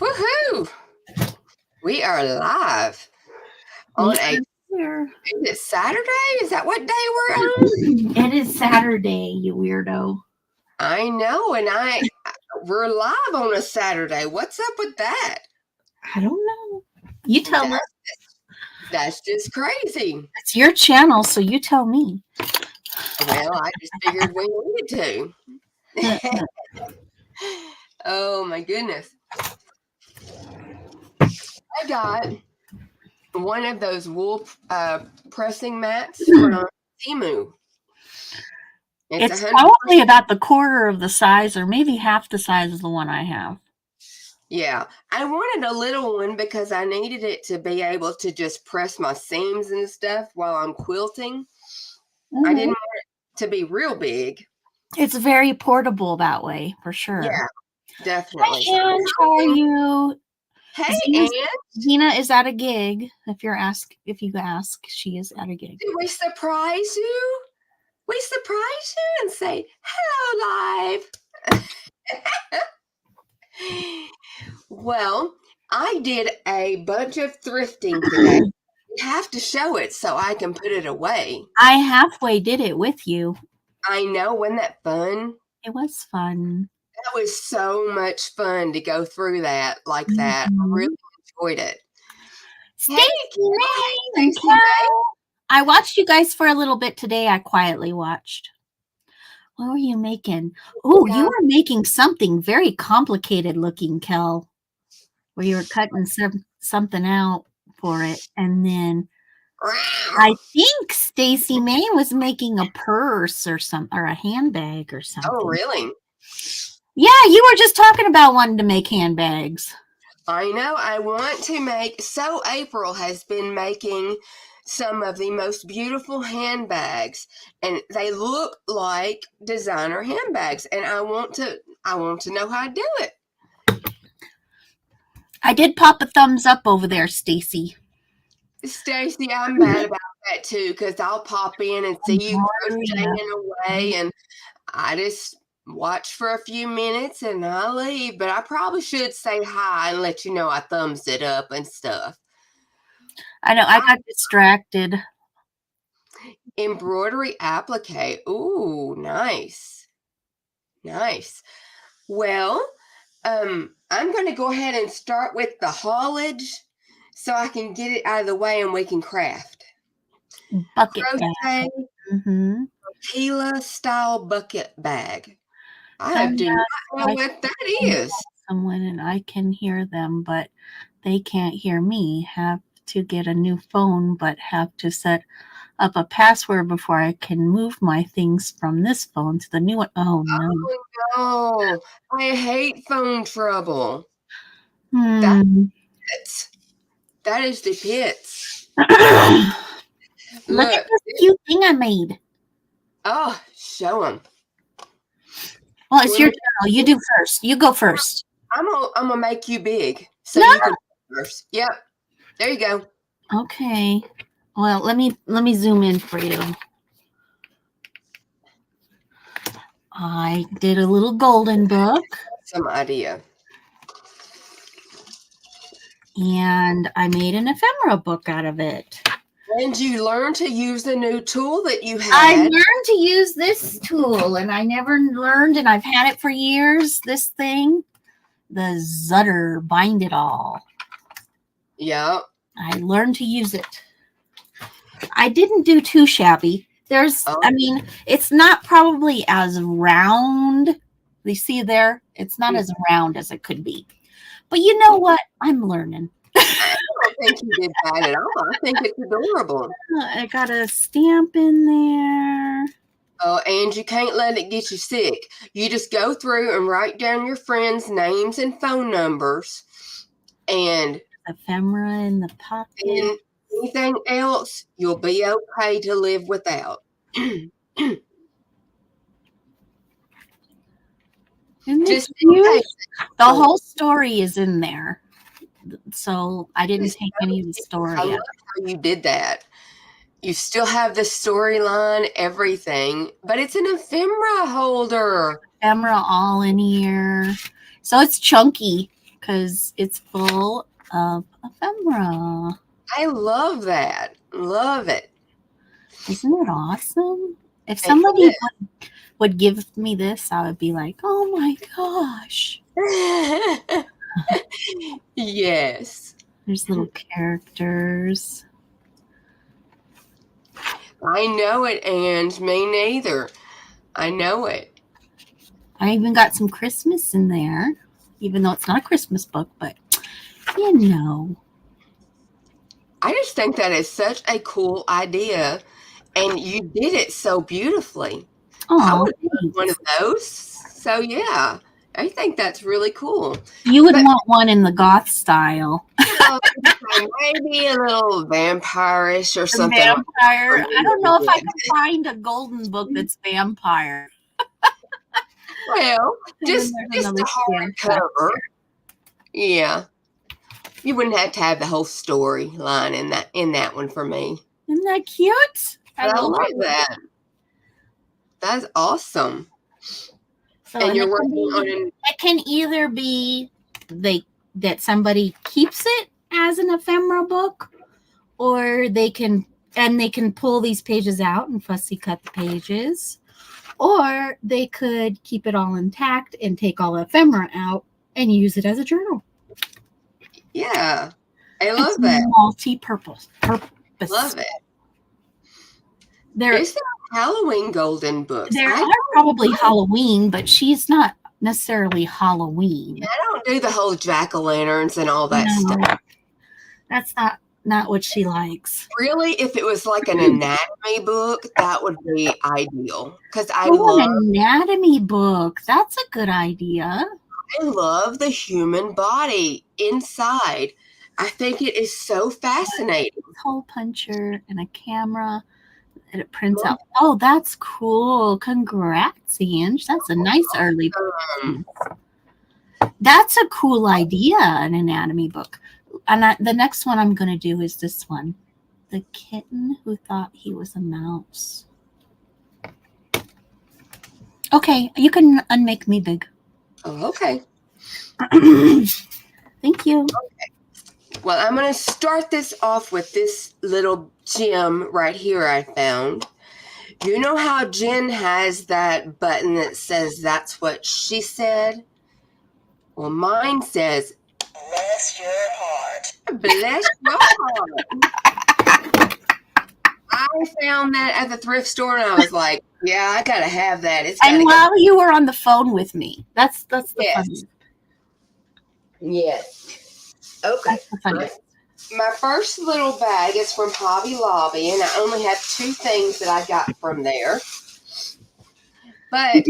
Woohoo! We are live on is it Saturday? Is that what day we're on? It is Saturday, you weirdo. I know, and we're live on a Saturday. What's up with that? I don't know. You tell me. That's just crazy. It's your channel, so you tell me. Well, I just figured we needed to. Oh my goodness. I got one of those wool pressing mats from Temu. It's probably about the quarter of the size or maybe half the size of the one I have. Yeah, I wanted a little one because I needed it to be able to just press my seams and stuff while I'm quilting. Mm-hmm. I didn't want it to be real big. It's very portable that way, for sure. Yeah, definitely. Hi, Ange, how are you? Hey, Ange. Zena is at a gig. If you ask, she is at a gig. Did we surprise you? We surprise you and say hello live. Well, I did a bunch of thrifting today. You have to show it so I can put it away. I halfway did it with you. I know. Wasn't that fun? It was fun. That was so much fun to go through that like that. I really enjoyed it. Stacey May. I watched you guys for a little bit today. I quietly watched. What were you making? Oh, you were making something very complicated looking, Kel, where you were cutting something out for it. And then I think Stacey May was making a purse or a handbag or something. Oh, really? Yeah, you were just talking about wanting to make handbags. I know. I want to make. So April has been making some of the most beautiful handbags, and they look like designer handbags, and I want to know how to do it. I did pop a thumbs up over there, Stacy. Stacy, I'm mad about that too, because I'll pop in and see you crocheting away, and I just watch for a few minutes and I'll leave, but I probably should say hi and let you know I thumbs it up and stuff. I know, I got distracted. Embroidery applique. Ooh, nice. Nice. Well, I'm going to go ahead and start with the haulage so I can get it out of the way and we can craft. Bucket crochet, bag. Tequila style bucket bag. I do not know what that is. Someone and I can hear them, but they can't hear me. Have to get a new phone, but have to set up a password before I can move my things from this phone to the new one. Oh no! Oh no! I hate phone trouble. That is the pits. Look at this cute thing I made. Oh, show them. Well, it's your channel. You do first. You go first. I'm gonna make you big, so you can go first. Yep. There you go. Okay. Well, let me zoom in for you. I did a little golden book. Some idea. And I made an ephemera book out of it. And you learned to use the new tool that you had. I learned to use this tool, and I never learned, and I've had it for years, this thing. The Zutter Bind It All. Yeah. I learned to use it. I didn't do too shabby. I mean, it's not probably as round. You see there? It's not as round as it could be. But you know what? I'm learning. I don't think you did bad at all. I think it's adorable. I got a stamp in there. Oh, and you can't let it get you sick. You just go through and write down your friends' names and phone numbers. And ephemera in the pocket. And anything else, you'll be okay to live without. Just the whole story is in there. So I didn't take any of the story. I love how you did that. You still have the storyline, everything, but it's an ephemera holder. Ephemera all in here. So it's chunky. because it's full of ephemera. I love that. Love it. Isn't it awesome? If somebody would give me this, I would be like, oh my gosh. Yes. There's little characters. I know it, and me neither. I know it. I even got some Christmas in there, even though it's not a Christmas book, but you know. I just think that is such a cool idea, and you did it so beautifully. I Oh, would love one of those. So yeah, I think that's really cool. You would want one in the goth style. Maybe a little vampire-ish or something. Vampire. I don't know if I can find a golden book that's vampire. Well, just a hardcover. Yeah. You wouldn't have to have the whole storyline in that one for me. Isn't that cute? I love that. That's awesome. So, and you're working on it can either be that somebody keeps it as an ephemera book, or they can pull these pages out and fussy cut the pages, or they could keep it all intact and take all the ephemera out and use it as a journal. Yeah, I love that. Multi-purpose. Love it. Is there Halloween golden books? There are probably Halloween, but she's not necessarily Halloween. I don't do the whole jack-o'-lanterns and all that stuff. That's not what she likes. Really, if it was like an anatomy book, that would be ideal. Because I love an anatomy book. That's a good idea. I love the human body inside. I think it is so fascinating. Hole puncher and a camera. And it prints out. Oh, that's cool. Congrats, Ange. That's a nice early book. That's a cool idea, an anatomy book. And the next one I'm going to do is this one. The Kitten Who Thought He Was a Mouse. Okay, you can unmake me big. Oh, okay. Thank you. Okay. Well, I'm going to start this off with this little gem right here I found. You know how Jen has that button that says that's what she said? Well, mine says, bless your heart. Bless your heart. I found that at the thrift store and I was like, yeah, I got to have that. And while you were on the phone with me. That's the fun. Yes. Okay. My first little bag is from Hobby Lobby, and I only have 2 things that I got from there. But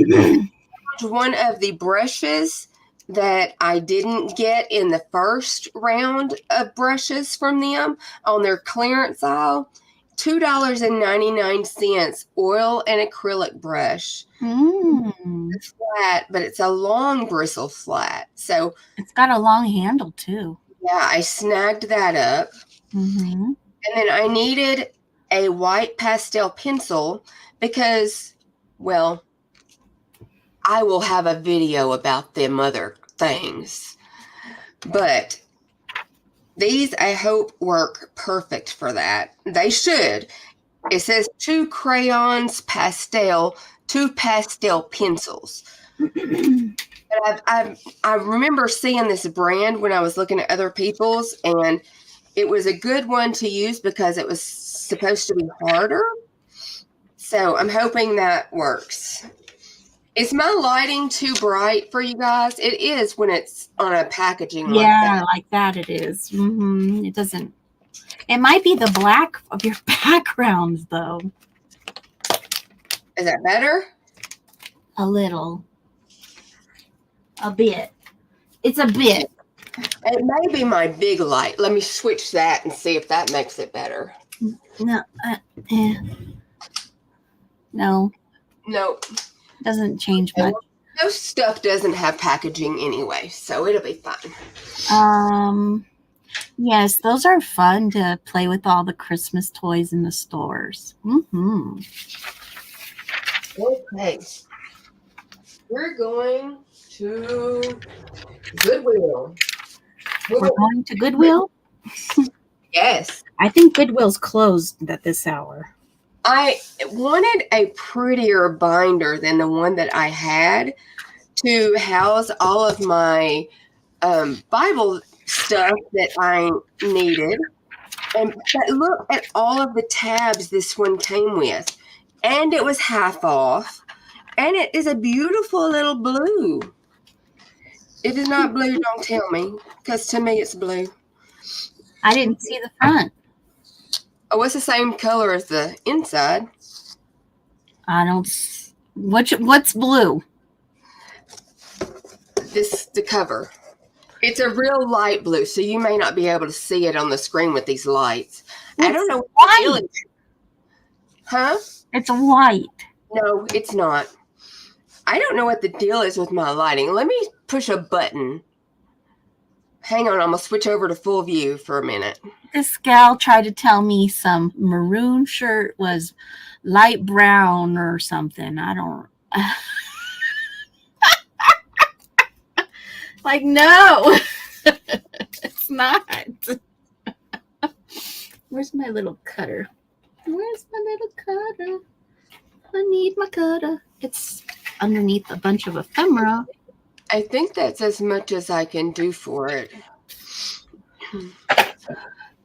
one of the brushes that I didn't get in the first round of brushes from them on their clearance aisle, $2.99 oil and acrylic brush. It's flat, but it's a long bristle flat. So it's got a long handle too. Yeah, I snagged that up. And then I needed a white pastel pencil because, well, I will have a video about them other things. But these, I hope, work perfect for that. They should. It says 2 crayons pastel, 2 pastel pencils. But I remember seeing this brand when I was looking at other people's, and it was a good one to use because it was supposed to be harder. So I'm hoping that works. Is my lighting too bright for you guys? It is when it's on a packaging like that. Yeah, like that it is. It doesn't. It might be the black of your backgrounds, though. Is that better? A little. A bit. It's a bit. It may be my big light. Let me switch that and see if that makes it better. No. No. Nope. Doesn't change much. Most stuff doesn't have packaging anyway, so it'll be fine. Yes, those are fun to play with all the Christmas toys in the stores. Okay. We're going to Goodwill. We're going to Goodwill? Yes. I think Goodwill's closed at this hour. I wanted a prettier binder than the one that I had to house all of my Bible stuff that I needed. But look at all of the tabs this one came with. And it was half off. And it is a beautiful little blue. If it's not blue, don't tell me, because to me it's blue. I didn't see the front. Oh, it's the same color as the inside. I don't. What's blue? The cover. It's a real light blue, so you may not be able to see it on the screen with these lights. I don't know what the deal is. Huh? It's white. No, it's not. I don't know what the deal is with my lighting. Let me push a button. Hang on, I'm going to switch over to full view for a minute. This gal tried to tell me some maroon shirt was light brown or something. I don't... Like, no, it's not. Where's my little cutter? Where's my little cutter? I need my cutter. It's underneath a bunch of ephemera. I think that's as much as I can do for it.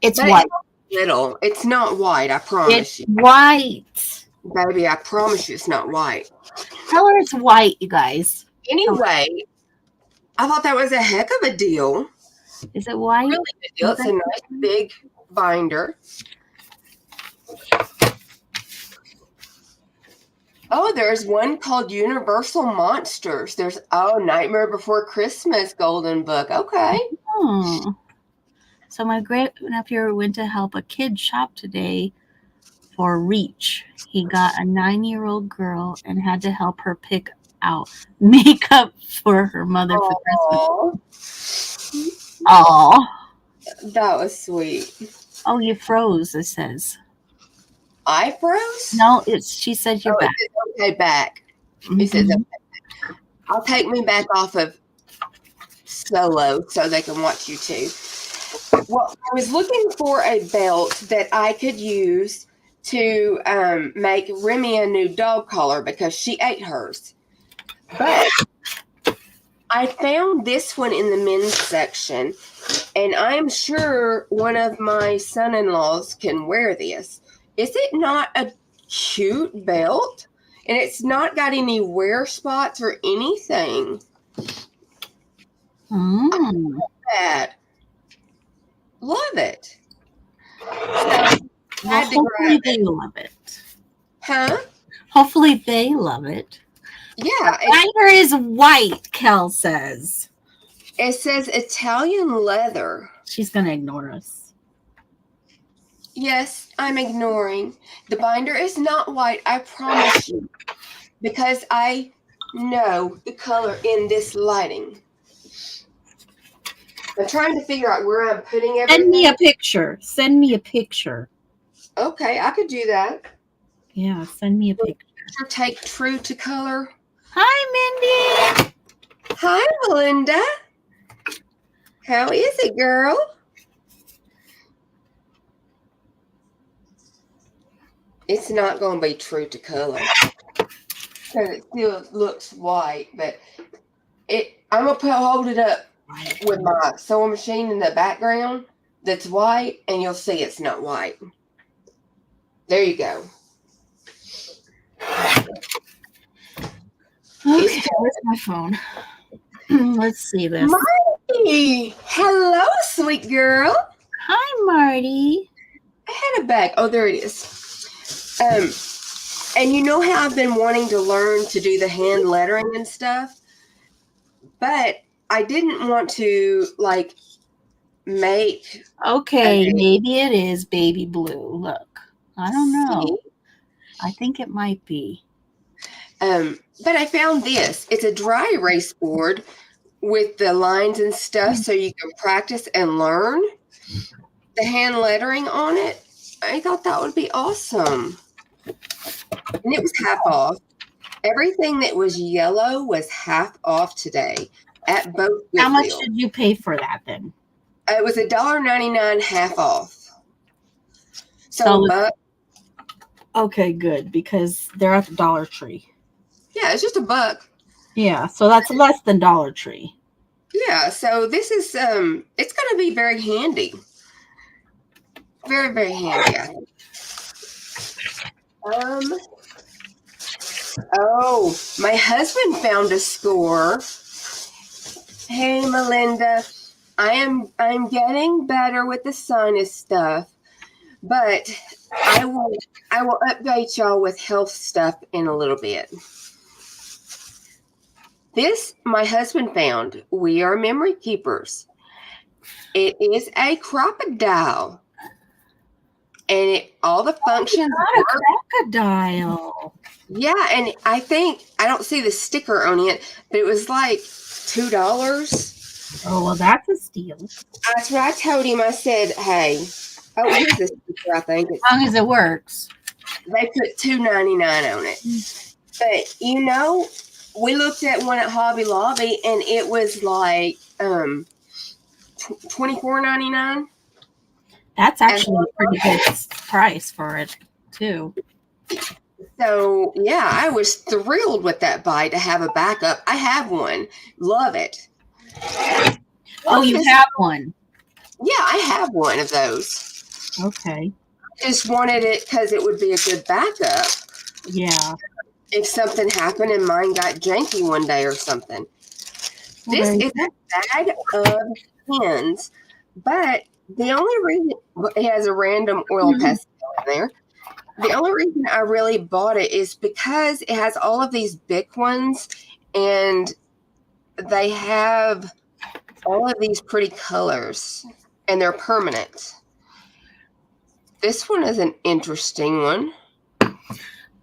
It's white. Little. It's not white, I promise you. It's white. Baby, I promise you it's not white. Tell her it's white, you guys. Anyway, I thought that was a heck of a deal. Is it white? Really good deal. It's a nice big binder. Oh, there's one called Universal Monsters. There's Nightmare Before Christmas Golden Book. Okay. So my great-nephew went to help a kid shop today for Reach. He got a 9-year-old girl and had to help her pick out makeup for her mother for Christmas. Oh, that was sweet. Oh, you froze, it says. I froze? No, she said you're back. It says okay back. It says okay. I'll take me back off of solo so they can watch you too. Well, I was looking for a belt that I could use to make Remy a new dog collar because she ate hers. But I found this one in the men's section, and I'm sure one of my son-in-laws can wear this. Is it not a cute belt? And it's not got any wear spots or anything. I love that. Love it. So, hopefully they love it. Huh? Hopefully they love it. Yeah. The binder is white, Kel says. It says Italian leather. She's going to ignore us. Yes, I'm ignoring. The binder is not white, I promise you. Because I know the color in this lighting. I'm trying to figure out where I'm putting everything. Send me a picture. Send me a picture. Okay, I could do that. Yeah, send me a picture. Take true to color. Hi, Mindy. Hi, Melinda. How is it, girl? It's not going to be true to color. Because it still looks white, but I'm going to hold it up with my sewing machine in the background that's white, and you'll see it's not white. There you go. Okay, where's my phone? Let's see this. Marty! Hello, sweet girl. Hi, Marty. I had a bag. Oh, there it is. And you know how I've been wanting to learn to do the hand lettering and stuff? But I didn't want to, like, make... Okay, maybe it is baby blue. Look. I don't know. See? I think it might be. But I found this. It's a dry erase board with the lines and stuff so you can practice and learn the hand lettering on it. I thought that would be awesome. And it was half off. Everything that was yellow was half off today at both Goodwill. How much did you pay for that then? It was $1.99 half off. So but okay, good, because they're at the Dollar Tree. yeah, it's just $1. Yeah, so that's less than Dollar Tree. Yeah, so this is it's going to be very handy. Very, very handy, I think. Oh, my husband found a score. Hey, Melinda, I'm getting better with the sinus stuff, but I will update y'all with health stuff in a little bit. This my husband found. We are memory keepers. It is a crocodile. And all the functions Not a crocodile. Yeah, and I don't see the sticker on it, but it was like $2. Oh, well, that's a steal. That's what I told him. I said, hey, here's the sticker, I think. As long as it works. They put $2.99 on it. But, we looked at one at Hobby Lobby, and it was like $24.99. That's actually a pretty good price for it, too. So, yeah, I was thrilled with that buy to have a backup. I have one. Love it. Oh, you have one? Yeah, I have one of those. Okay. Just wanted it because it would be a good backup. Yeah. If something happened and mine got janky one day or something. This is a bag of pins, but the only reason it has a random oil pastel in there. The only reason I really bought it is because it has all of these big ones, and they have all of these pretty colors, and they're permanent. This one is an interesting one.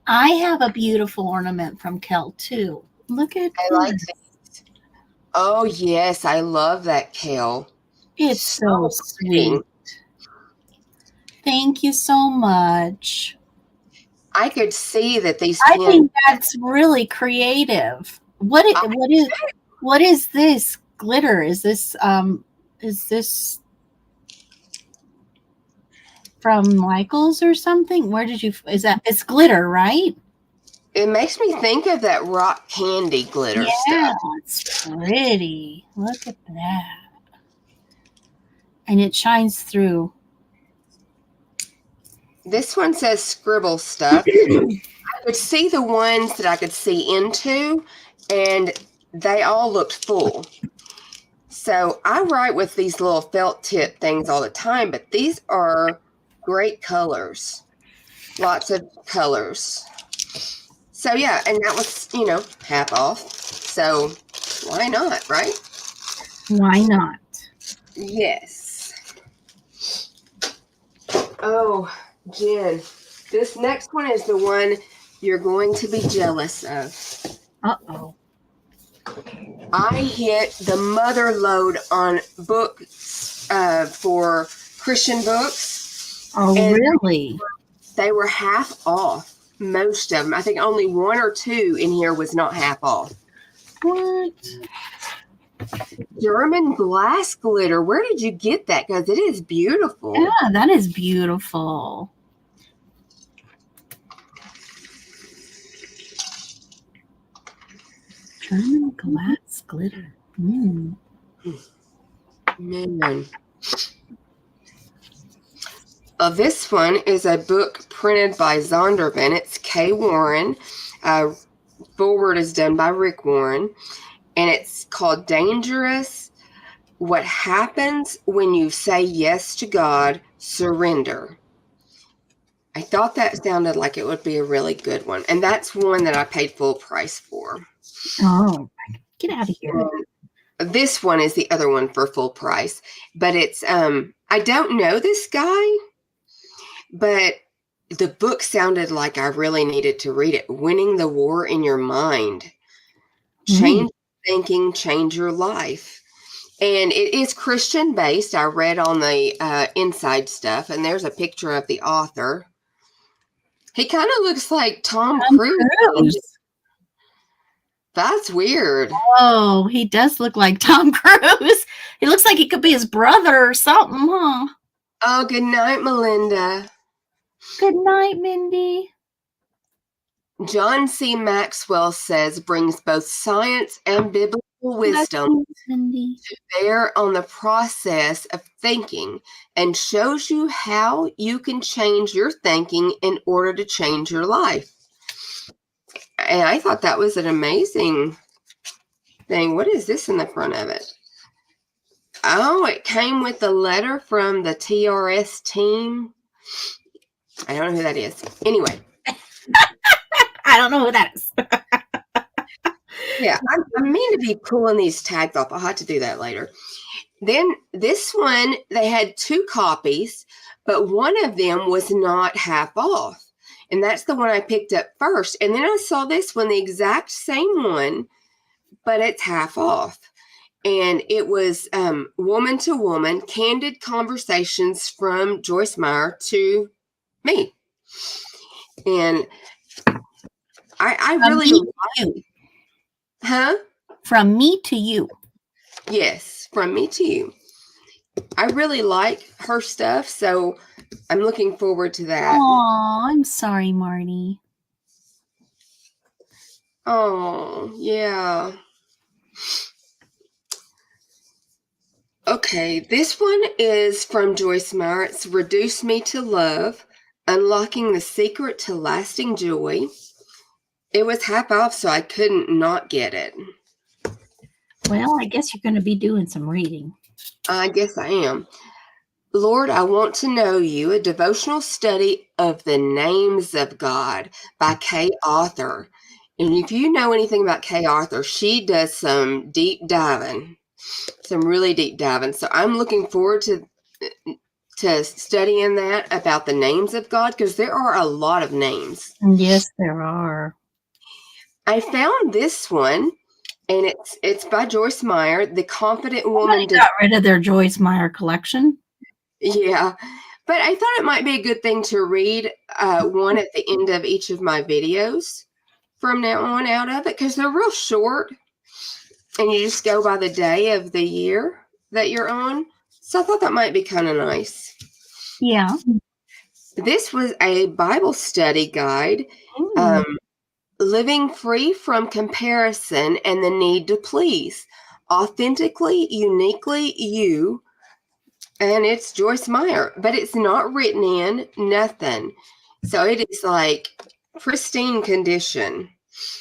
I have a beautiful ornament from Kel, too. Look at I like it. Oh, yes. I love that kale. It's so sweet. Thank you so much. I could see that these I think that's really creative. What is this glitter? Is this from Michael's or something? Where did you it's glitter, right? It makes me think of that rock candy glitter stuff. Yeah, it's pretty. Look at that. And it shines through. This one says scribble stuff. I could see the ones that I could see into, and they all looked full. So I write with these little felt tip things all the time, but these are great colors. Lots of colors. So yeah, and that was, half off. So why not, right? Why not? Yes. Oh, Jen, this next one is the one you're going to be jealous of. Uh-oh. I hit the mother load on books for Christian books. Oh, really? They were half off, most of them. I think only one or two in here was not half off. What? German glass glitter. Where did you get that? Because it is beautiful. Yeah, that is beautiful. German glass glitter. Mm. Man. This one is a book printed by Zondervan. It's Kay Warren. Forward is done by Rick Warren. And it's called Dangerous. What Happens When You Say Yes to God, Surrender. I thought that sounded like it would be a really good one. And that's one that I paid full price for. Oh, get out of here. This one is the other one for full price. But it's, I don't know this guy, but the book sounded like I really needed to read it. Winning the War in Your Mind. Change thinking, change your life. And it is Christian based. I read on the inside stuff, and there's a picture of the author. He kind of looks like Tom Cruise. That's weird. Oh, he does look like Tom Cruise. It looks like it could be his brother or something, huh? Oh, good night, Melinda. Good night, Mindy. John C. Maxwell says brings both science and biblical wisdom Mindy. to bear on the process of thinking and shows you how you can change your thinking in order to change your life. And I thought that was an amazing thing. What is this in the front of it? Oh, it came with a letter from the TRS team. I don't know who that is. Anyway. I don't know who that is. Yeah, I mean to be pulling these tags off. I'll have to do that later. Then this one, they had 2 copies, but one of them was not half off. And that's the one I picked up first. And then I saw this one, the exact same one, but it's half off. And it was Woman to Woman, Candid Conversations from Joyce Meyer to me. And I really like. Huh? From me to you. Yes, from me to you. I really like her stuff, so I'm looking forward to that. Oh, I'm sorry, Marty. Oh, yeah. Okay, this one is from Joyce Meyer. It's Reduce Me to Love, Unlocking the Secret to Lasting Joy. It was half off, so I couldn't not get it. Well, I guess you're going to be doing some reading. I guess I am. Lord, I Want to Know You, a devotional study of the names of God by Kay Arthur. And if you know anything about Kay Arthur, she does some deep diving, some really deep diving. So I'm looking forward to studying that about the names of God, because there are a lot of names. Yes, there are. I found this one, and it's by Joyce Meyer, The Confident Woman. Got rid of their Joyce Meyer collection. Yeah, but I thought it might be a good thing to read one at the end of each of my videos from now on out of it, because they're real short, and you just go by the day of the year that you're on. So I thought that might be kind of nice. Yeah. This was a Bible study guide, Living Free from Comparison and the Need to Please, Authentically, Uniquely You. And it's Joyce Meyer, but it's not written in, nothing. So it is like pristine condition.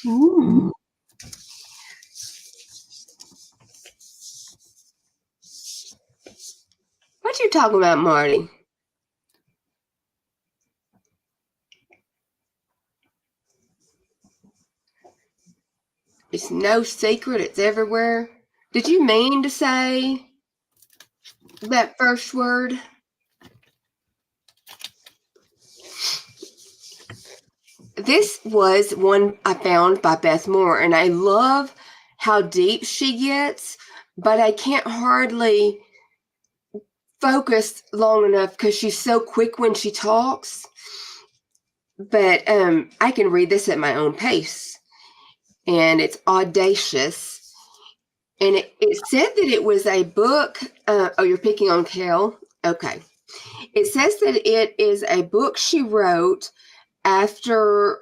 Ooh. What you talking about, Marty? It's no secret. It's everywhere. Did you mean to say that first word? This was one I found by Beth Moore, and I love how deep she gets, but I can't hardly focus long enough because she's so quick when she talks. But I can read this at my own pace, and it's audacious. And it said that it was a book. Oh, you're picking on Kel? Okay. It says that it is a book she wrote after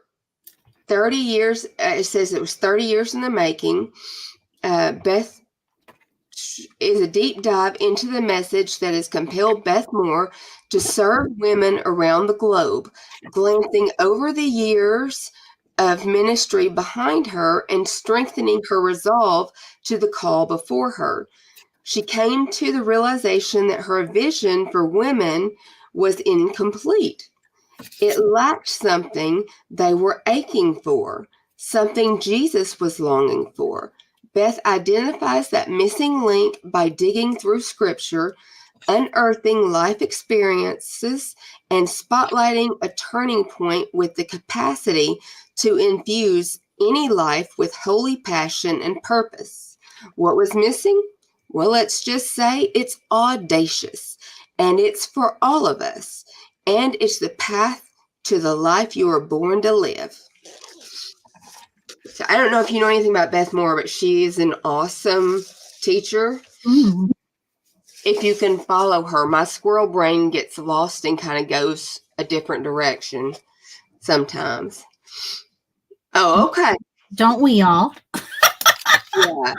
30 years. It says it was 30 years in the making. Beth is a deep dive into the message that has compelled Beth Moore to serve women around the globe, glancing over the years of ministry behind her and strengthening her resolve to the call before her. She came to the realization that her vision for women was incomplete. It lacked something they were aching for, something Jesus was longing for. Beth identifies that missing link by digging through scripture, unearthing life experiences, and spotlighting a turning point with the capacity to infuse any life with holy passion and purpose. What was missing? Well, let's just say it's audacious, and it's for all of us, and it's the path to the life you were born to live. So I don't know if you know anything about Beth Moore, but she is an awesome teacher. if you can follow her. My squirrel brain gets lost and kind of goes a different direction sometimes. Oh, okay. Don't we all? Yeah.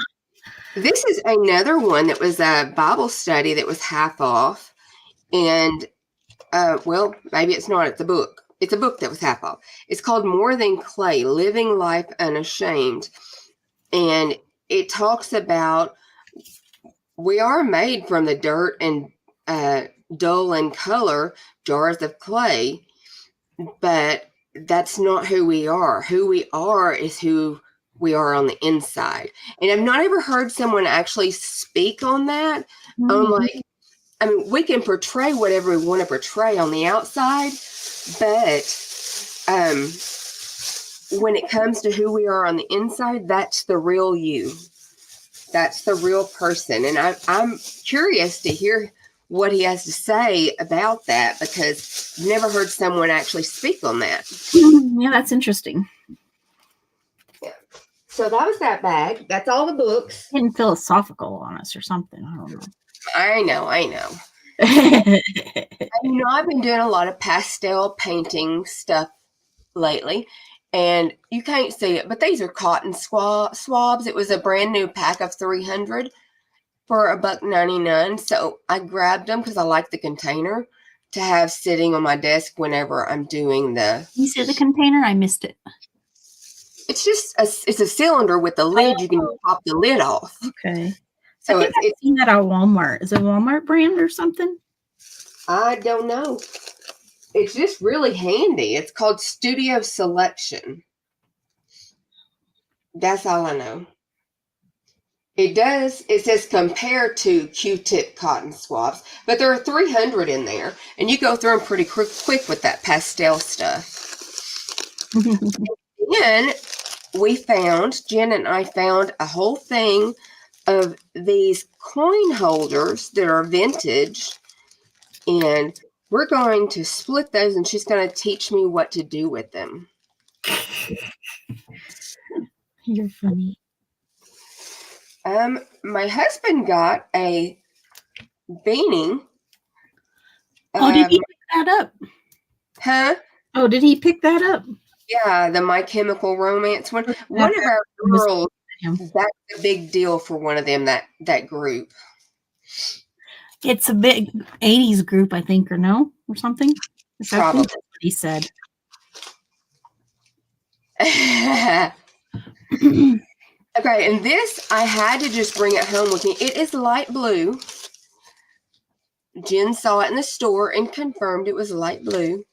This is another one that was a Bible study that was half off. And, well, maybe it's not. It's a book. It's a book that was half off. It's called More Than Clay, Living Life Unashamed. And it talks about we are made from the dirt and dull in color, jars of clay, but that's not who we are. Who we are is who we are on the inside. And I've not ever heard someone actually speak on that. Like, I mean, we can portray whatever we want to portray on the outside, but when it comes to who we are on the inside, that's the real you. That's the real person. And I'm curious to hear what he has to say about that, because I've never heard someone actually speak on that. Yeah, that's interesting. Yeah. So that was that bag. That's all the books. Getting philosophical on us or something. I don't know. I know. I've been doing a lot of pastel painting stuff lately, and you can't see it, but these are cotton swabs. It was a brand new pack of 300 for $1.99. So I grabbed them because I like the container to have sitting on my desk whenever I'm doing the. You said the container? I missed it. It's just it's a cylinder with a lid. You can pop the lid off. Okay. So I've seen that at Walmart. Is it a Walmart brand or something? I don't know. It's just really handy. It's called Studio Selection. That's all I know. It says compared to Q-tip cotton swabs, but there are 300 in there, and you go through them pretty quick with that pastel stuff. Then Jen and I found a whole thing of these coin holders that are vintage, and we're going to split those, and she's going to teach me what to do with them. You're funny. My husband got a beanie. Oh, did he pick that up? Huh? Oh, did he pick that up? Yeah, the My Chemical Romance one. One of our girls, that's a big deal for one of them, that group. It's a big 80s group, I think, or no? Or something? Probably. That's what he said. Okay, and this, I had to just bring it home with me. It is light blue. Jen saw it in the store and confirmed it was light blue.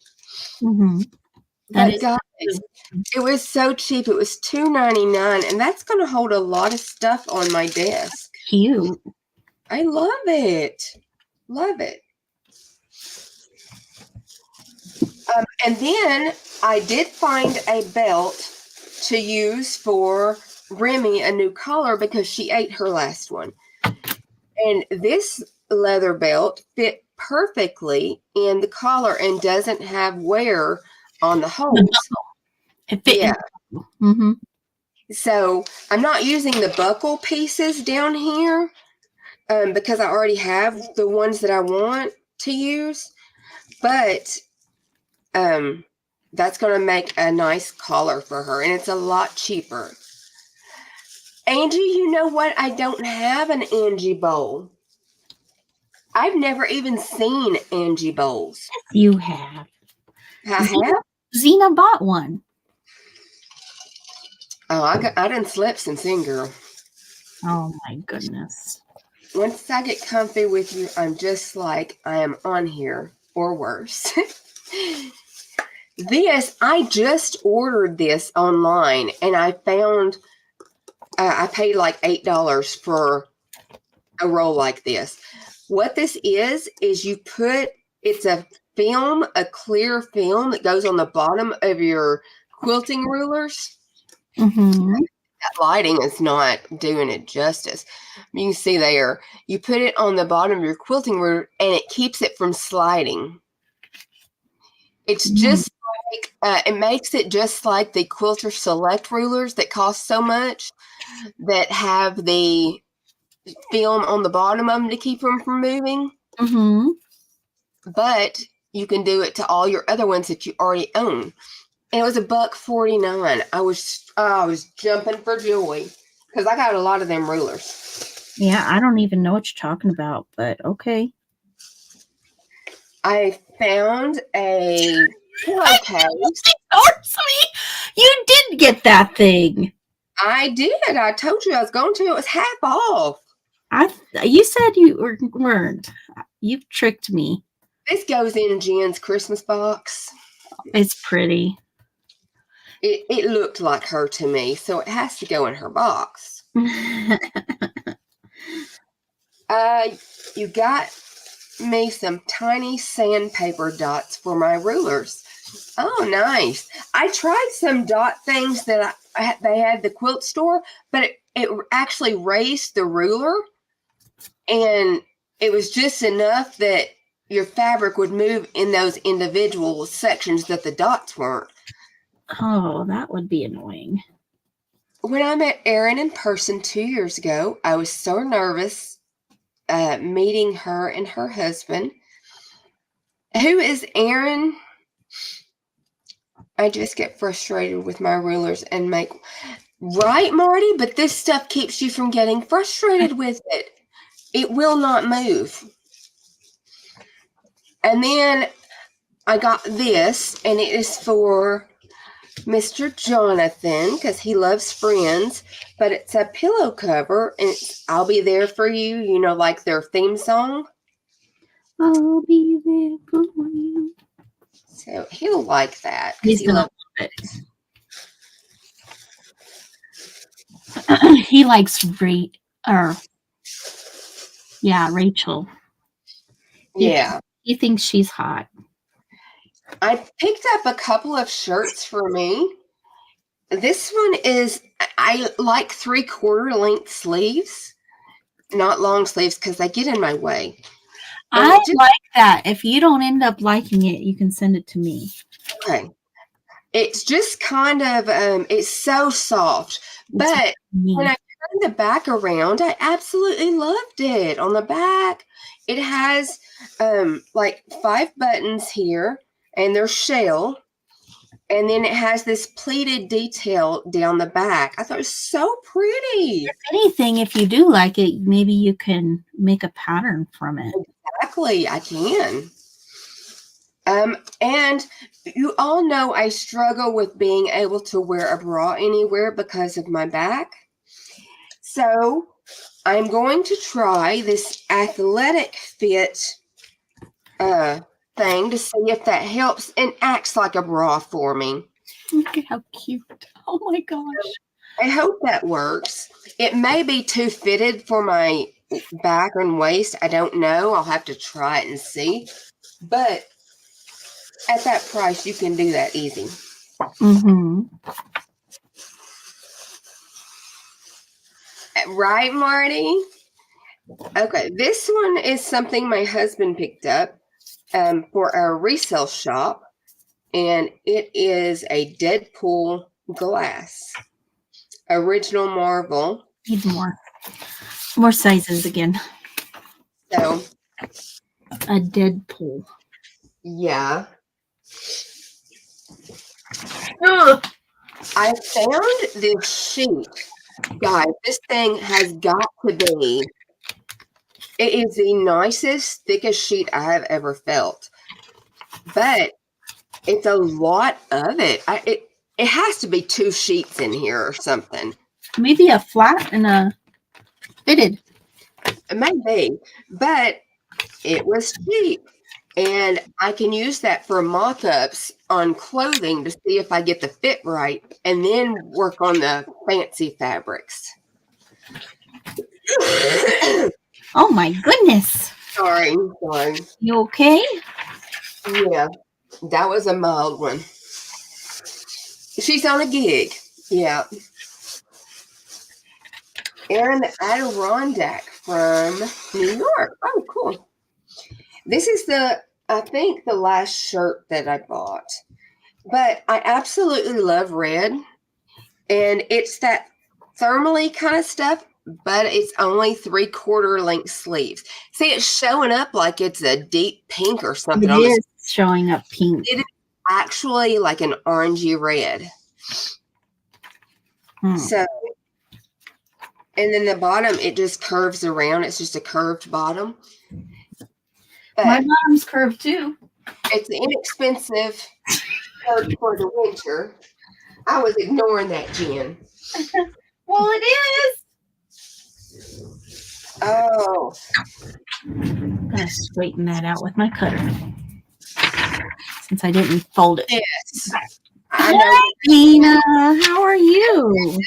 But guys, it was so cheap. It was $2.99, and that's going to hold a lot of stuff on my desk. Cute. I love it. Love it. And then I did find a belt to use for Remy, a new collar, because she ate her last one. And this leather belt fit perfectly in the collar and doesn't have wear on the holes. It fit. Yeah. So I'm not using the buckle pieces down here because I already have the ones that I want to use. But that's going to make a nice collar for her, and it's a lot cheaper. Angie, you know what? I don't have an Angie bowl. I've never even seen Angie bowls. You have. I have? Zena bought one. Oh, I done slept since then, girl. Oh, my goodness. Once I get comfy with you, I'm just like I am on here, or worse. I just ordered this online, and I found I paid like $8 for a roll like this. What this is it's a film, a clear film that goes on the bottom of your quilting rulers. That lighting is not doing it justice. You can see there, you put it on the bottom of your quilting ruler, and it keeps it from sliding. It's just like, it makes it just like the Quilter Select rulers that cost so much, that have the film on the bottom of them to keep them from moving. Mm-hmm. But you can do it to all your other ones that you already own. And it was $1.49. I was jumping for joy because I got a lot of them rulers. Yeah, I don't even know what you're talking about, but okay. I found a pillowcase. You did get that thing. I did. I told you I was going to. It was half off. You said you weren't. You tricked me. This goes in Jen's Christmas box. It's pretty. It looked like her to me, so it has to go in her box. You got me some tiny sandpaper dots for my rulers. Oh, nice. I tried some dot things that they had at the quilt store, but it actually raised the ruler, and it was just enough that your fabric would move in those individual sections that the dots weren't. Oh, that would be annoying. When I met Erin in person 2 years ago, I was so nervous meeting her and her husband. Who is Erin? I just get frustrated with my rulers and make... Right, Marty? But this stuff keeps you from getting frustrated with it. It will not move. And then I got this, and it is for Mr. Jonathan, because he loves Friends, but it's a pillow cover, and it's I'll Be There For You, you know, like their theme song. I'll be there for you. So he'll like that. He's he loves it. He likes Rachel. Yeah. He thinks she's hot. I picked up a couple of shirts for me. This one is, I like 3/4 length sleeves, not long sleeves because they get in my way. I like that. If you don't end up liking it, you can send it to me. Okay. It's just kind of, it's so soft. But when I turned the back around, I absolutely loved it. On the back, it has like 5 buttons here, and they're shell. And then it has this pleated detail down the back. I thought it was so pretty. If anything, if you do like it, maybe you can make a pattern from it. Exactly, I can. And you all know I struggle with being able to wear a bra anywhere because of my back. So I'm going to try this athletic fit thing to see if that helps and acts like a bra for me. Look at how cute. Oh my gosh. I hope that works. It may be too fitted for my back and waist. I don't know. I'll have to try it and see. But at that price, you can do that easy. Mm-hmm. Right, Marty? Okay, this one is something my husband picked up for our resale shop, and it is a Deadpool glass. Original Marvel. Need more sizes again. So a Deadpool. Yeah. Ugh. I found this sheet. Guys, this thing has got to be. It is the nicest, thickest sheet I have ever felt. But it's a lot of it. It has to be 2 sheets in here or something. Maybe a flat and a fitted. It may be, but it was cheap. And I can use that for mock-ups on clothing to see if I get the fit right and then work on the fancy fabrics. Oh my goodness. Sorry. You okay? Yeah, that was a mild one. She's on a gig. Yeah. Erin Adirondack from New York. Oh, cool. This is I think the last shirt that I bought. But I absolutely love red. And it's that thermally kind of stuff, but it's only 3/4 length sleeves. See, it's showing up like it's a deep pink or something It on is this. showing up pink. It is actually like an orangey red. So, and then the bottom, it just curves around. It's just a curved bottom. But my bottom's curved too. It's inexpensive for the winter. I was ignoring that, Jen. Well, it is. Oh. I'm going to straighten that out with my cutter since I didn't fold it. Yes. Hi, Dina. How are you?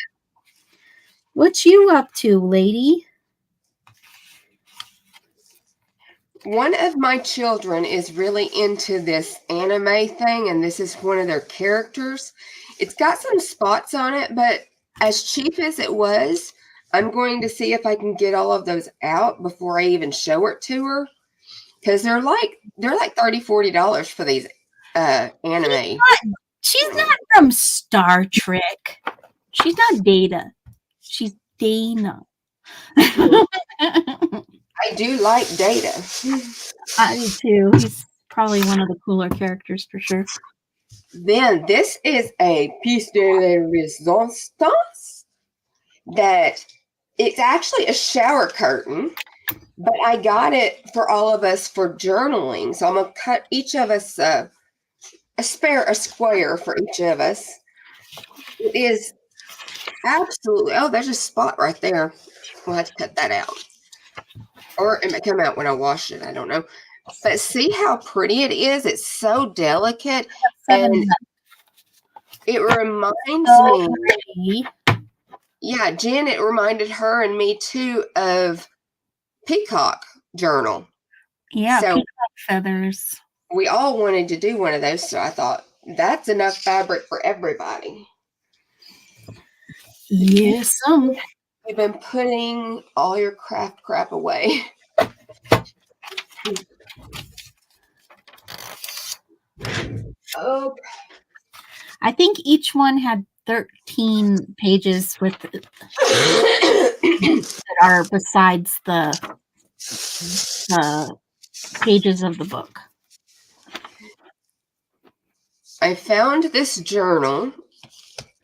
What you up to, lady? One of my children is really into this anime thing, and this is one of their characters. It's got some spots on it, but as cheap as it was, I'm going to see if I can get all of those out before I even show it to her. Because they're like $30-$40 for these anime. She's not from Star Trek. She's not Data. She's Dana. I do like Data. I do too. He's probably one of the cooler characters for sure. Then this is a piece de resistance that it's actually a shower curtain, but I got it for all of us for journaling. So I'm going to cut each of us a square for each of us. It is absolutely, oh, there's a spot right there. We'll have to cut that out. Or it may come out when I wash it. I don't know. But see how pretty it is? It's so delicate. And it reminds me. Yeah, Jen, it reminded her and me too of Peacock Journal. Yeah, so, peacock feathers. We all wanted to do one of those, so I thought that's enough fabric for everybody. Yes. You've been putting all your craft crap away. Okay. I think each one had 13 pages with that are besides the pages of the book. I found this journal,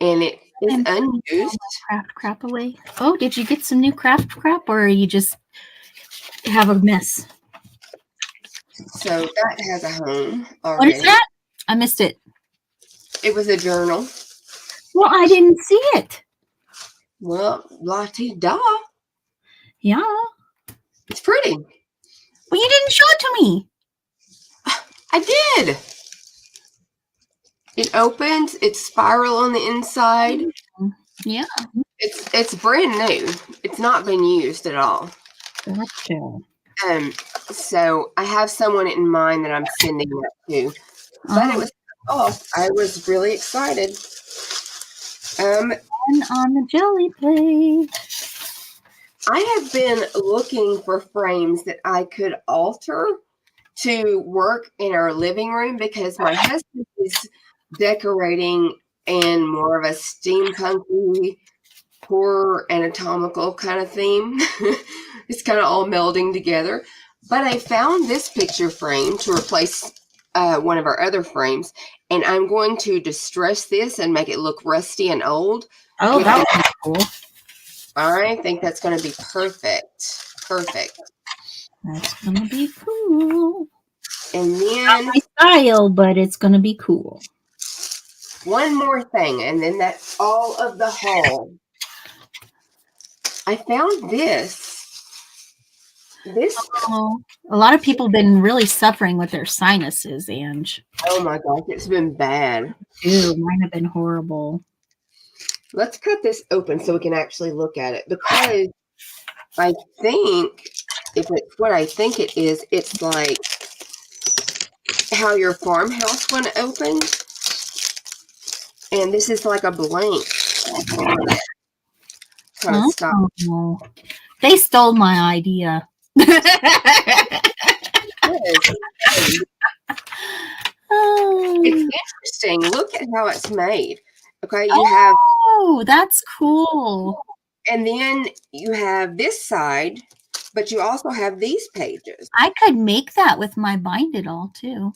and it is unused. Craft crap away. Oh, did you get some new craft crap, or you just have a mess? So that has a home already. What is that? I missed it. It was a journal. Well, I didn't see it. Well, la-ti-da. Yeah. It's pretty. Well, you didn't show it to me. I did. It opens. It's spiral on the inside. Yeah. It's brand new. It's not been used at all. Gotcha. So I have someone in mind that I'm sending that to. But it was I was really excited. And on the jelly plate. I have been looking for frames that I could alter to work in our living room because my husband is decorating in more of a steampunky, horror anatomical kind of theme. It's kind of all melding together. But I found this picture frame to replace one of our other frames, and I'm going to distress this and make it look rusty and old. Oh, that would be cool. I think that's going to be perfect. Perfect. That's going to be cool. And then not my style, but it's going to be cool. One more thing, and then that's all of the haul. I found this. A lot of people have been really suffering with their sinuses, Ange. Oh my gosh, it's been bad. Ew, mine have been horrible. Let's cut this open so we can actually look at it, because I think if it's what I think it is, it's like how your farmhouse one opens. And this is like a blank kind of stuff. They stole my idea. It's interesting. Look at how it's made. Okay, you have. Oh, that's cool. And then you have this side, but you also have these pages. I could make that with my bind it all too.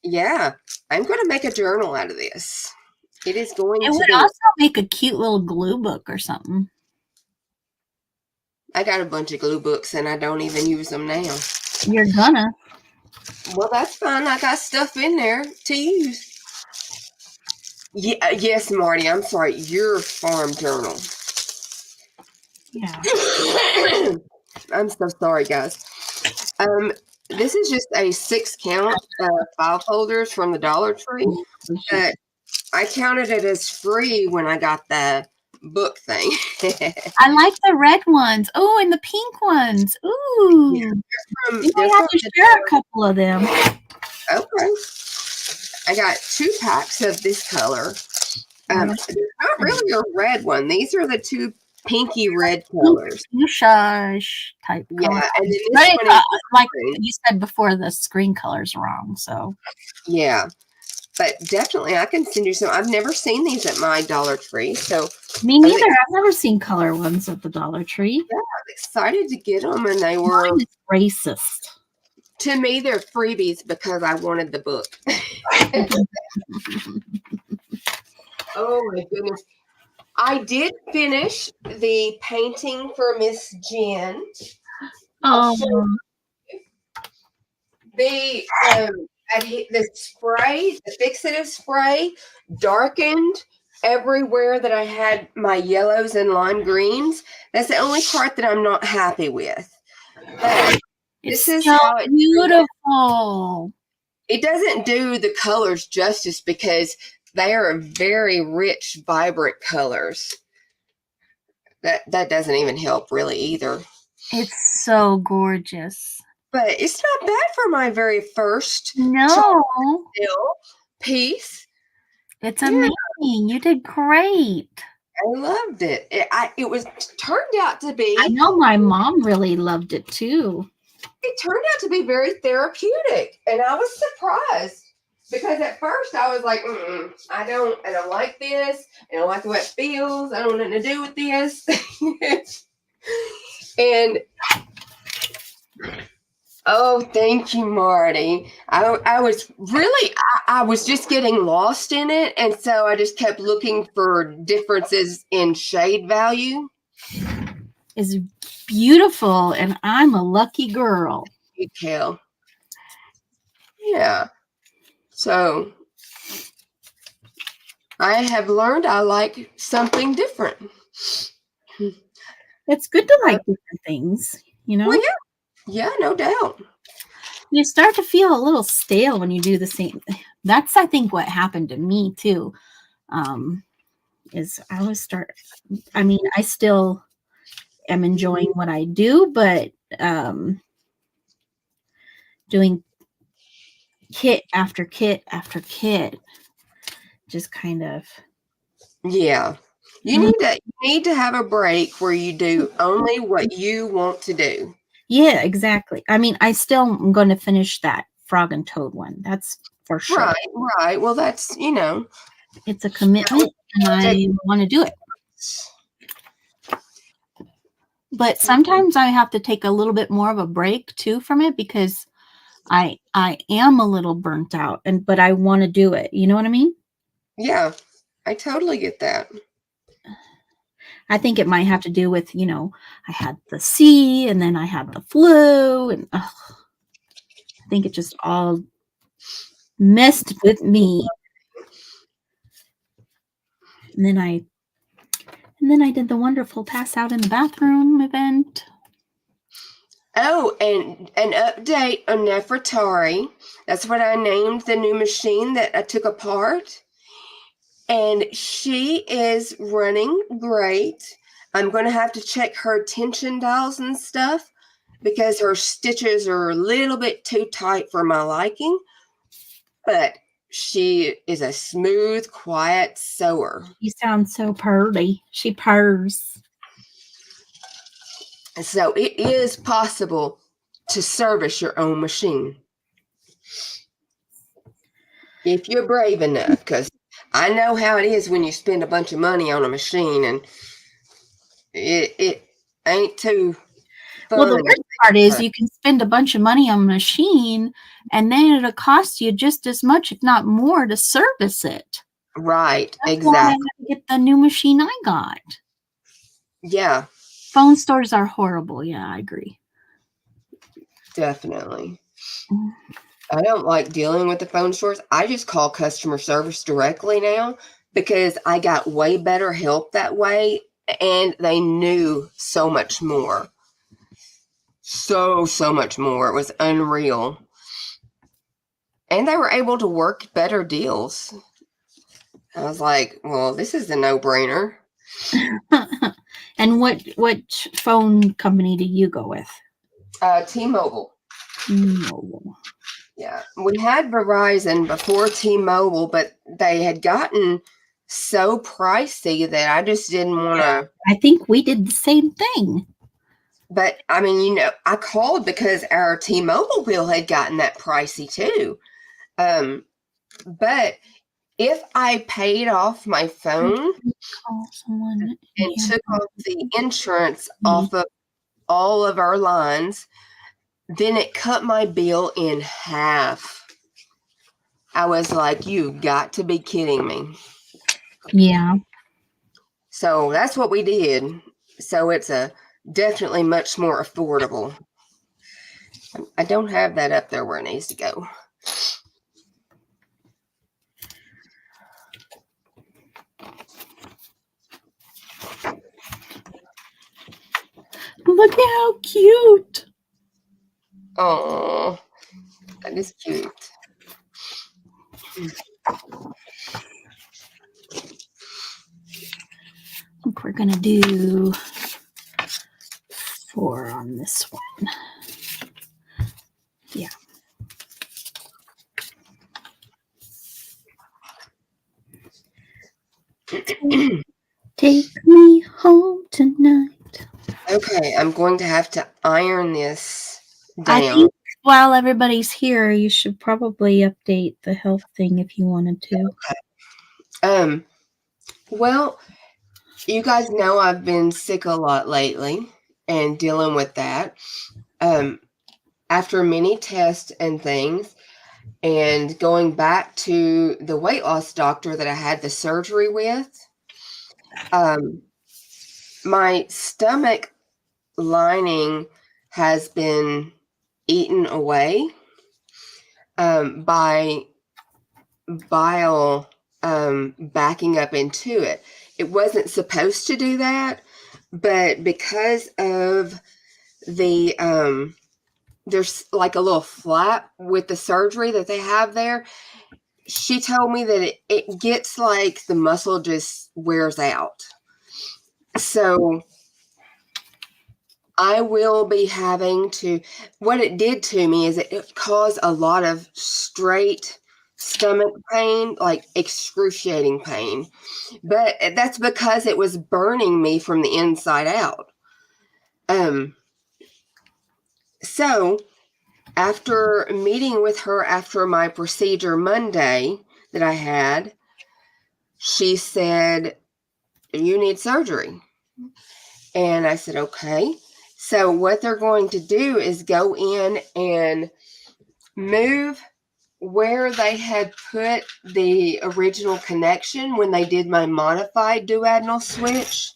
Yeah, I'm going to make a journal out of this. It is going It to would be. also make a cute little glue book or something. I got a bunch of glue books and I don't even use them now. You're gonna. Well, that's fine. I got stuff in there to use. Yeah, yes, Marty. I'm sorry. Your farm journal. Yeah. I'm so sorry, guys. This is just a 6-count file folders from the Dollar Tree. I counted it as free when I got the book thing. I like the red ones. Oh, and the pink ones. Ooh. Yeah, we have to share a couple of them. Okay. I got 2 packs of this color. They're not really a red one. These are the 2 pinky red colors. Fuchsia type color. Yeah, and then this one is like you said before, the screen color's wrong. So yeah, but definitely I can send you some. I've never seen these at my Dollar Tree, so me neither. I've never seen color ones at the Dollar Tree. Yeah, I was excited to get them, and they were racist. To me, they're freebies because I wanted the book. Oh my goodness. I did finish the painting for Miss Jen. Oh. The spray, the fixative spray, darkened everywhere that I had my yellows and lime greens. That's the only part that I'm not happy with. But this is so how it's beautiful. It doesn't do the colors justice because they are very rich, vibrant colors. That doesn't even help really either. It's so gorgeous. But it's not bad for my very first piece. It's amazing. You did great. I loved it. It was turned out to be. I know my mom really loved it too. It turned out to be very therapeutic, and I was surprised because at first I was like, I don't like this. I don't like the way it feels. I don't want nothing to do with this. And oh, thank you, Marty. I was really, I was just getting lost in it. And so I just kept looking for differences in shade value. It's beautiful, and I'm a lucky girl. Detail. Yeah. So I have learned I like something different. It's good to like different things, you know? Well, yeah. Yeah, no doubt. You start to feel a little stale when you do the same. That's, I think, what happened to me too. Is I still am enjoying what I do, but doing kit after kit after kit, just kind of. Yeah. You need to have a break where you do only what you want to do. Yeah, exactly. I mean, I still am going to finish that Frog and Toad one. That's for sure. Right. Well, that's, it's a commitment, and I want to do it. But sometimes I have to take a little bit more of a break too from it because I am a little burnt out, but I want to do it. You know what I mean? Yeah, I totally get that. I think it might have to do with, I had the C and then I had the flu, and I think it just all messed with me. And then I did the wonderful pass out in the bathroom event. Oh, and an update on Nefertari. That's what I named the new machine that I took apart. And she is running great. I'm going to have to check her tension dials and stuff because her stitches are a little bit too tight for my liking. But she is a smooth, quiet sewer. You sound so purdy. She purrs. So it is possible to service your own machine if you're brave enough, because I know how it is when you spend a bunch of money on a machine and it ain't too Well, the fun. worst part is you can spend a bunch of money on a machine, and then it'll cost you just as much, if not more, to service it. Right, That's why I had exactly. to get the new machine I got. Yeah, Phone stores are horrible. Yeah, I agree. definitely. I don't like dealing with the phone stores. I just call customer service directly now because I got way better help that way, and they knew so much more. So much more. It was unreal. And they were able to work better deals. I was like, well, this is a no-brainer. And what phone company do you go with? T-Mobile. T-Mobile. Yeah. We had Verizon before T-Mobile, but they had gotten so pricey that I just didn't want to. I think we did the same thing. But I mean, I called because our T-Mobile bill had gotten that pricey too. But if I paid off my phone Call someone and took off the insurance off of all of our lines, then it cut my bill in half. I was like, you got to be kidding me. Yeah. So that's what we did. So it's definitely much more affordable. I don't have that up there where it needs to go. Look at how cute. Oh, that is cute. I think we're going to do 4 on this one. Yeah. Take me home tonight. Okay, I'm going to have to iron this I down. think while everybody's here, you should probably update the health thing if you wanted to. Okay. Well, you guys know I've been sick a lot lately and dealing with that. After many tests and things, and going back to the weight loss doctor that I had the surgery with, my stomach lining has been eaten away by bile backing up into it. It wasn't supposed to do that, but because of the there's like a little flap with the surgery that they have there, she told me that it gets like the muscle just wears out. So I will be having to, what it did to me is it caused a lot of straight stomach pain, like excruciating pain. But that's because it was burning me from the inside out. So after meeting with her after my procedure Monday that I had, she said, you need surgery. And I said, okay. So what they're going to do is go in and move where they had put the original connection when they did my modified duodenal switch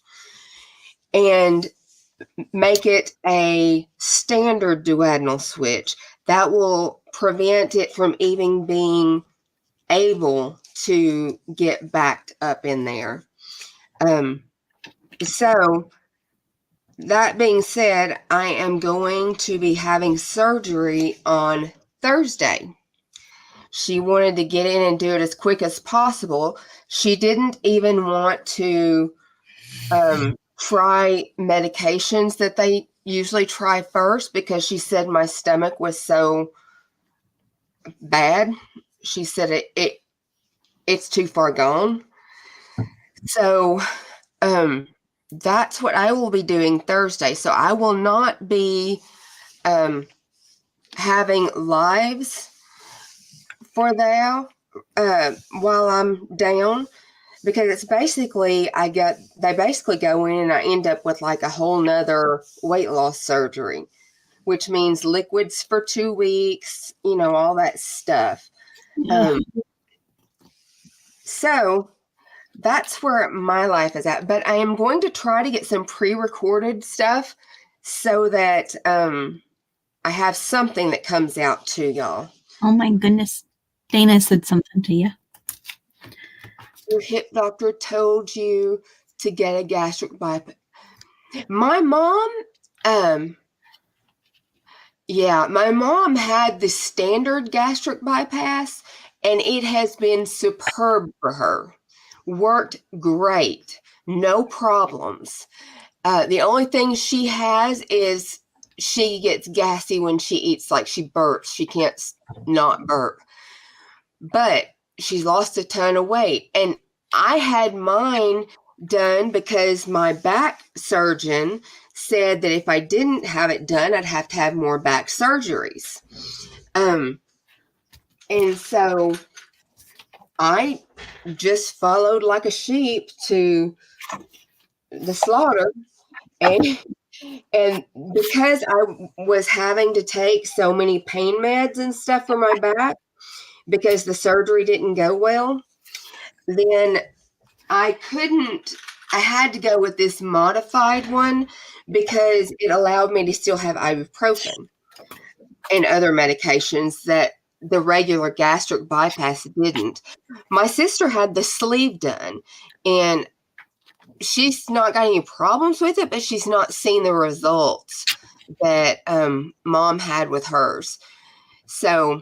and make it a standard duodenal switch. That will prevent it from even being able to get backed up in there. So that being said, I am going to be having surgery on Thursday. She wanted to get in and do it as quick as possible. She didn't even want to try medications that they usually try first because she said my stomach was so bad. She said it's too far gone. So that's what I will be doing Thursday. So I will not be having lives for that while I'm down. because it's basically, they basically go in and I end up with like a whole nother weight loss surgery, which means liquids for 2 weeks, all that stuff. Ugh. So that's where my life is at. But I am going to try to get some pre-recorded stuff so that I have something that comes out to y'all. Oh my goodness. Dana said something to you. Your hip doctor told you to get a gastric bypass. My mom, my mom had the standard gastric bypass, and it has been superb for her. Worked great, no problems. The only thing she has is she gets gassy when she eats, like she burps. She can't not burp. But she's lost a ton of weight. And I had mine done because my back surgeon said that if I didn't have it done, I'd have to have more back surgeries. And so I just followed like a sheep to the slaughter. And because I was having to take so many pain meds and stuff for my back because the surgery didn't go well, then I had to go with this modified one because it allowed me to still have ibuprofen and other medications that the regular gastric bypass didn't. My sister had the sleeve done, and she's not got any problems with it, but she's not seen the results that Mom had with hers. So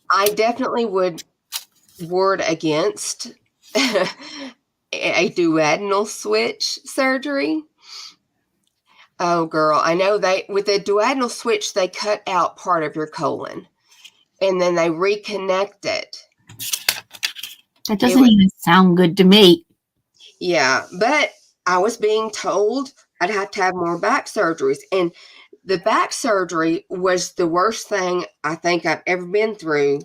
I definitely would ward against a duodenal switch surgery. Oh, girl, I know with a duodenal switch, they cut out part of your colon and then they reconnect it. That doesn't even sound good to me. Yeah, but I was being told I'd have to have more back surgeries. And the back surgery was the worst thing I think I've ever been through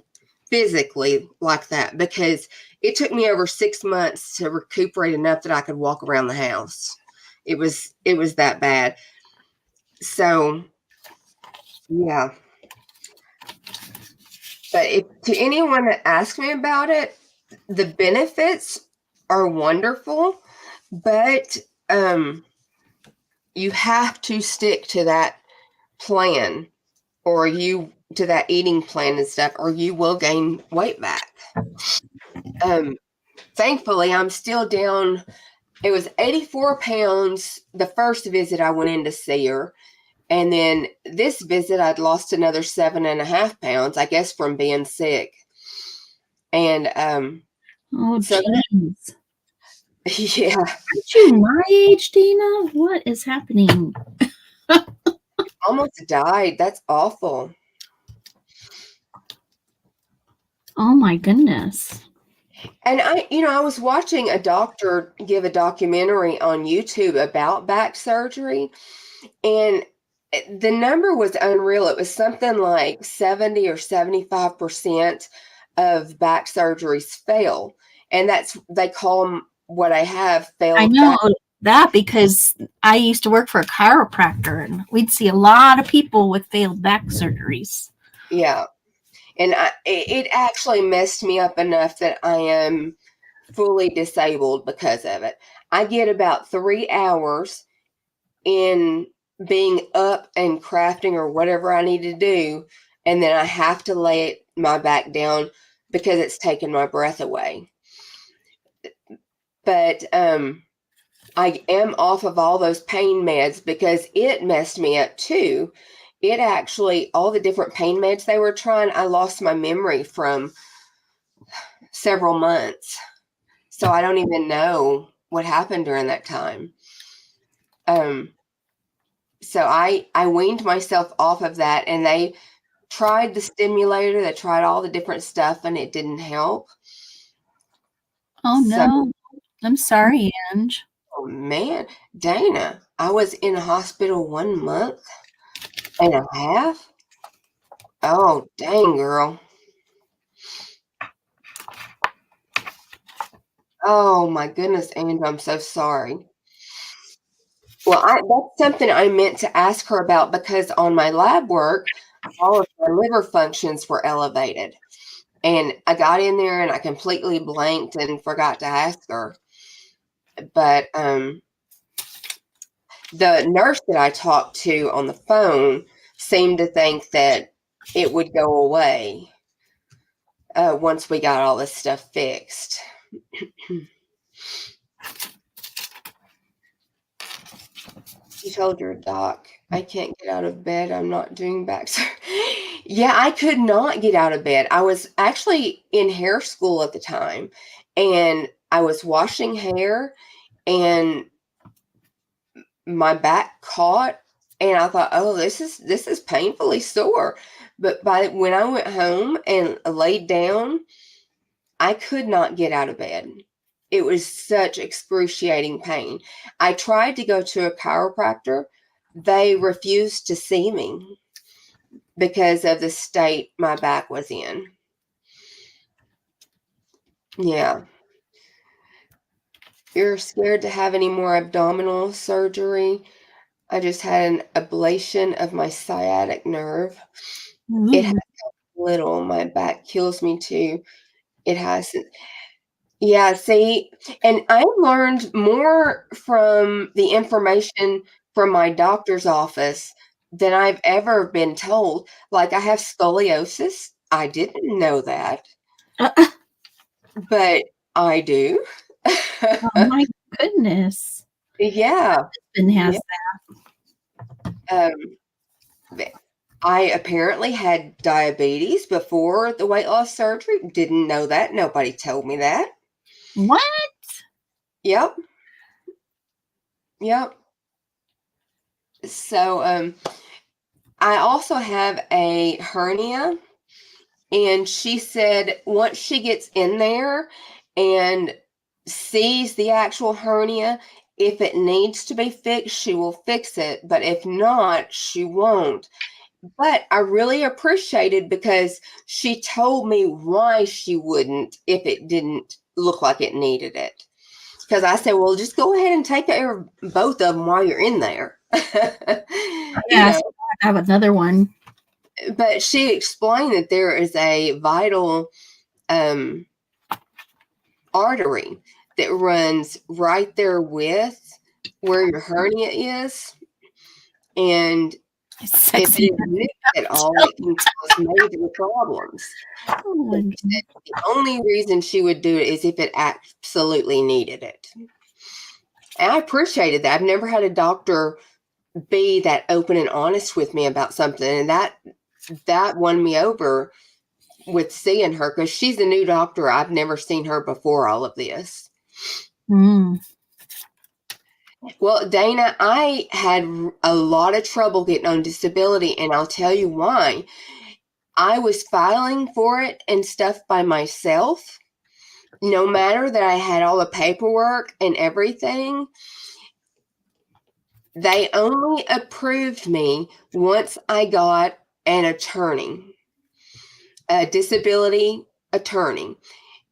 physically like that, because it took me over 6 months to recuperate enough that I could walk around the house. It was that bad. So, yeah. But to anyone that asks me about it, the benefits are wonderful, but you have to stick to that plan, or to that eating plan and stuff, or you will gain weight back. Thankfully, I'm still down. It was 84 pounds the first visit I went in to see her. And then this visit, I'd lost another 7.5 pounds, I guess, from being sick. And oh, so jeez. Yeah. Aren't you my age, Dina? What is happening? Almost died. That's awful. Oh my goodness. And I was watching a doctor give a documentary on YouTube about back surgery, and the number was unreal. It was something like 70 or 75% of back surgeries fail. And they call them, what I have, failed. I know that because I used to work for a chiropractor, and we'd see a lot of people with failed back surgeries. Yeah. And it actually messed me up enough that I am fully disabled because of it. I get about 3 hours in being up and crafting or whatever I need to do, and then I have to lay my back down because it's taking my breath away. But I am off of all those pain meds because it messed me up too. It actually, all the different pain meds they were trying, I lost my memory from several months. So I don't even know what happened during that time. So I weaned myself off of that, and they tried the stimulator, they tried all the different stuff, and it didn't help. Oh no. I'm sorry, Ange. Oh man, Dana, I was in a hospital 1 month and a half. Oh, dang, girl. Oh my goodness, Andrew, I'm so sorry. Well, that's something I meant to ask her about because on my lab work, all of my liver functions were elevated. And I got in there and I completely blanked and forgot to ask her. But the nurse that I talked to on the phone seemed to think that it would go away once we got all this stuff fixed. You told your doc, I can't get out of bed. I'm not doing back surgery. Yeah, I could not get out of bed. I was actually in hair school at the time, and I was washing hair, and my back caught, and I thought, oh, this is painfully sore. But when I went home and laid down, I could not get out of bed. It was such excruciating pain. I tried to go to a chiropractor. They refused to see me because of the state my back was in. Yeah. You're scared to have any more abdominal surgery? I just had an ablation of my sciatic nerve. It has little. My back kills me too. It hasn't. Yeah, see, and I learned more from the information from my doctor's office than I've ever been told. Like, I have scoliosis. I didn't know that, but I do. Oh my goodness. Yeah. My husband has Um, I apparently had diabetes before the weight loss surgery. Didn't know that. Nobody told me that. What? Yep. Yep. So, I also have a hernia, and she said once she gets in there and sees the actual hernia, if it needs to be fixed, she will fix it, but if not, she won't. But I really appreciated because she told me why she wouldn't if it didn't look like it needed it. Because I said, well, just go ahead and take care of both of them while you're in there. Yes, I have another one. But she explained that there is a vital artery that runs right there with where your hernia is. And if it is nicked at all, it can cause major problems. The only reason she would do it is if it absolutely needed it. And I appreciated that. I've never had a doctor be that open and honest with me about something, and that won me over with seeing her because she's a new doctor. I've never seen her before all of this. Well, Dana, I had a lot of trouble getting on disability, and I'll tell you why. I was filing for it and stuff by myself. No matter that I had all the paperwork and everything, they only approved me once I got an attorney, a disability attorney.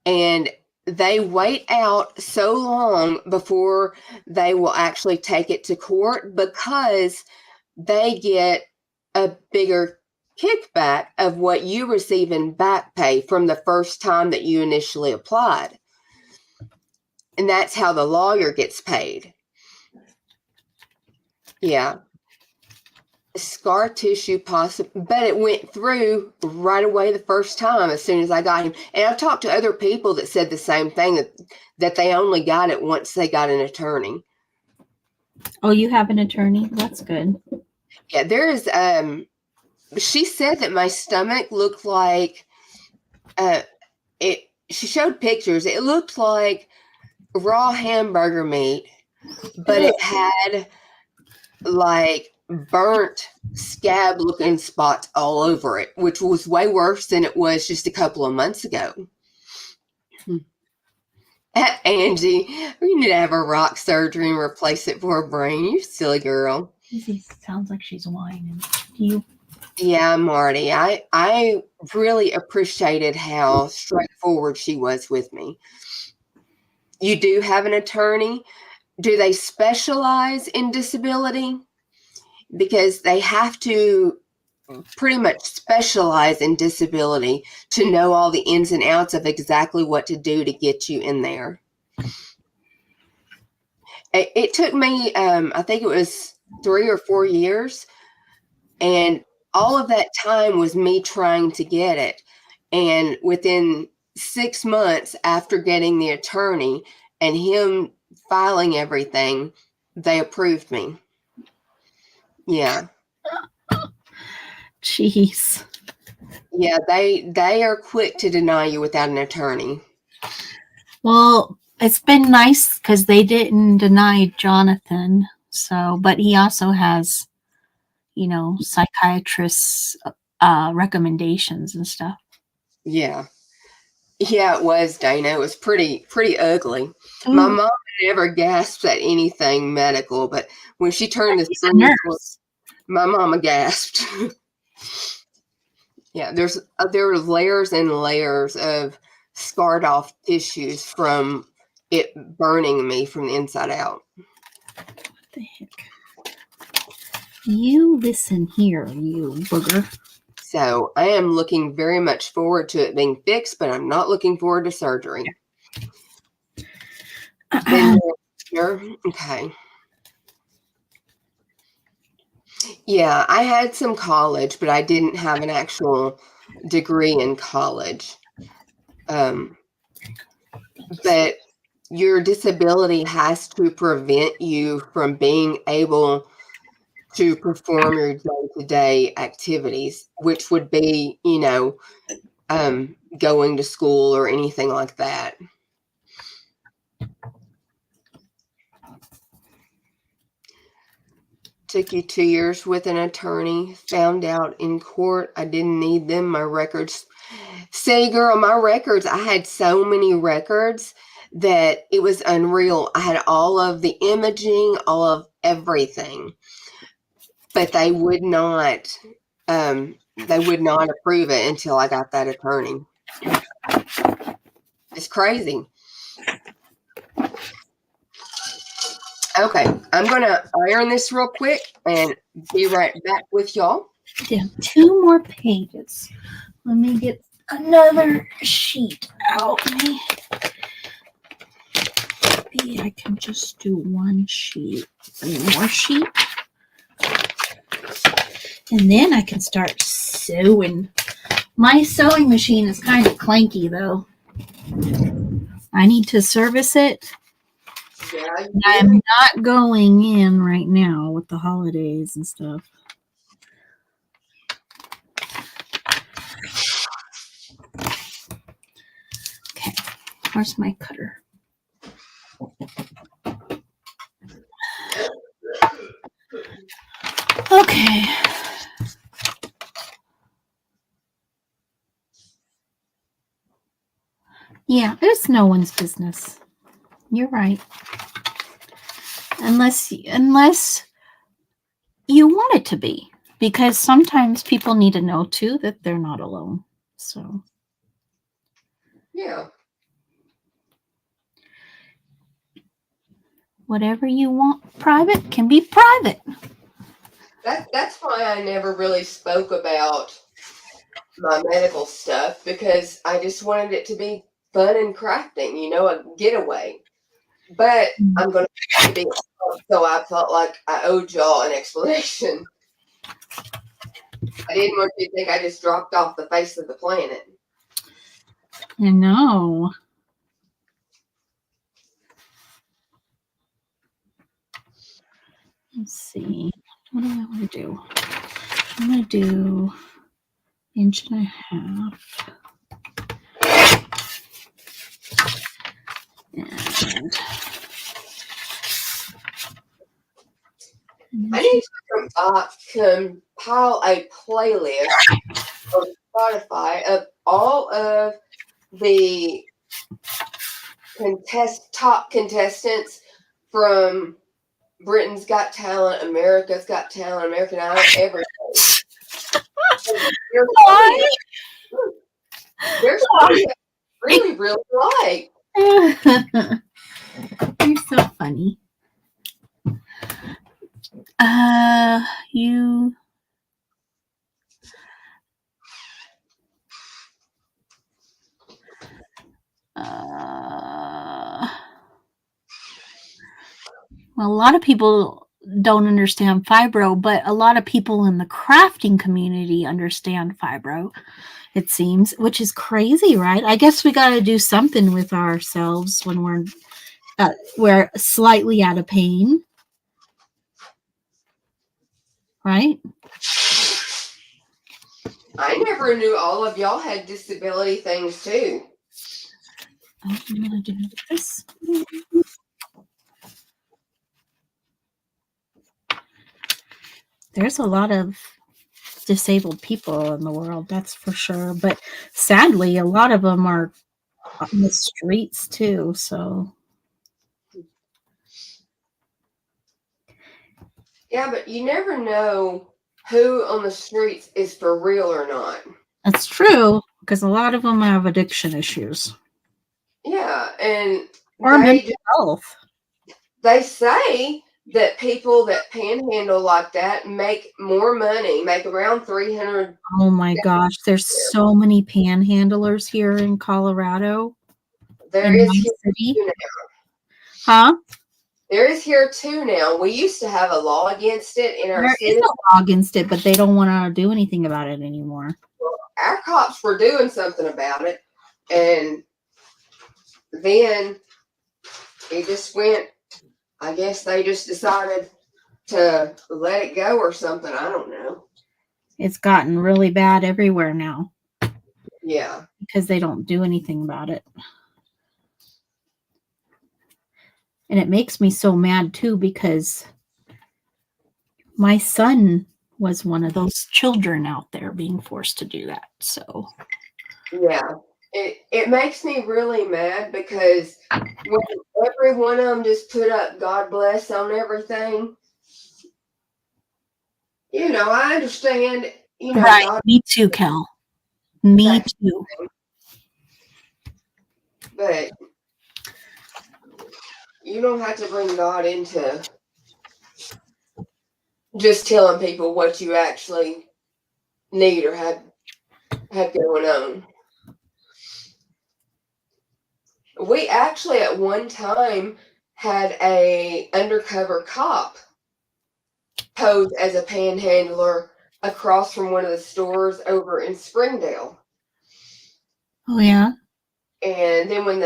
And they wait out so long before they will actually take it to court because they get a bigger kickback of what you receive in back pay from the first time that you initially applied. And that's how the lawyer gets paid. Yeah. Scar tissue possible, but it went through right away the first time as soon as I got him. And I've talked to other people that said the same thing, that they only got it once they got an attorney. Oh, you have an attorney? That's good. Yeah, there is she said that my stomach looked like she showed pictures. It looked like raw hamburger meat, but it had like burnt scab looking spots all over it, which was way worse than it was just a couple of months ago. Angie, we need to have a rock surgery and replace it for a brain. You silly girl. Easy sounds like she's whining. You? Yeah, Marty. I really appreciated how straightforward she was with me. you do have an attorney, do they specialize in disability? Because they have to pretty much specialize in disability to know all the ins and outs of exactly what to do to get you in there. It took me, I think it was 3 or 4 years, and all of that time was me trying to get it. And within 6 months after getting the attorney and him filing everything, they approved me. Yeah. Jeez. Yeah, they are quick to deny you without an attorney. Well, it's been nice because they didn't deny Jonathan. So, but he also has, psychiatrists' recommendations and stuff. Yeah. Yeah, it was, Dana. It was pretty ugly. Ooh. My mom never gasped at anything medical, but when she turned the screen, my mama gasped. Yeah, there were layers and layers of scarred off tissues from it burning me from the inside out. What the heck? You listen here, you booger. So I am looking very much forward to it being fixed, but I'm not looking forward to surgery. Okay. Yeah, I had some college, but I didn't have an actual degree in college. But your disability has to prevent you from being able to perform your day-to-day activities, which would be, going to school or anything like that. Took you 2 years with an attorney, found out in court I didn't need them, my records. See, girl, my records, I had so many records that it was unreal. I had all of the imaging, all of everything, but they would not approve it until I got that attorney. It's crazy. Okay, I'm going to iron this real quick and be right back with y'all. Yeah, 2 more pages. Let me get another sheet out. Maybe I can just do 1 sheet. 1 more sheet. And then I can start sewing. My sewing machine is kind of clanky, though. I need to service it. Yeah, I'm not going in right now with the holidays and stuff. Okay, where's my cutter? Okay. Yeah, it's no one's business. You're right. Unless you want it to be, because sometimes people need to know too that they're not alone. So yeah, whatever you want private can be private. that's why I never really spoke about my medical stuff, because I just wanted it to be fun and crafting, a getaway. But I'm going to be, so I felt like I owed y'all an explanation. I didn't want you to think I just dropped off the face of the planet. I know. Let's see. What do I want to do? I'm going to do 1.5 inches. I need to compile a playlist on Spotify of all of the top contestants from Britain's Got Talent, America's Got Talent, American Idol, everything. Why? There's something I really, really like. You're so funny. You. Well, a lot of people don't understand fibro, but a lot of people in the crafting community understand fibro, it seems, which is crazy, right? I guess we got to do something with ourselves when we're slightly out of pain, right? I never knew all of y'all had disability things too. I'm going to do this. There's a lot of disabled people in the world, that's for sure. But sadly, a lot of them are on the streets too. So yeah, but you never know who on the streets is for real or not. that's true, because a lot of them have addiction issues. Yeah, and or mental health. They say that people that panhandle like that make more money, make around 300. Oh my gosh, there's so many panhandlers here in Colorado. There in is my here city. too now. Huh? There is here too now. We used to have a law against it in our city. There is a law against it, but they don't want to do anything about it anymore. Well, our cops were doing something about it, and then it just went. I guess they just decided to let it go or something. I don't know. It's gotten really bad everywhere now. Yeah. Because they don't do anything about it. And it makes me so mad too, because my son was one of those children out there being forced to do that. So yeah, it makes me really mad, because when every one of them just put up God bless on everything, I understand, right. God, Me too, Cal. Me too. But you don't have to bring God into just telling people what you actually need or have going on. We actually at one time had a undercover cop pose as a panhandler across from one of the stores over in Springdale. Oh yeah. And then when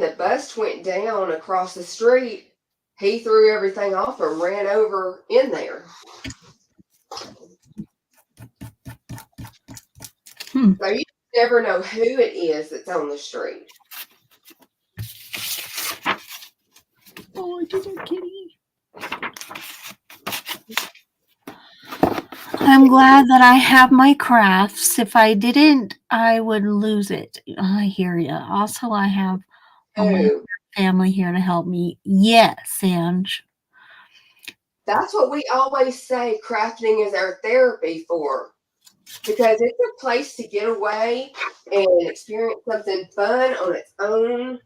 the bus went down across the street, he threw everything off and ran over in there. So you never know who it is that's on the street. Oh, I didn't, kitty. I'm glad that I have my crafts. If I didn't, I would lose it. I hear you. Also, I have my family here to help me. Yes, Ange. That's what we always say crafting is our therapy for. Because it's a place to get away and experience something fun on its own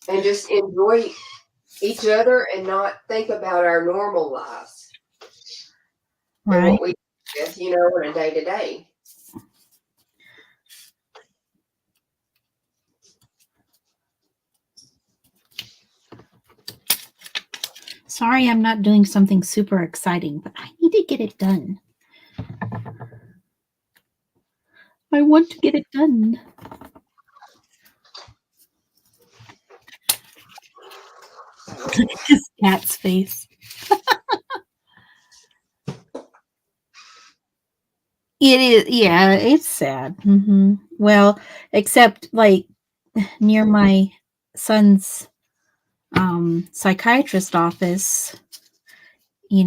and just enjoy each other and not think about our normal lives. Right. And what we do, on a day-to-day. Sorry, I'm not doing something super exciting, but I need to get it done. I want to get it done. Look at this cat's face. It is, yeah, it's sad. Mm-hmm. Well, except like near my son's psychiatrist office, he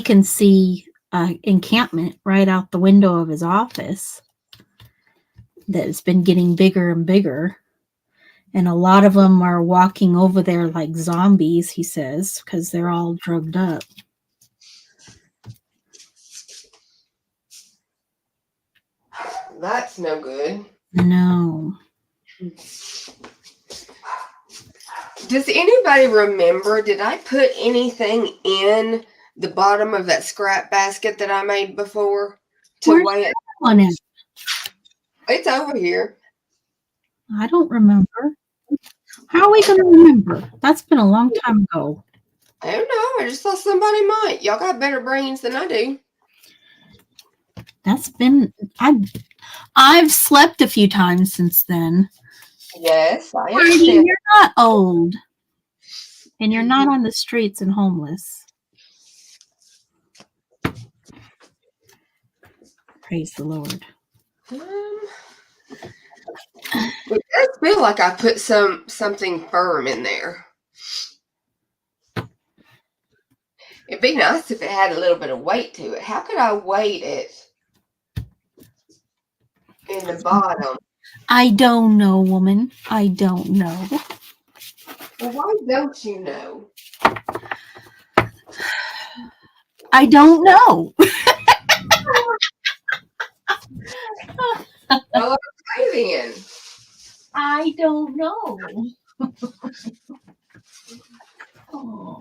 can see encampment right out the window of his office that's been getting bigger and bigger. And a lot of them are walking over there like zombies, he says, because they're all drugged up. That's no good. No. Does anybody remember, did I put anything in the bottom of that scrap basket that I made before to weigh it? On it? It's over here. I don't remember. How are we going to remember? That's been a long time ago. I don't know. I just thought somebody might. Y'all got better brains than I do. That's been, I've slept a few times since then. Yes, I understand. You're not old. And you're not on the streets and homeless. Praise the Lord. It does feel like I put something firm in there. It'd be nice if it had a little bit of weight to it. How could I weight it in the bottom? I don't know, woman. I don't know. Well, why don't you know? I don't know. Well, okay then. I don't know. Oh.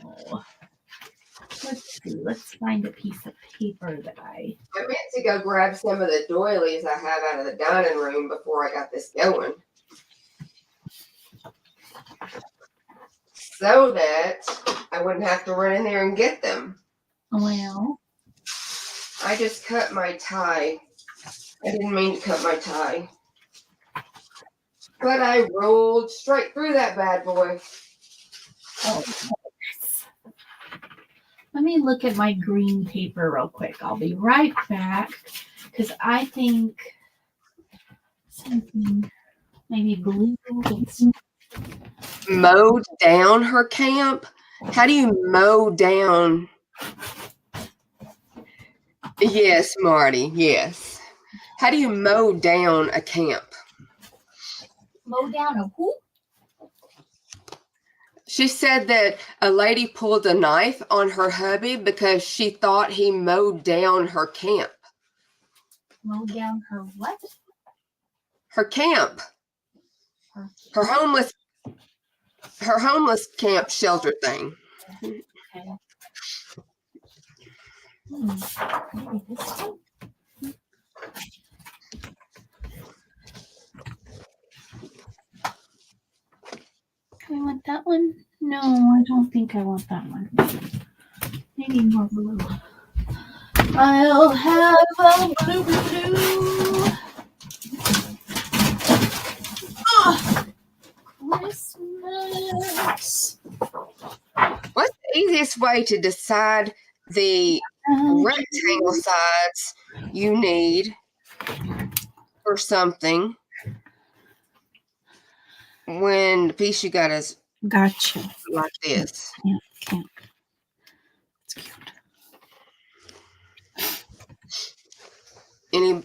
Let's see. Let's find a piece of paper that I meant to go grab some of the doilies I have out of the dining room before I got this going. So that I wouldn't have to run in there and get them. Well, I just cut my tie. I didn't mean to cut my tie. But I rolled straight through that bad boy. oh, let me look at my green paper real quick. I'll be right back because I think something maybe blue. Mowed down her camp? How do you mow down? Yes, Marty, yes. How do you mow down a camp? Mow down a who? She said that a lady pulled a knife on her hubby because she thought he mowed down her camp. Mow down her what? Her camp. Her homeless camp shelter thing. Okay. Maybe this one? Do I want that one? No, I don't think I want that one. Maybe more blue. I'll have a blue. Oh, Christmas. What's the easiest way to decide the rectangle sides you need for something when the piece you got is gotcha like this? Can't. It's cute.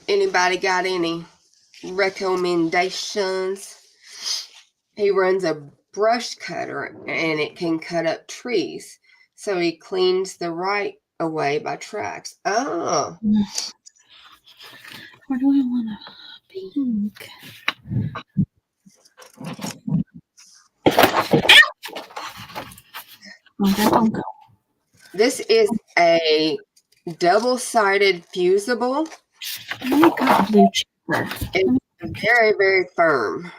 Anybody got any recommendations? He runs a brush cutter and it can cut up trees. So he cleans the right away by tracks. Oh. Where do I want a pink? Oh, that don't go. This is a double-sided fusible. I got blue cheaper. It's very, very firm.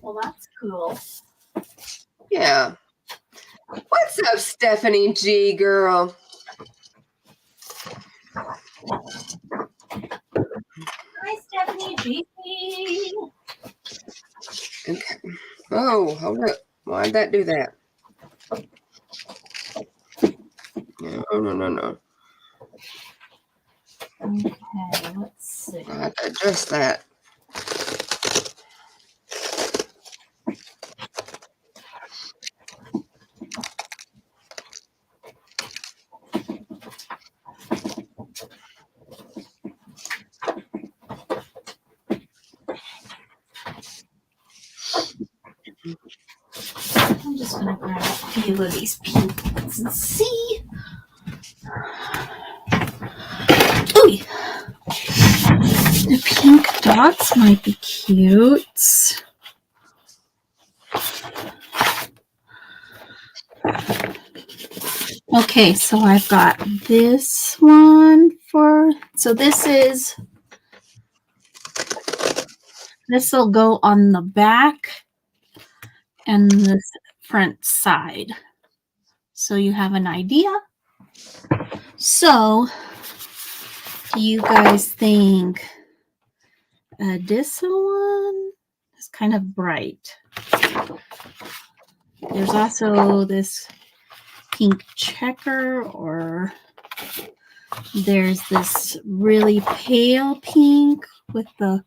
Well, that's cool. Yeah. What's up, Stephanie G, girl? Hi, Stephanie G. Okay. Oh, hold up. Why'd that do that? No. Okay, let's see. I have to adjust that. I'm just going to grab a few of these pink ones and see. Ooh. The pink dots might be cute. Okay, so I've got this one so this will go on the back and the front side. So you have an idea. So do you guys think this one is kind of bright? There's also this pink checker, or there's this really pale pink with the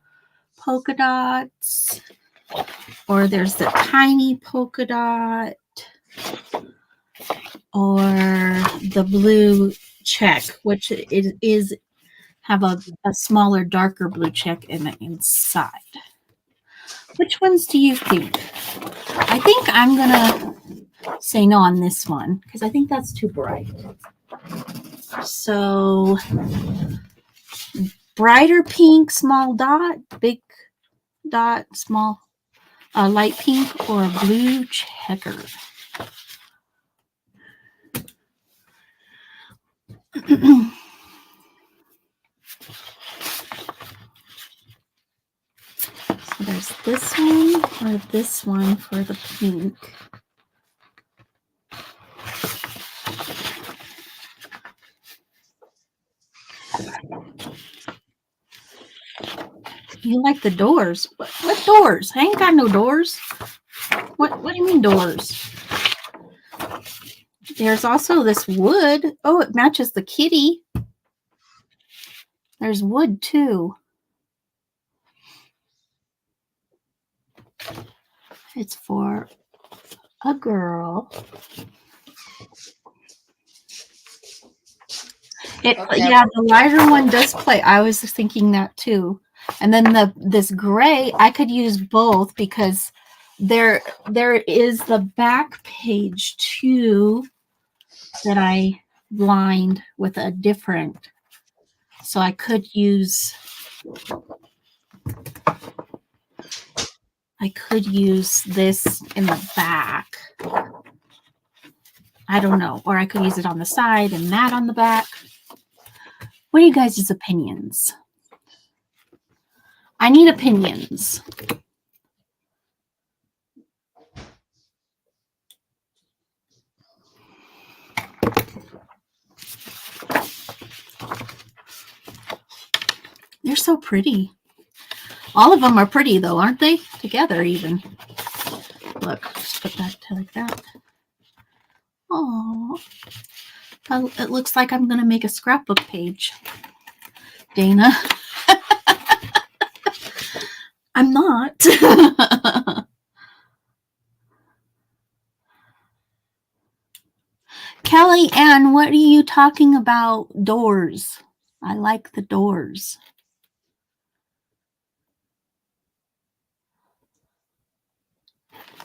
polka dots, or there's the tiny polka dot, or the blue check, which is have a smaller, darker blue check in the inside. Which ones do you think? I think I'm gonna say no on this one because I think that's too bright. So brighter pink, small dot, big dot, small, light pink, or blue checker. So there's this one or this one for the pink. You like the doors? What doors? I ain't got no doors. What do you mean doors? There's also this wood. Oh, it matches the kitty. There's wood too. It's for a girl. Yeah, the lighter one does play. I was thinking that too. And then this gray, I could use both because there is the back page too that I lined with a different. So I could use this in the back. I don't know. Or I could use it on the side and that on the back. What are you guys' opinions? I need opinions. They're so pretty. All of them are pretty though, aren't they? Together even. Look, just put that like that. Oh, it looks like I'm going to make a scrapbook page. Dana. I'm not. Kelly Ann, what are you talking about? Doors. I like the doors.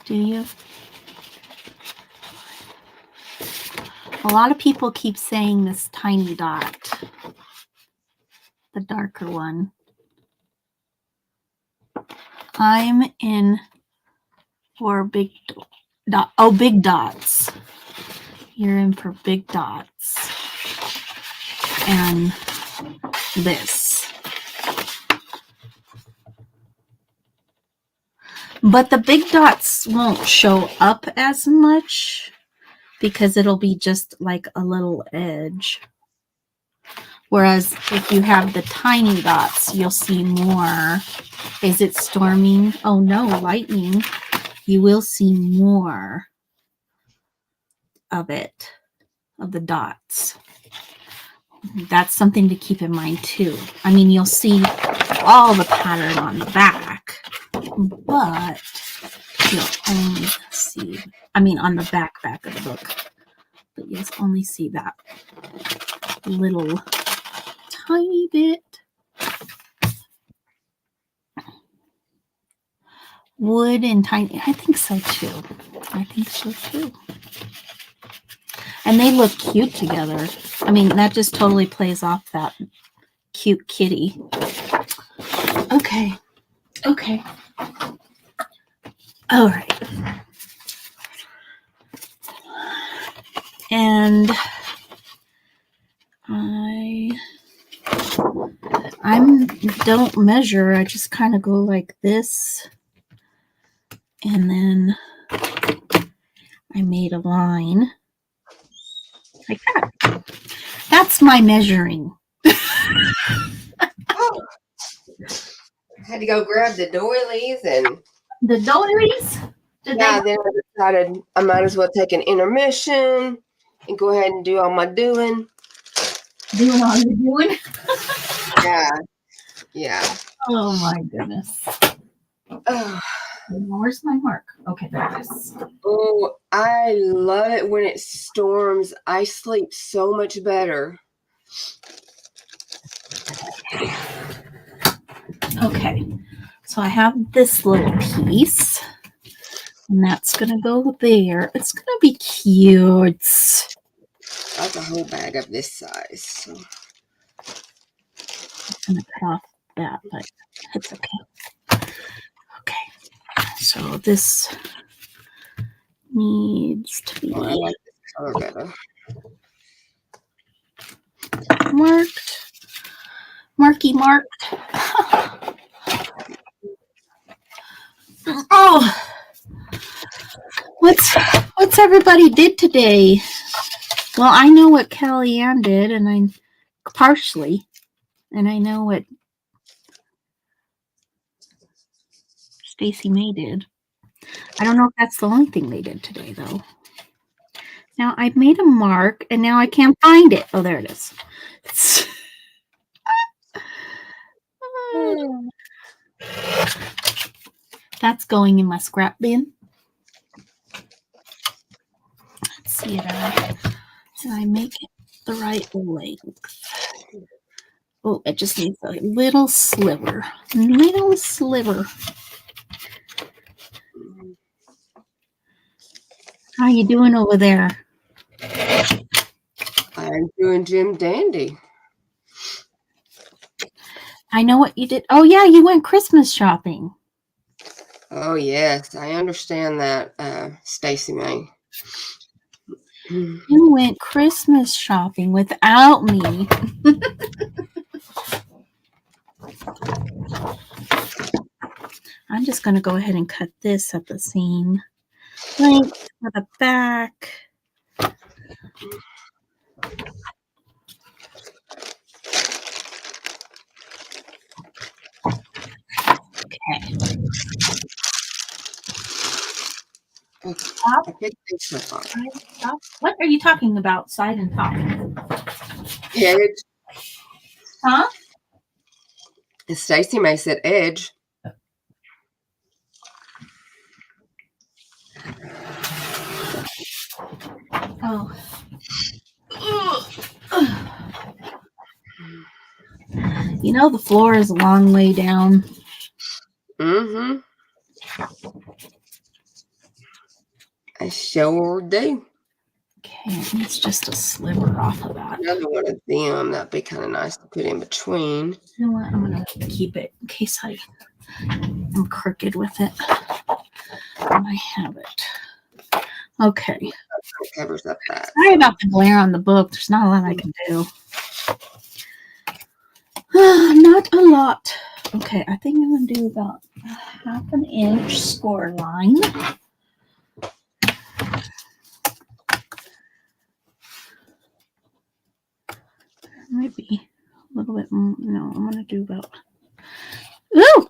Do you? A lot of people keep saying this tiny dot, the darker one. I'm in for big dot. Oh, big dots. You're in for big dots. And this. But the big dots won't show up as much because it'll be just like a little edge. Whereas if you have the tiny dots, you'll see more. Is it storming? Oh no, lightning. You will see more of it, of the dots. That's something to keep in mind too. I mean, you'll see all the pattern on the back, but you'll only see, I mean, on the back of the book, but you'll only see that little tiny bit. Wood and tiny, I think so too. I think so too. And they look cute together. I mean, that just totally plays off that cute kitty. Okay. Okay. All right. don't measure. I just kind of go like this. And then I made a line like that. That's my measuring. Oh. I had to go grab the doilies and the doilies. Then I decided I might as well take an intermission and go ahead and do all my doing. Doing all you're doing? Yeah. Yeah. Oh my goodness. Oh. Where's my mark? Okay, there it is. Oh, I love it when it storms. I sleep so much better. Okay, so I have this little piece, and that's going to go there. It's going to be cute. That's a whole bag of this size. So. I'm going to cut off that, but it's okay. Okay, so this needs to be I like this color better. Marked. Oh, what's everybody did today? Well, I know what Kellyanne did, and I partially, and I know what Stacy May did. I don't know if that's the only thing they did today, though. Now I've made a mark, and now I can't find it. Oh, there it is. That's going in my scrap bin. Let's see it. Did I make it the right length? Oh, it just needs a little sliver. Little sliver. How you doing over there? I'm doing Jim Dandy. I know what you did. Oh, yeah, you went Christmas shopping. Oh, yes. I understand that, Stacy May. You went Christmas shopping without me. I'm just going to go ahead and cut this at the seam length for the back. Okay. What are you talking about? Side and top? Edge. Huh? Stacy May said edge. Oh. You know the floor is a long way down. Mm-hmm. I sure do. Okay, it's just a sliver off of that. Another one of them. That'd be kind of nice to put in between. You know what? I'm going to keep it in case I'm crooked with it. And I have it. Okay. That covers up that. Sorry about the glare on the book. There's not a lot I can do. Not a lot. Okay, I think I'm going to do about a 1/2 inch score line. Might be a little bit more. No, I'm going to do about. Ooh!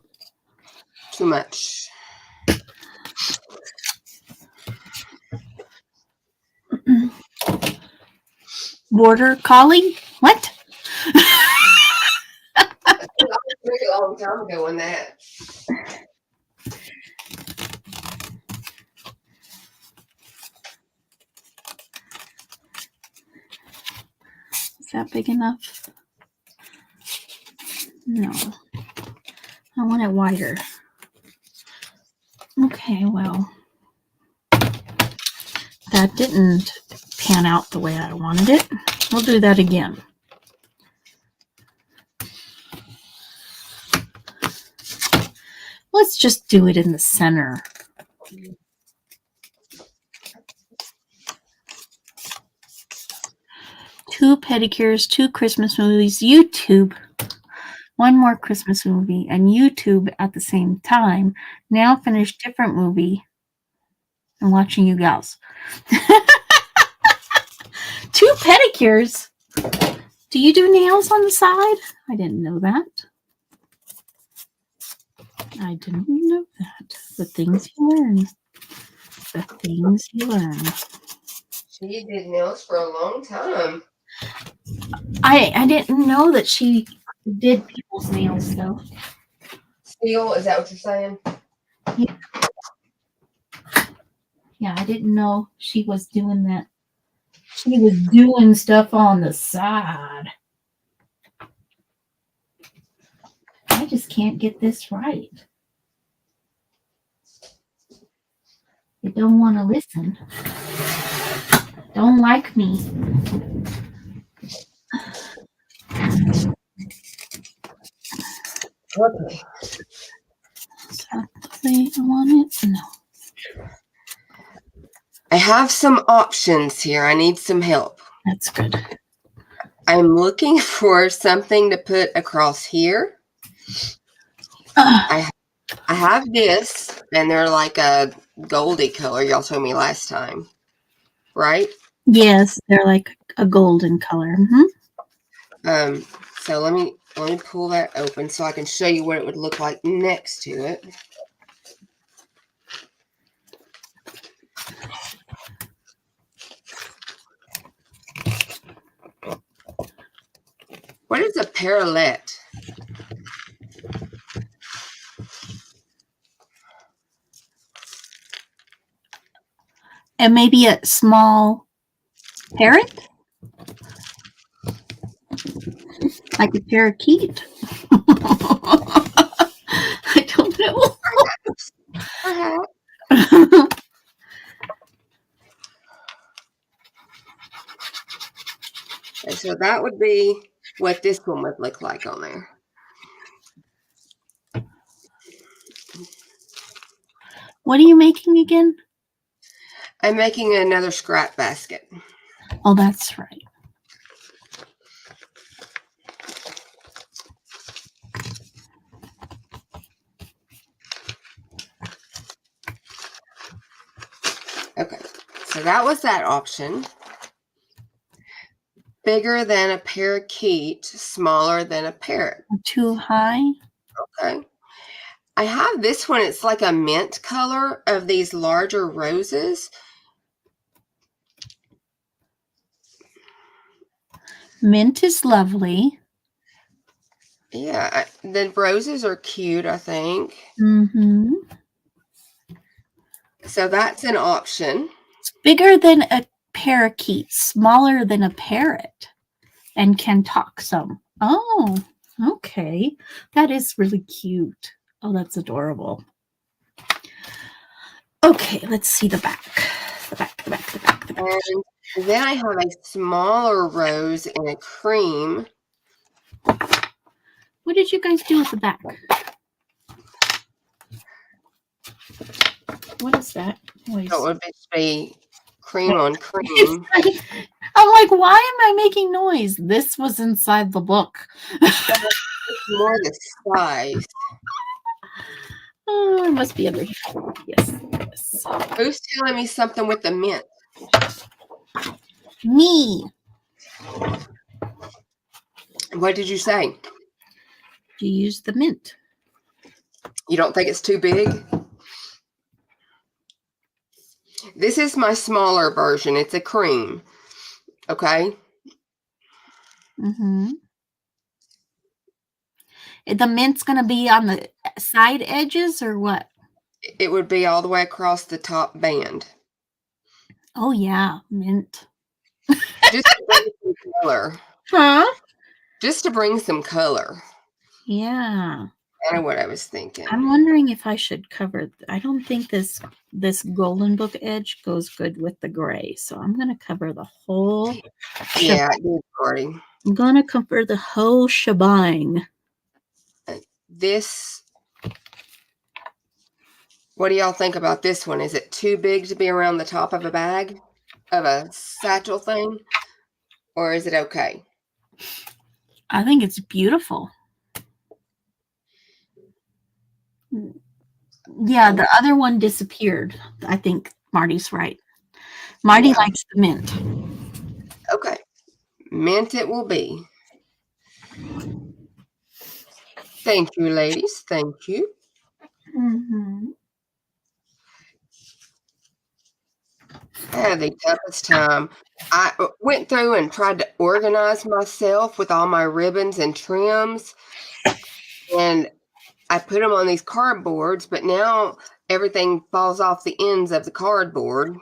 Too much. Border collie? What? A long time ago on that. Is that big enough? No. I want it wider. Okay, well. That didn't pan out the way I wanted it. We'll do that again. Let's just do it in the center. Two pedicures, two Christmas movies, YouTube. One more Christmas movie and YouTube at the same time. Now finish different movie and watching you gals. 2 pedicures. Do you do nails on the side? I didn't know that. I didn't know that. The things you learn. The things you learn. She did nails for a long time. I didn't know that she did people's nails though. Steel, is that what you're saying? Yeah, I didn't know she was doing that. She was doing stuff on the side. I just can't get this right. You don't want to listen. Don't like me. Okay. Is that the way I want it? No. I have some options here. I need some help. That's good. I'm looking for something to put across here. I have this, and they're like a goldy color. Y'all told me last time, right? Yes, they're like a golden color. Mm-hmm. So let me pull that open so I can show you what it would look like next to it. What is a parallette? And maybe a small parrot? Like a parakeet? I don't know. Okay, so that would be what this one would look like on there. What are you making again? I'm making another scrap basket. Oh, that's right. Okay, so that was that option. Bigger than a parakeet, smaller than a parrot. Too high? Okay. I have this one. It's like a mint color of these larger roses. Mint is lovely. Yeah, the roses are cute, I think. Mm-hmm. So that's an option. It's bigger than a parakeet, smaller than a parrot, and can talk some. Oh, okay. That is really cute. Oh, that's adorable. Okay, let's see the back. The back. And then I have a smaller rose in a cream. What did you guys do with the back? What is that? So it would be cream on cream. I'm like, why am I making noise? This was inside the book. It's more the size. Oh, it must be under here. Yes. Who's telling me something with the mint? Me. What did you say? You use the mint. You don't think it's too big? This is my smaller version. It's a cream. Okay. Mm-hmm. The mint's going to be on the side edges or what? It would be all the way across the top band. Oh, yeah. Mint. Just to bring some color. Huh? Just to bring some color. Yeah. Kind of what I was thinking. I'm wondering if I should cover. I don't think this golden book edge goes good with the gray, so I'm going to cover the whole. Yeah, I did already. I'm going to cover the whole shebang. This. What do y'all think about this one? Is it too big to be around the top of a bag, of a satchel thing, or is it okay? I think it's beautiful. Yeah, the other one disappeared. I think Marty's right. Marty likes the mint. Okay. Mint it will be. Thank you, ladies. Thank you. Mm-hmm. I had the toughest time. I went through and tried to organize myself with all my ribbons and trims, and I put them on these cardboards, but now everything falls off the ends of the cardboard.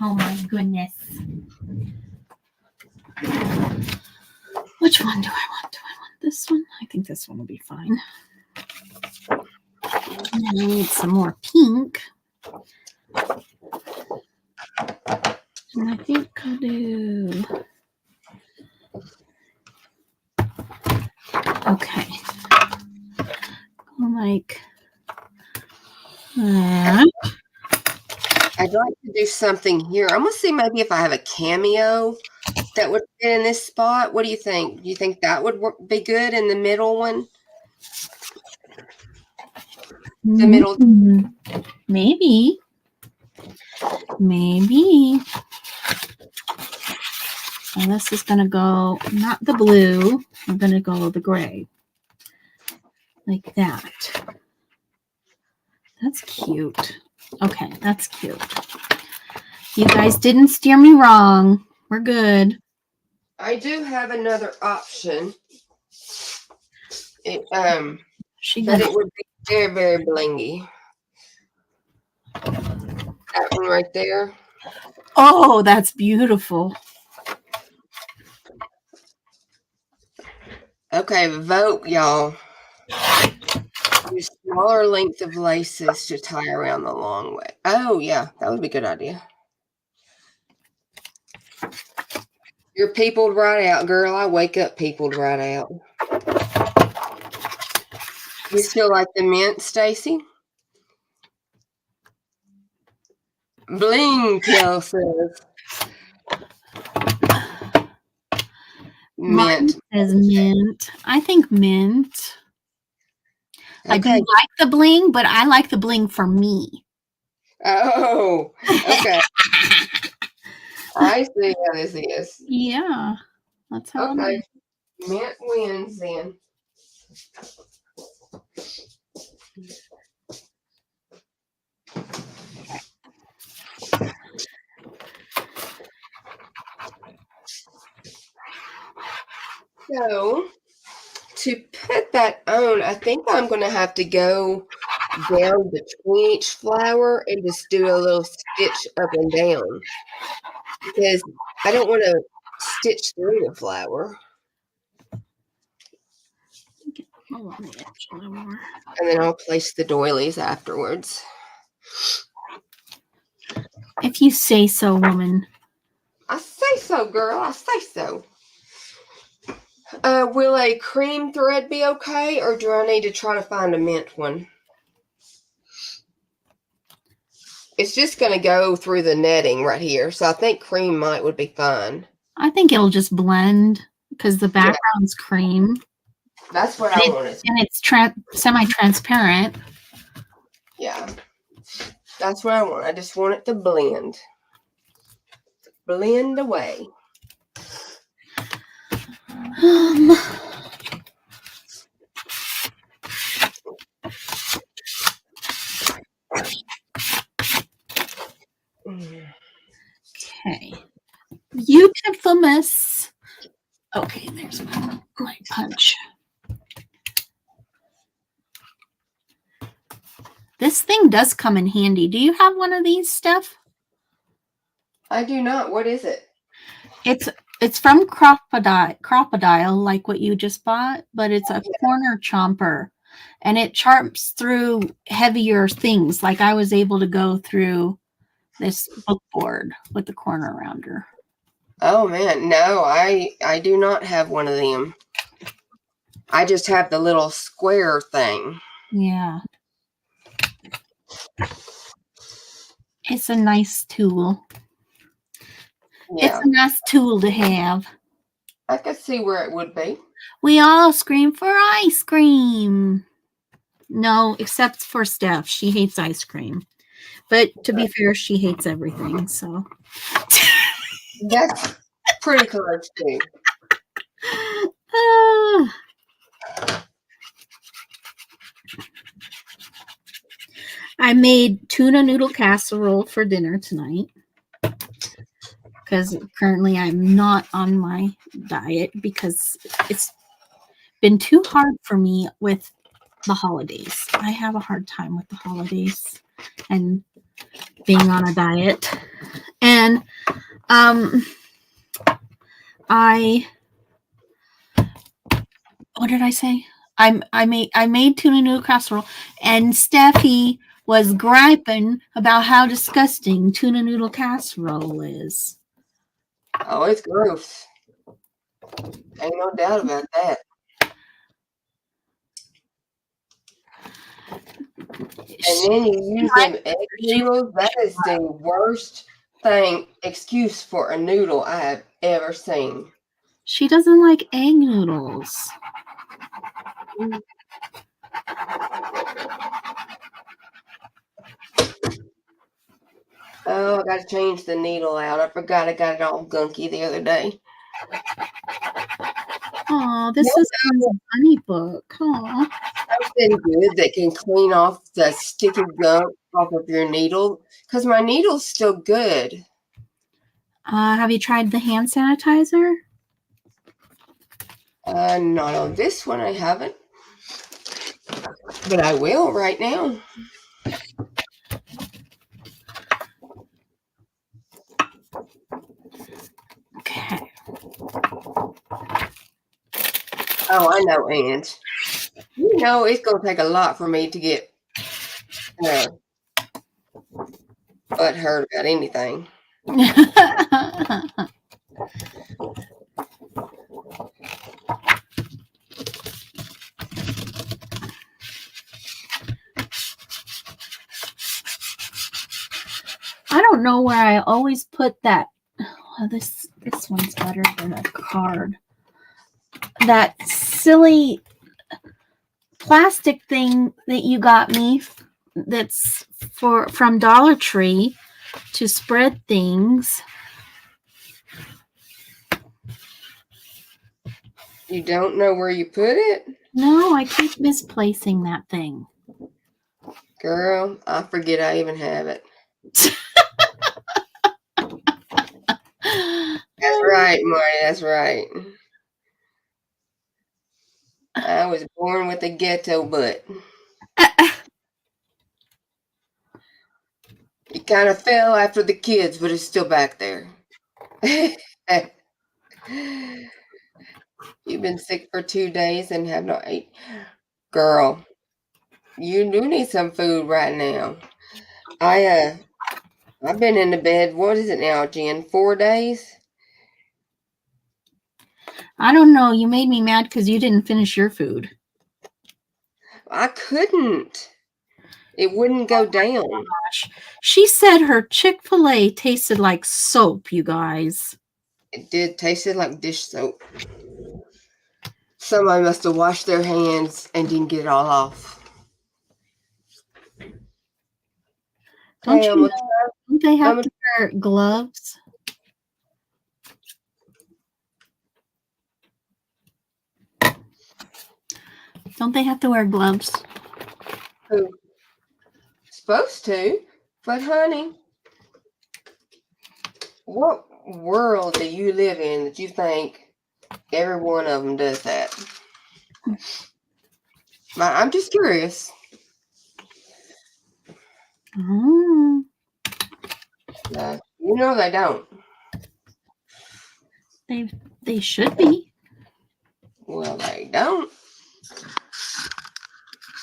Oh my goodness. Which one do I want? Do I want this one? I think this one will be fine. And I need some more pink. And I think I'll do... Okay. Like that. I'd like to do something here. I'm going to see maybe if I have a cameo that would fit in this spot. What do you think? Do you think that would be good in the middle one? The middle? Maybe. Maybe. So this is going to go, not the blue. I'm going to go the gray. Like that. That's cute. Okay, that's cute. You guys didn't steer me wrong. We're good. I do have another option. But it would be very, very blingy. That one right there. Oh, that's beautiful. Okay, vote, y'all. Use smaller length of laces to tie around the long way. Oh, yeah, that would be a good idea. You're peopled right out, girl. I wake up peopled right out. You still like the mint, Stacy? Bling, Kel says. Mint. Says mint. I think mint. Okay. I do like the bling, but I like the bling for me. Oh, okay. I see how this is. Yeah, that's how. Okay, mint wins then. So, to put that on, I think I'm going to have to go down between each flower and just do a little stitch up and down, because I don't want to stitch through the flower. And then I'll place the doilies afterwards. If you say so, woman. I say so, girl. I say so. Will a cream thread be okay, or do I need to try to find a mint one? It's just going to go through the netting right here, so I think cream would be fine. I think it'll just blend because the background's cream. That's what I wanted. And it's semi-transparent. Yeah. That's what I want. I just want it to blend. Blend away. Okay. Beautiful mess. Okay, there's my punch. This thing does come in handy. Do you have one of these, Steph? I do not. What is it? It's from Crocodile, like what you just bought, but it's a corner chomper, and it chomps through heavier things. Like I was able to go through this book board with the corner rounder. Oh man, no, I do not have one of them. I just have the little square thing. Yeah. It's a nice tool. Yeah. It's a nice tool to have. I could see where it would be. We all scream for ice cream. No, except for Steph. She hates ice cream. But to be fair, she hates everything, so. That's pretty close too. I made tuna noodle casserole for dinner tonight because currently I'm not on my diet because it's been too hard for me with the holidays. I have a hard time with the holidays and being on a diet. And what did I say? I made tuna noodle casserole, and Steffi was griping about how disgusting tuna noodle casserole is. Oh, it's gross. Ain't no doubt about that. And then you use them egg noodles. That is the worst excuse for a noodle I have ever seen. She doesn't like egg noodles. Oh, I got to change the needle out. I forgot I got it all gunky the other day. Oh, this is a funny book. Oh, something good that can clean off the sticky gunk off of your needle, because my needle's still good. Have you tried the hand sanitizer? Not on this one, I haven't. But I will right now. Okay. Oh, I know, Aunt. You know it's going to take a lot for me to get butthurt about anything. I don't know where I always put that. Oh, this one's better than a card. That silly plastic thing that you got me that's from Dollar Tree to spread things. You don't know where you put it? No, I keep misplacing that thing. Girl, I forget I even have it. That's right, Marty. That's right. I was born with a ghetto butt. It kind of fell after the kids, but it's still back there. You've been sick for 2 days and have not eaten. Girl, you do need some food right now. I've been in the bed. What is it now, Jen? 4 days? I don't know. You made me mad because you didn't finish your food. I couldn't. It wouldn't go down. Oh gosh. She said her Chick-fil-A tasted like soap, you guys. It did tasted like dish soap. Somebody must have washed their hands and didn't get it all off. Don't they have to wear gloves? Don't they have to wear gloves? Who? Supposed to, but honey, what world do you live in that you think every one of them does that? I'm just curious. Oh. No, you know they don't. They should be. Well, they don't.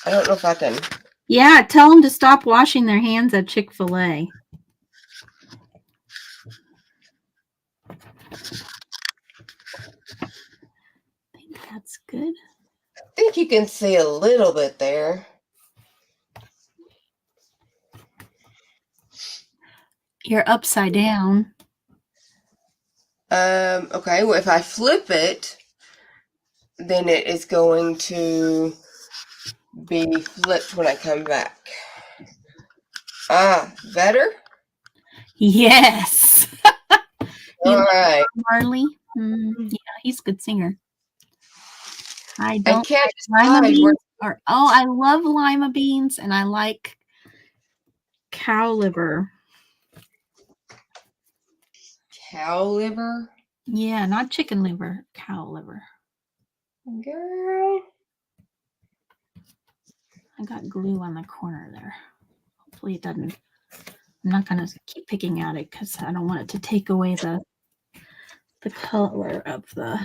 I don't know if I can. Yeah, tell them to stop washing their hands at Chick-fil-A. I think that's good. I think you can see a little bit there. You're upside down. Okay, well, if I flip it, then it is going to be flipped when I come back. Ah, better? Yes. All right. Marley? Yeah, he's a good singer. I I don't can't like lima decide beans. I love lima beans, and I like cow liver. Cow liver? Yeah, not chicken liver, cow liver. Girl. I got glue on the corner there. Hopefully it doesn't. I'm not going to keep picking at it because I don't want it to take away the color of the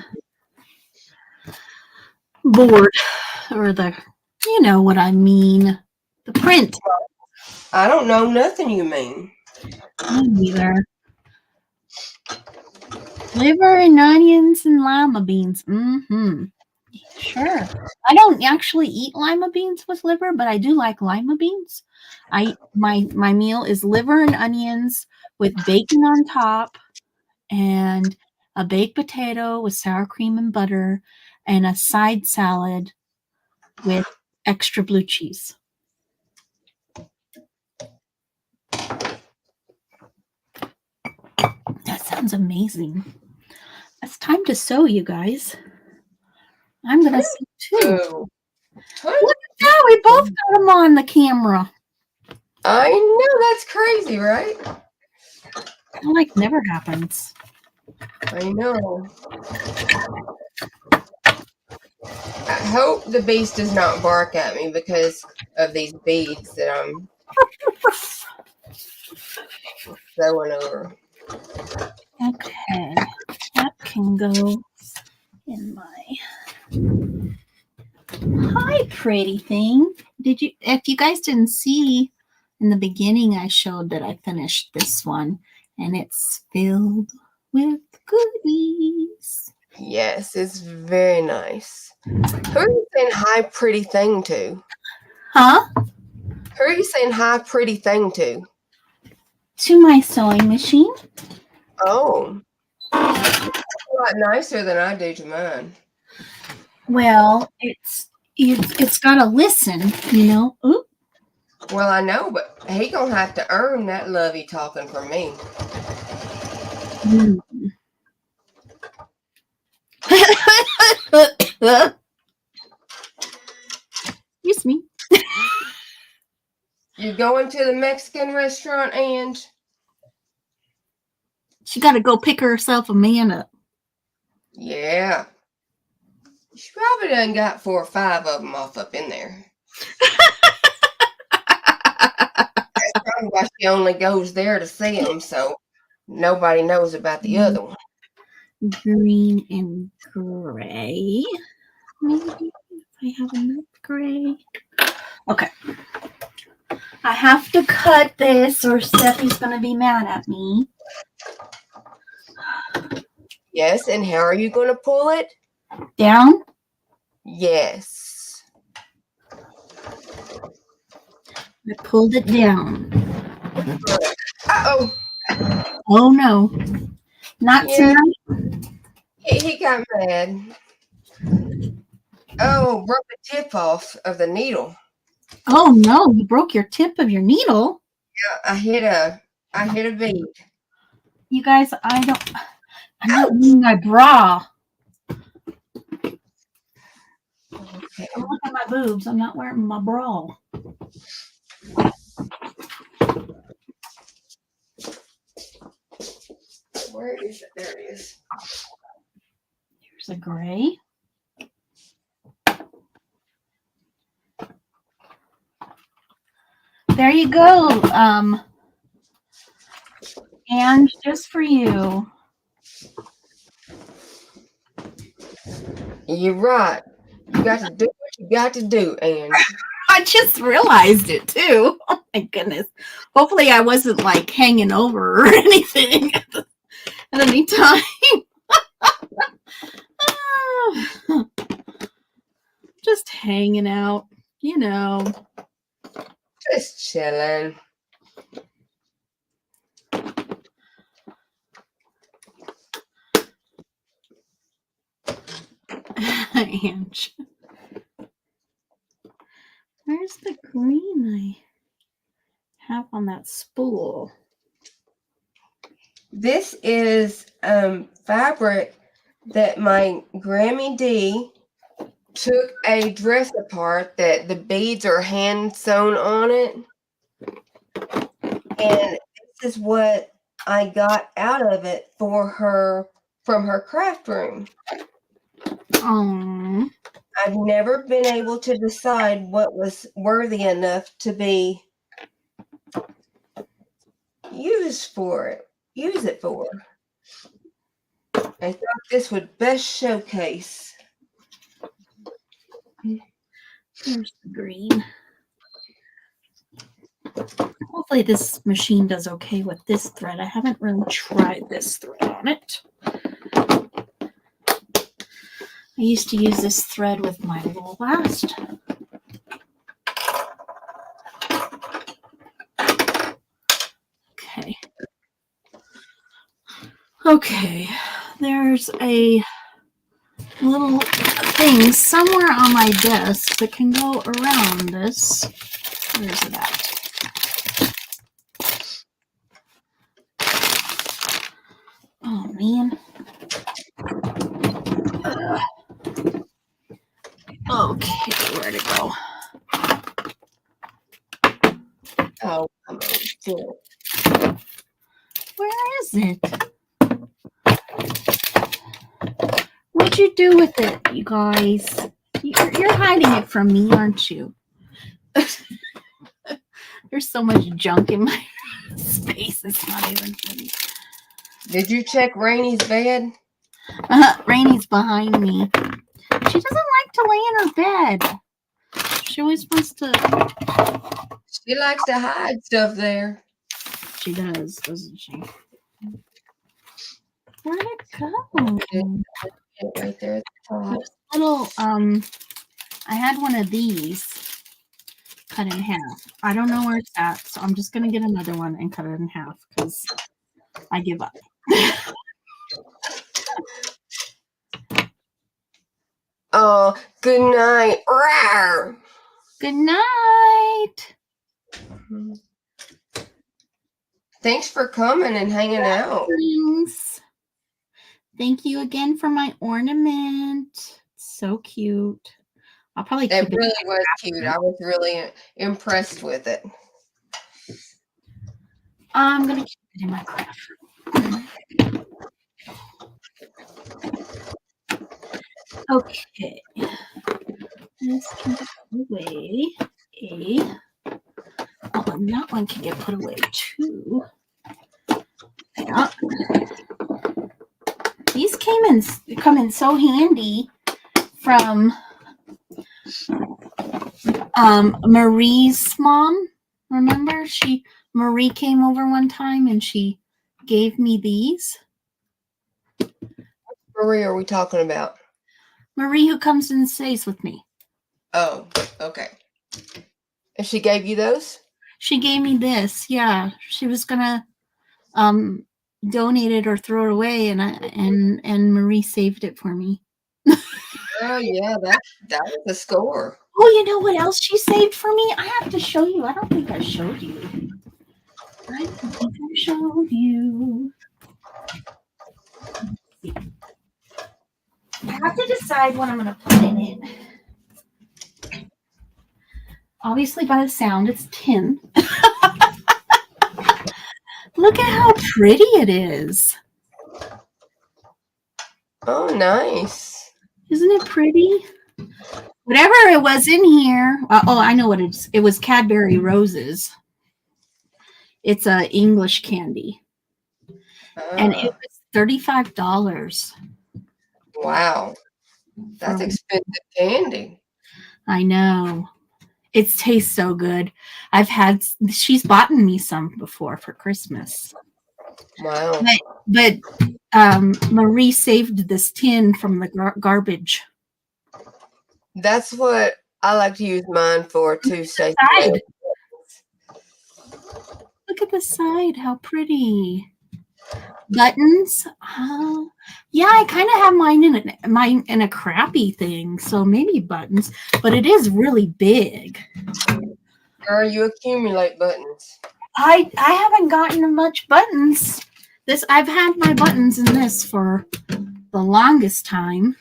board, or the, you know what I mean, the print. I don't know nothing you mean. Me neither. Liver and onions and lima beans. Sure. I don't actually eat lima beans with liver, but I do like lima beans. My meal is liver and onions with bacon on top, and a baked potato with sour cream and butter, and a side salad with extra blue cheese. That sounds amazing. It's time to sew, you guys. I'm going to sew too. Look at that. We both got them on the camera. I know, that's crazy, right? That like never happens. I know. I hope the beast does not bark at me because of these beads that I'm sewing over. Okay, that can go in my. Hi, pretty thing. Did you? If you guys didn't see in the beginning, I showed that I finished this one, and it's filled with goodies. Yes, it's very nice. Who are you saying hi, pretty thing to? Huh? Who are you saying hi, pretty thing to? To my sewing machine. Oh, a lot nicer than I do to mine. Well, it's got to listen, you know. Oop. Well, I know, but he gonna have to earn that lovey talking from me. Excuse me. You going to the Mexican restaurant, and She got to go pick herself a man up. yeah, she probably done got 4 or 5 of them off up in there. That's probably why she only goes there to see them, so nobody knows about the other one. Green and gray. Maybe if I have enough gray. Okay. I have to cut this or Steffi's going to be mad at me. Yes, and how are you going to pull it? Down? Yes. I pulled it down. Uh-oh. Oh, no. Not tonight. He got mad. Oh, broke the tip off of the needle. Oh, no. You broke your tip of your needle. Yeah, I hit a bead. You guys, I'm not wearing my bra. Okay. Look at my boobs. I'm not wearing my bra. Where is it? There it is. Here's a gray. There you go. And just for you. You're right. You got to do what you got to do, Anne. I just realized it too. Oh my goodness. Hopefully I wasn't like hanging over or anything at any time. Just hanging out, you know. Just chilling. Ange. Where's the green I have on that spool? This is fabric that my Grammy D took a dress apart that the beads are hand sewn on it. And this is what I got out of it for her from her craft room. I've never been able to decide what was worthy enough to be use it for. I thought this would best showcase. There's the green. Hopefully this machine does okay with this thread. I haven't really tried this thread on it. I used to use this thread with my little last. Okay. Okay, there's a little thing somewhere on my desk that can go around this. Where's it at? Oh, man. Okay, where'd it go? Oh, come on. Where is it? What'd you do with it, you guys? You're hiding it from me, aren't you? There's so much junk in my space. It's not even funny. Did you check Rainy's bed? Rainy's behind me. She doesn't like to lay in her bed. She always wants to. She likes to hide stuff there. She does, doesn't she? Where'd it go? Right there at the top. Little, I had one of these cut in half. I don't know where it's at, so I'm just gonna get another one and cut it in half because I give up. Oh, good night. Rawr. Good night. Thanks for coming and hanging out. Thanks. Thank you again for my ornament. It's so cute. I'll probably keep it. Really was cute. I was really impressed with it. I'm gonna keep it in my craft room. Okay. This can get put away. Oh, and that one can get put away too. Yeah. These come in so handy from Marie's mom. Remember, Marie came over one time and she gave me these. What Marie are we talking about? Marie, who comes and stays with me. Oh, okay. And she gave you those? She gave me this. Yeah, she was gonna donate it or throw it away, and Marie saved it for me. Oh yeah, that was a score. Oh, you know what else she saved for me? I have to show you. I don't think I showed you. I don't think I showed you. I have to decide what I'm going to put in it. Obviously, by the sound, it's tin. Look at how pretty it is. Oh, nice. Isn't it pretty? Whatever it was in here. I know what it is. It was Cadbury Roses. It's a English candy. And it was $35. Wow. That's expensive candy. I know. It tastes so good. She's bought me some before for Christmas. Wow. But Marie saved this tin from the garbage. That's what I like to use mine for too. Look at the side. How pretty. Buttons? Yeah, I kind of have mine in a crappy thing, so maybe buttons. But it is really big. Girl, you accumulate buttons. I haven't gotten much buttons. I've had my buttons in this for the longest time.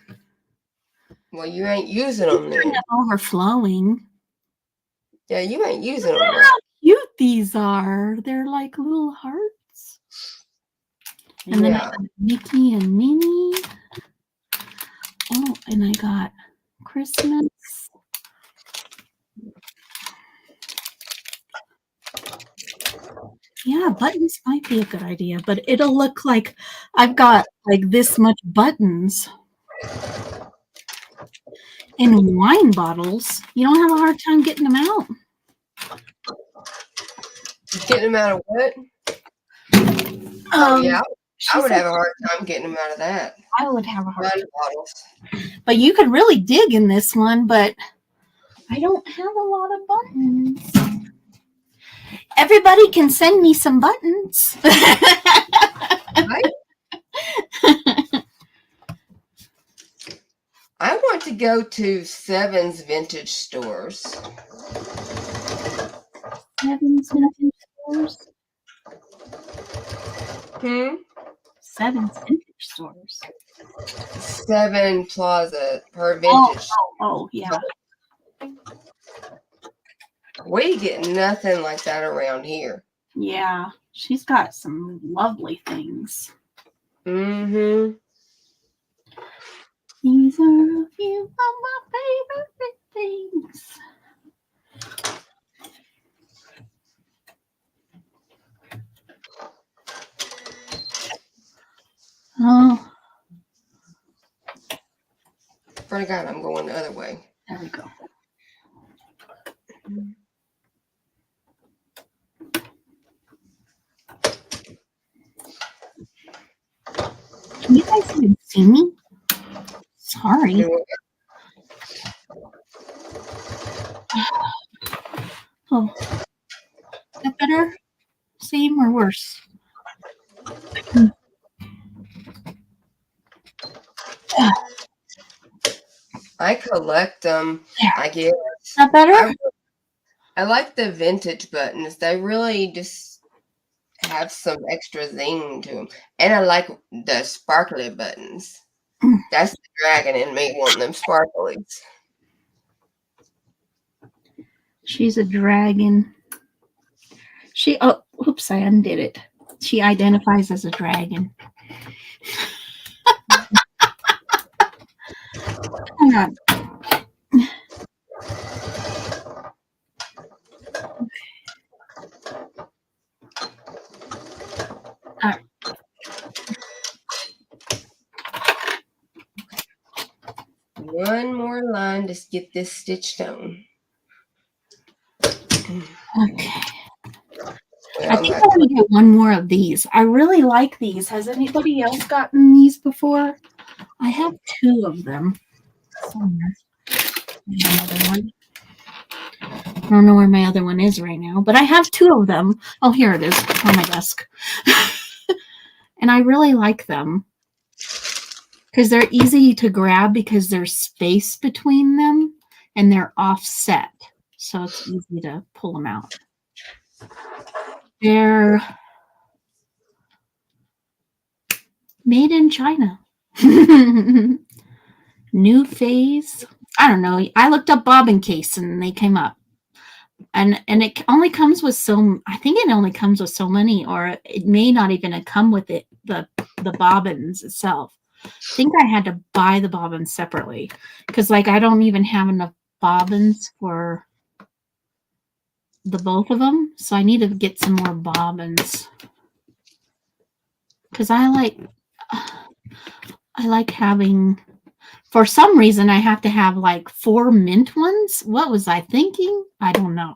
Well, you ain't using them then. Kind of overflowing. Yeah, you ain't using them. Look how cute these are. They're like little hearts. And then I got Mickey and Minnie. Oh, and I got Christmas. Yeah, buttons might be a good idea, but it'll look like I've got like this much buttons. In wine bottles, you don't have a hard time getting them out. Getting them out of what? Yeah, I would have a hard time getting them out of that. I would have a hard Wine time. bottles. But you could really dig in this one, but I don't have a lot of buttons. Everybody can send me some buttons. Right? I want to go to Seven's vintage stores. Seven's vintage stores? Seven's vintage stores. Seven Plaza per vintage. Oh, yeah. We get nothing like that around here. Yeah, she's got some lovely things. Mm-hmm. These are a few of my favorite things. Oh. Forgot I'm going the other way. There we go. Can you guys even see me? Sorry. Oh. Is that better? Same or worse? I collect them. There. I guess. Is that better? I like the vintage buttons. They really just have some extra zing to them. And I like the sparkly buttons. That's the dragon in me wanting them sparklies. She's a dragon. Oops, I undid it. She identifies as a dragon. Hang on. All right. One more line to get this stitched on. Okay. I think I want to get one more of these. I really like these. Has anybody else gotten these before? I have two of them. Somewhere. Another one. I don't know where my other one is right now, but I have two of them. Oh, here it is on my desk. And I really like them because they're easy to grab because there's space between them and they're offset. So it's easy to pull them out. They're made in China. New phase. I don't know. I looked up bobbin case and they came up. And it only comes with I think it only comes with so many, or it may not even come with it, the bobbins itself. I think I had to buy the bobbins separately because like I don't even have enough bobbins for the both of them. So I need to get some more bobbins because I like having, for some reason, I have to have like 4 mint ones. What was I thinking? I don't know.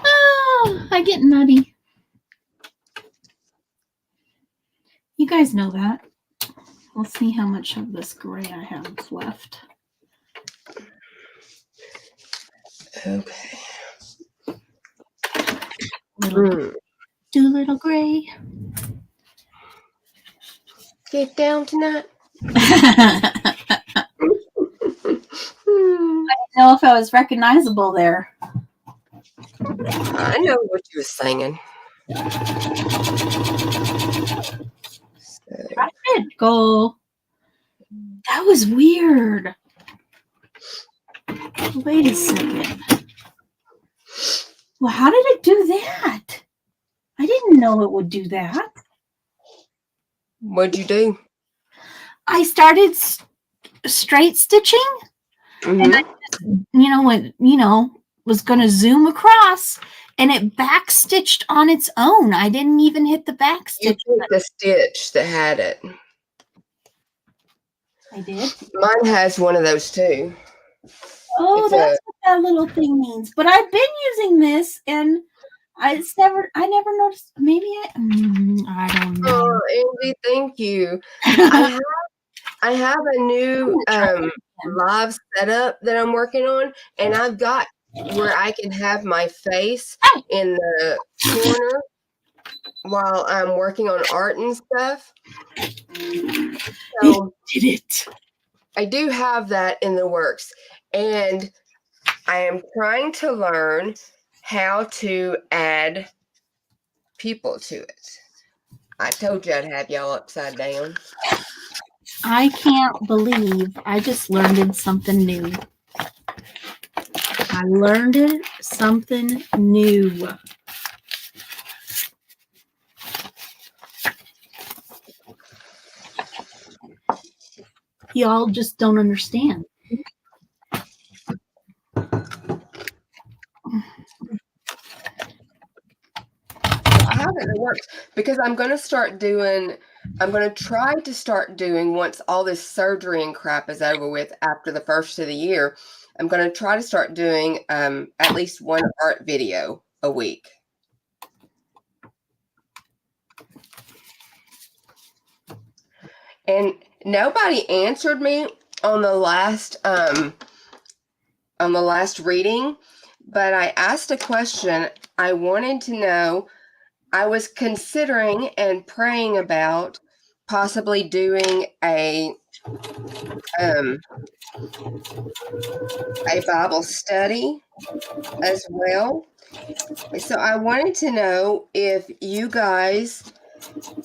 Oh, I get nutty. You guys know that. We'll see how much of this gray I have left. Okay. Little Gray. Get down tonight. I didn't know if I was recognizable there. I know what you were singing. I did go. That was weird. Wait a second. Well, how did it do that? I didn't know it would do that. What'd you do? I started straight stitching, and I just, was going to zoom across, and it back stitched on its own. I didn't even hit the back stitch. You picked the stitch that had it. I did. Mine has one of those too. Oh, that's what that little thing means. But I've been using this, and I never noticed. Maybe I don't know. Oh, Andy, thank you. I have a new live setup that I'm working on, and I've got where I can have my face in the corner while I'm working on art and stuff. So did it. I do have that in the works, and I am trying to learn how to add people to it. I told you I'd have y'all upside down. I can't believe I just learned something new. I learned something new. Y'all just don't understand. I haven't worked because I'm going to try to start doing, once all this surgery and crap is over with after the first of the year, I'm going to try to start doing at least one art video a week. And nobody answered me on the last reading, but I asked a question. I wanted to know, I was considering and praying about possibly doing a Bible study as well. So I wanted to know if you guys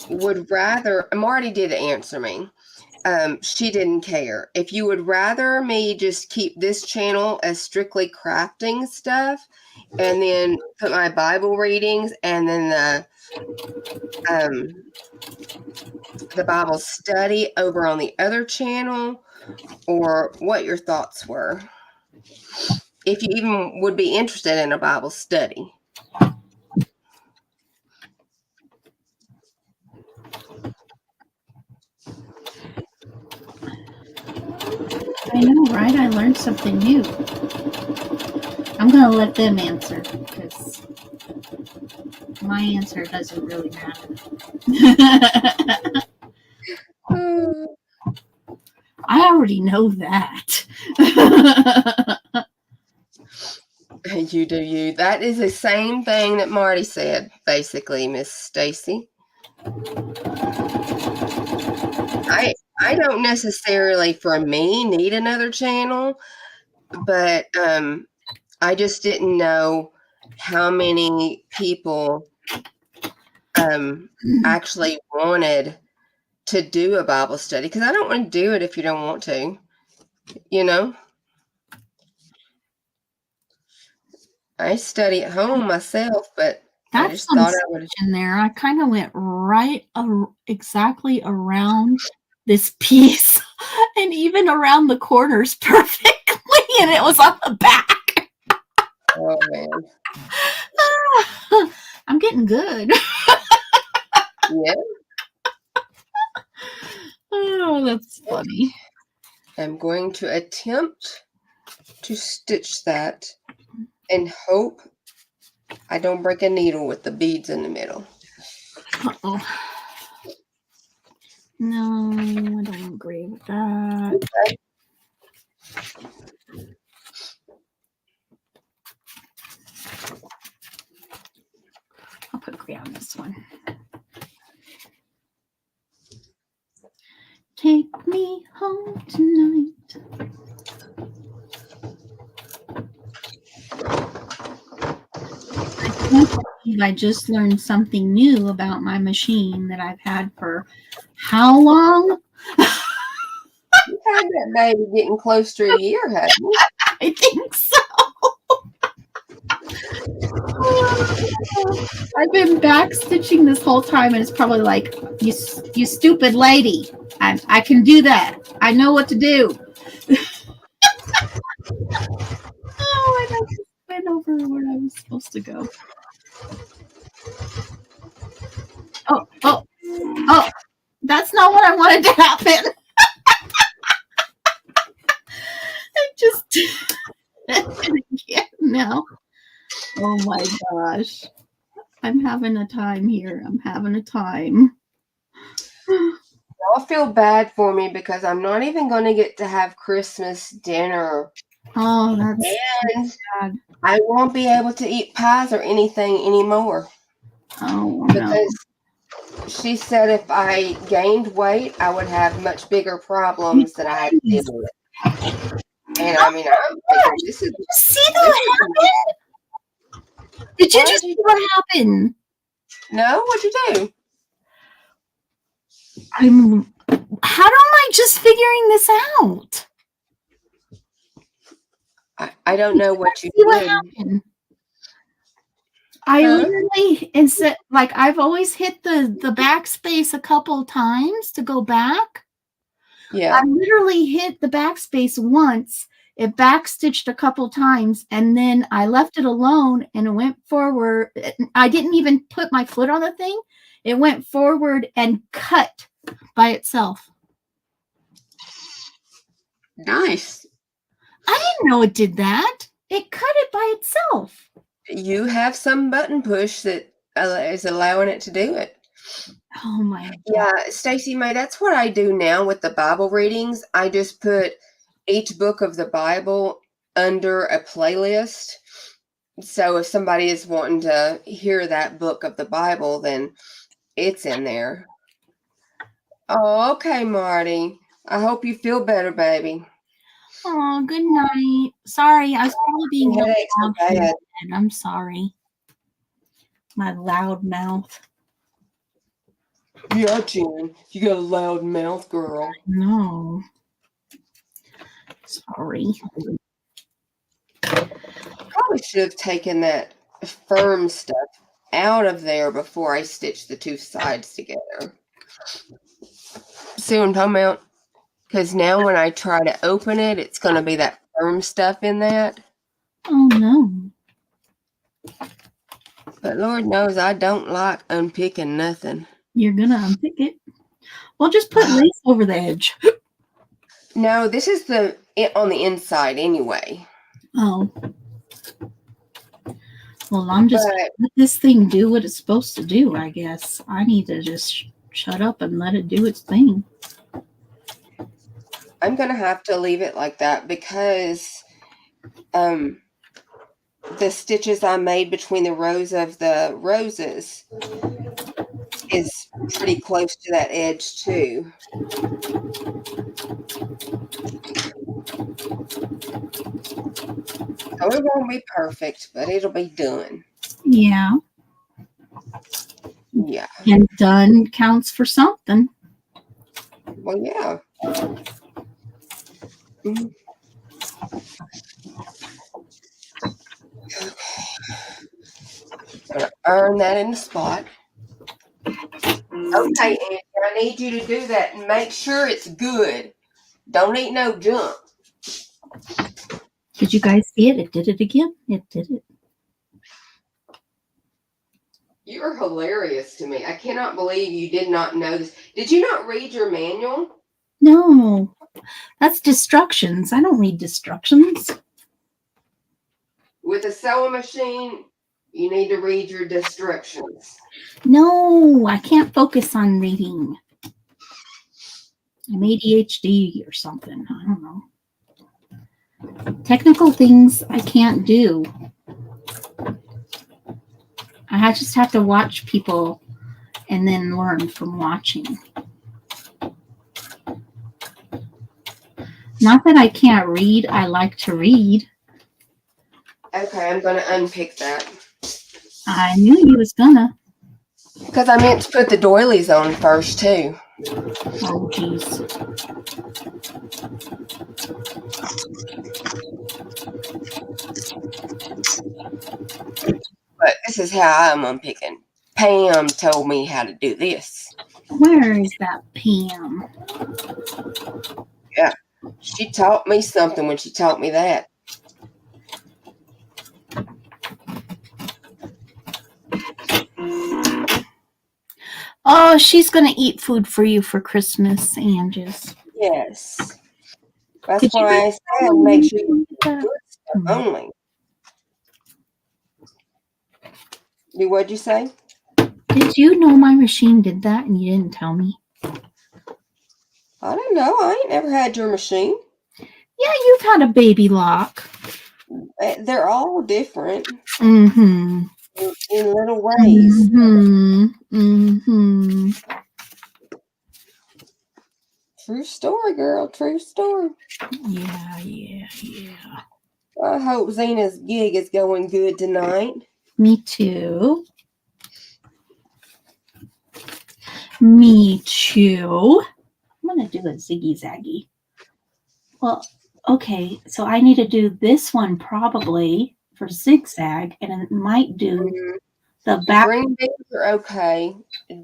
would rather, Marty did answer me. She didn't care. If you would rather me just keep this channel as strictly crafting stuff, and then put my Bible readings and then the Bible study over on the other channel, or what your thoughts were. If you even would be interested in a Bible study. I know, right? I learned something new. I'm going to let them answer, because my answer doesn't really matter. I already know that. You do you. That is the same thing that Marty said, basically, Miss Stacy. I don't necessarily, for me, need another channel, but I just didn't know how many people actually wanted to do a Bible study, because I don't want to do it if you don't want to, you know. I study at home myself, but I just thought I would. In there, I kind of went right exactly around this piece, and even around the corners perfectly, and it was on the back. Oh man, I'm getting good. Yeah. Oh, that's funny. I'm going to attempt to stitch that and hope I don't break a needle with the beads in the middle. Uh-oh. No, I don't agree with that. Okay. Take me home tonight. I can't believe I just learned something new about my machine that I've had for how long? You've had that baby getting close to a year, haven't you? I think so. I've been backstitching this whole time, and it's probably like, you stupid lady. I can do that. I know what to do. Oh, I just went over where I was supposed to go. Oh, that's not what I wanted to happen. I just now. Oh my gosh. I'm having a time here. I'm having a time. Y'all feel bad for me because I'm not even going to get to have Christmas dinner. Oh, that's and sad. I won't be able to eat pies or anything anymore. Oh, because she said if I gained weight, I would have much bigger problems that I had to deal with. And I mean, I'm thinking, this is. Did you see that happen? Did you just see what happened? No, what'd you do? How am I just figuring this out? I don't know what you did. did. Happened? I literally, instead, like, I've always hit the backspace a couple times to go back. Yeah. I literally hit the backspace once. It backstitched a couple times, and then I left it alone, and it went forward. I didn't even put my foot on the thing. It went forward and cut by itself. Nice. I didn't know it did that. It cut it by itself. You have some button push that is allowing it to do it. Oh my God. Yeah, Stacy May, that's what I do now with the Bible readings. I just put each book of the Bible under a playlist. So if somebody is wanting to hear that book of the Bible, then it's in there. Oh, okay, Marty. I hope you feel better, baby. Oh, good night. Sorry, I was probably being headaches are bad. I'm sorry. My loud mouth. Yeah, Jen. You got a loud mouth, girl. No. Sorry. Probably should have taken that firm stuff out of there before I stitched the two sides together. See what I'm talking about? Because now when I try to open it, it's going to be that firm stuff in that. Oh, no. But Lord knows I don't like unpicking nothing. You're going to unpick it. Well, just put lace over the edge. No, this is on the inside anyway. Oh. Well, I'm just going to let this thing do what it's supposed to do, I guess. I need to just shut up and let it do its thing. I'm going to have to leave it like that because the stitches I made between the rows of the roses is pretty close to that edge too. So it won't be perfect, but it'll be done. Yeah. Yeah. And done counts for something. Well, yeah. Mm-hmm. I'm gonna iron that in the spot. Okay, Andy, I need you to do that and make sure it's good. Don't eat no junk. Did you guys see it? It did it again. It did it. You're hilarious to me. I cannot believe you did not know this. Did you not read your manual? No, that's destructions. I don't read destructions. With a sewing machine, you need to read your destructions. No, I can't focus on reading. I'm ADHD or something. I don't know. Technical things I can't do. I just have to watch people and then learn from watching. Not that I can't read. I like to read. Okay, I'm going to unpick that. I knew you was gonna. Because I meant to put the doilies on first, too. Oh, jeez. But this is how I'm unpicking. Pam told me how to do this. Where is that Pam? Yeah, she taught me something when she taught me that. Oh, she's gonna eat food for you for Christmas, Angus. Yes. That's why I said make sure you do good stuff only. What'd you say? Did you know my machine did that and you didn't tell me? I don't know. I ain't never had your machine. Yeah, you've had a baby lock. They're all different. Mm-hmm. In little ways. Mm-hmm. Mm-hmm. True story, girl. True story. Yeah. I hope Zena's gig is going good tonight. Me too. Me too. I'm going to do a ziggy-zaggy. Well, okay, so I need to do this one probably for zigzag, and it might do the back. Green beans are okay.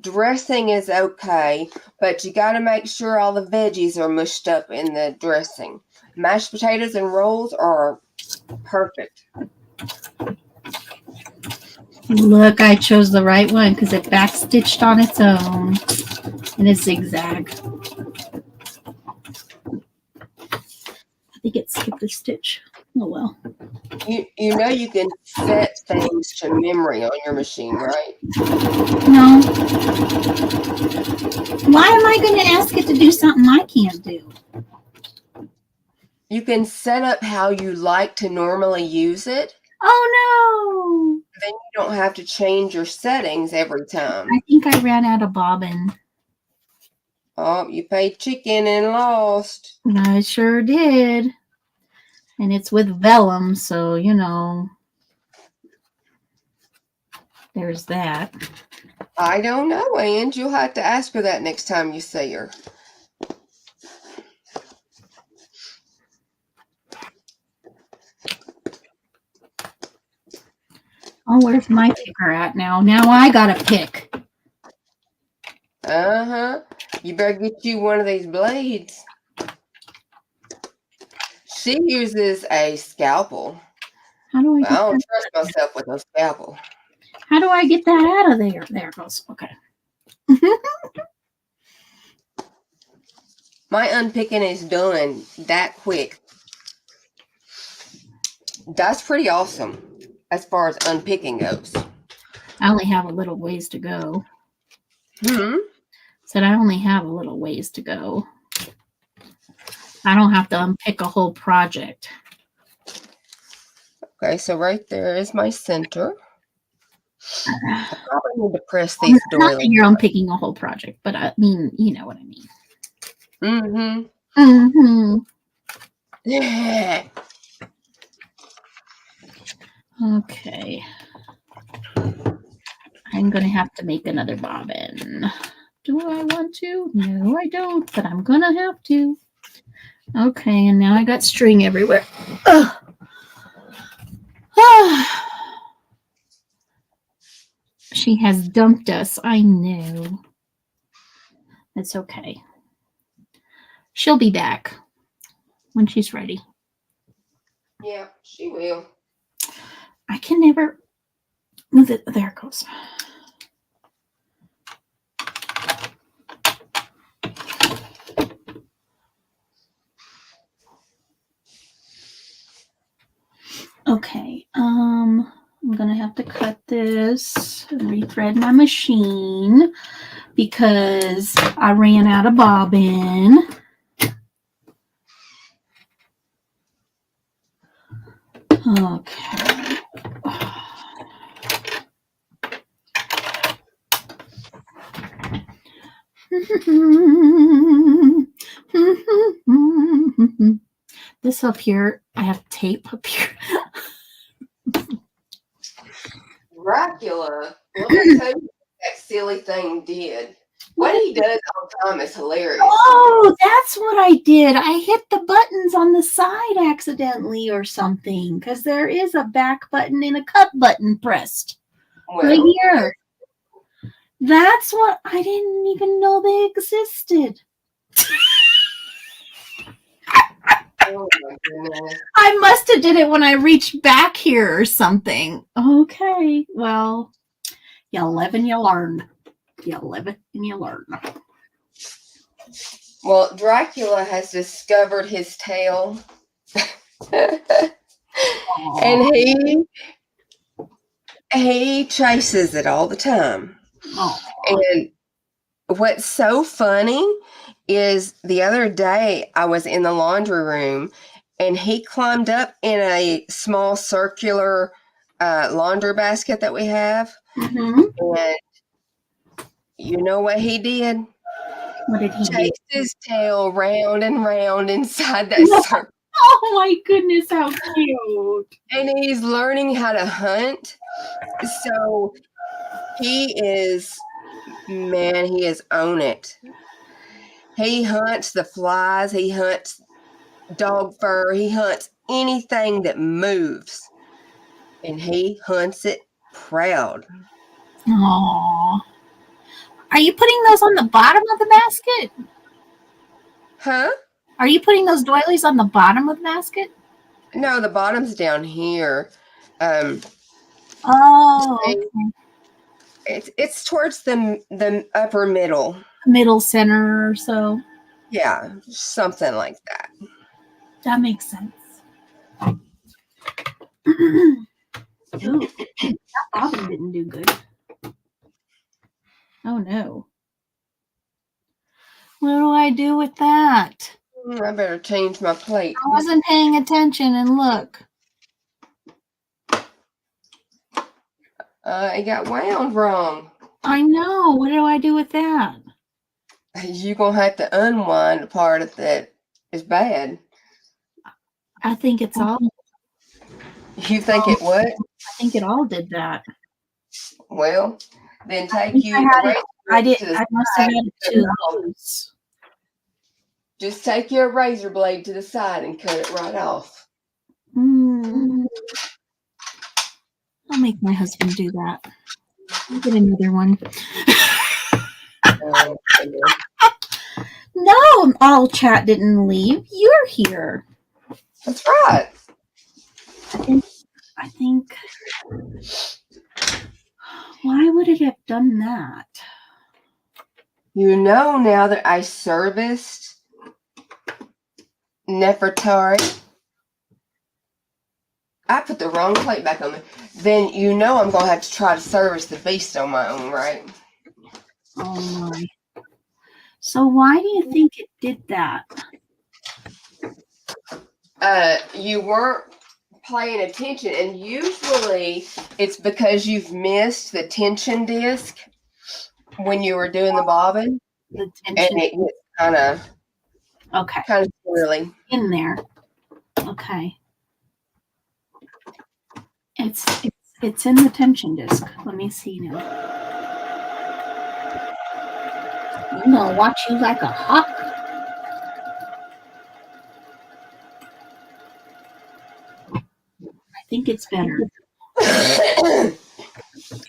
Dressing is okay, but you got to make sure all the veggies are mushed up in the dressing. Mashed potatoes and rolls are perfect. Look, I chose the right one because it backstitched on its own and it's zigzag. I think it skipped a stitch. Oh well. You know you can set things to memory on your machine, right? No. Why am I going to ask it to do something I can't do? You can set up how you like to normally use it. Oh no. Then you don't have to change your settings every time. I think I ran out of bobbin. Oh, you paid chicken and lost. I sure did. And it's with vellum, so, you know, there's that. I don't know, Ange. You'll have to ask her that next time you see her. Oh, where's my picker at now? Now I gotta pick. Uh-huh. You better get you one of these blades. She uses a scalpel. How do I I don't trust myself with a scalpel. How do I get that out of there? There it goes. Okay. My unpicking is done that quick. That's pretty awesome as far as unpicking goes. I only have a little ways to go. Said I only have a little ways to go. I don't have to unpick a whole project. Okay, so right there is my center. I probably need to press these doilies. Not that you're unpicking a whole project, but I mean, you know what I mean. Mm-hmm. Mm-hmm. Yeah. Okay. I'm going to have to make another bobbin. Do I want to? No, I don't, but I'm going to have to. Okay, and now I got string everywhere. Ugh. She has dumped us. I know. It's okay. She'll be back when she's ready. Yeah, she will. I can never move it. There it goes. Okay, I'm gonna have to cut this and rethread my machine because I ran out of bobbin. Okay. this up here. I have tape up here. Dracula. Let me tell you what that silly thing did. What he does all the time is hilarious. Oh, that's what I did. I hit the buttons on the side accidentally or something, because there is a back button and a cut button pressed right here. That's what I didn't even know they existed. Oh my goodness. I must have did it when I reached back here or something. Okay, well, you live and you learn. You live it and you learn. Well, Dracula has discovered his tail. And he chases it all the time. Aww. And what's so funny is the other day I was in the laundry room and he climbed up in a small circular laundry basket that we have. Mm-hmm. And you know what he did? What did he do? Chased his tail round and round inside that circle. Oh my goodness, how cute. And he's learning how to hunt. So he is on it. He hunts the flies. He hunts dog fur. He hunts anything that moves. And he hunts it proud. Aww. Are you putting those on the bottom of the basket? Huh? Are you putting those doilies on the bottom of the basket? No, the bottom's down here. Oh, okay. It's towards the upper middle center or so. Yeah, something like that. That makes sense. Ooh, that bobbin didn't do good. Oh no. What do I do with that? I better change my plate. I wasn't paying attention, and look. It got wound wrong. I know. What do I do with that? You're going to have to unwind the part of that is bad. I think it's all. You think it what? I think it all did that. Well, then take you. I must have had it too close. Just take your razor blade to the side and cut it right off. I'll make my husband do that. I'll get another one. No, all chat didn't leave. You're here. That's right. I think. Why would it have done that? You know, now that I serviced Nefertari, I put the wrong plate back on there. Then you know I'm going to have to try to service the beast on my own, right? Oh my. So why do you think it did that? You weren't paying attention, and usually it's because you've missed the tension disc when you were doing the bobbin. The tension. And it gets kind of swirly in there. Okay. It's in the tension disc. Let me see now. I'm gonna watch you like a hawk. I think it's better.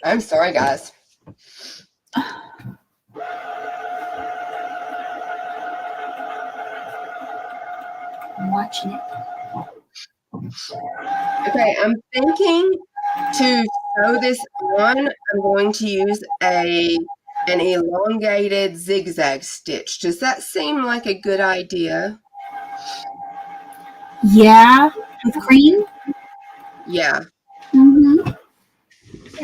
I'm sorry, guys. I'm watching it. Okay, I'm thinking to sew this on, I'm going to use an elongated zigzag stitch. Does that seem like a good idea? Yeah, with cream? Yeah. Mm-hmm.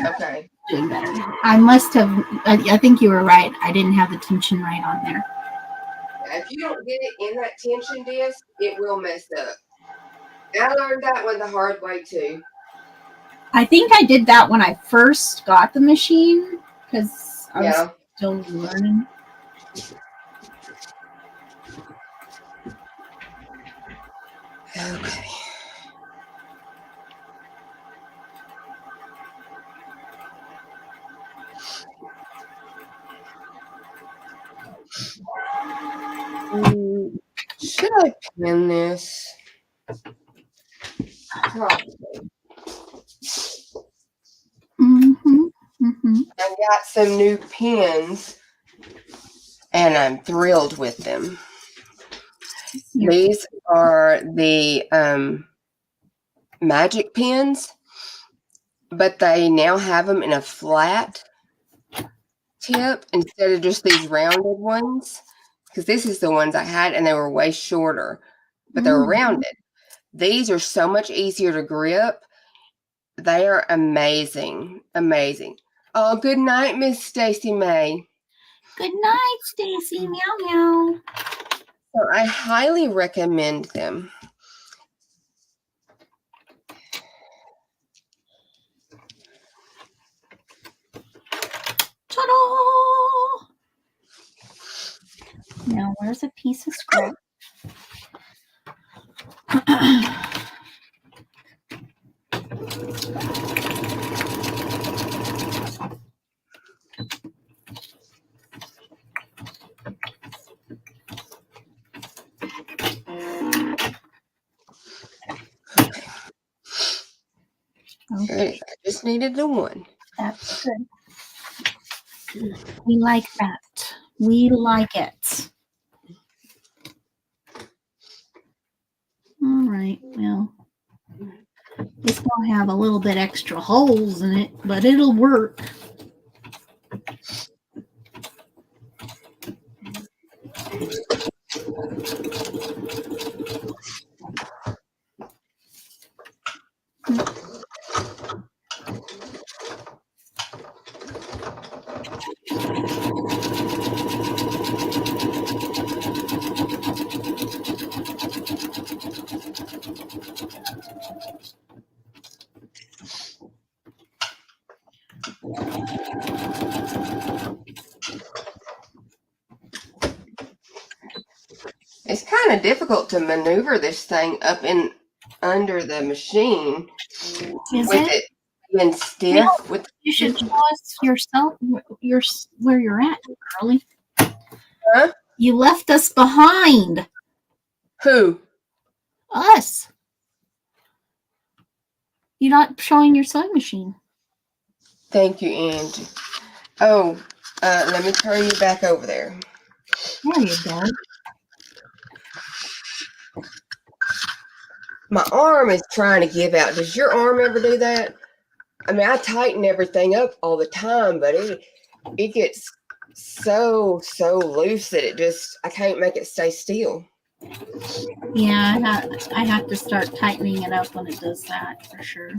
Okay. Doing better. I must have, I think you were right. I didn't have the tension right on there. If you don't get it in that tension disc, it will mess up. I learned that one the hard way too. I think I did that when I first got the machine because I was still learning. Okay. Should I pin this? Probably. I've got some new pins, and I'm thrilled with them. These are the magic pins, but they now have them in a flat tip instead of just these rounded ones, because this is the ones I had, and they were way shorter, but they were rounded. These are so much easier to grip. They are amazing. Amazing. Oh, good night, Miss Stacy May. Good night, Stacy. Meow meow. So I highly recommend them. Ta-da! Now, where's a piece of scrap? Okay. I just needed the one. That's good. We like that. We like it. All right. Well, it's going to have a little bit extra holes in it, but it'll work. It's kind of difficult to maneuver this thing up and under the machine. Is with it being stiff. You should show us yourself where you're at, girlie. Huh? You left us behind. Who? Us. You're not showing your sewing machine. Thank you, Angie. Oh, let me turn you back over there. There you go. My arm is trying to give out. Does your arm ever do that? I mean, I tighten everything up all the time, but it gets so loose that I can't make it stay still. Yeah, I have to start tightening it up when it does that, for sure.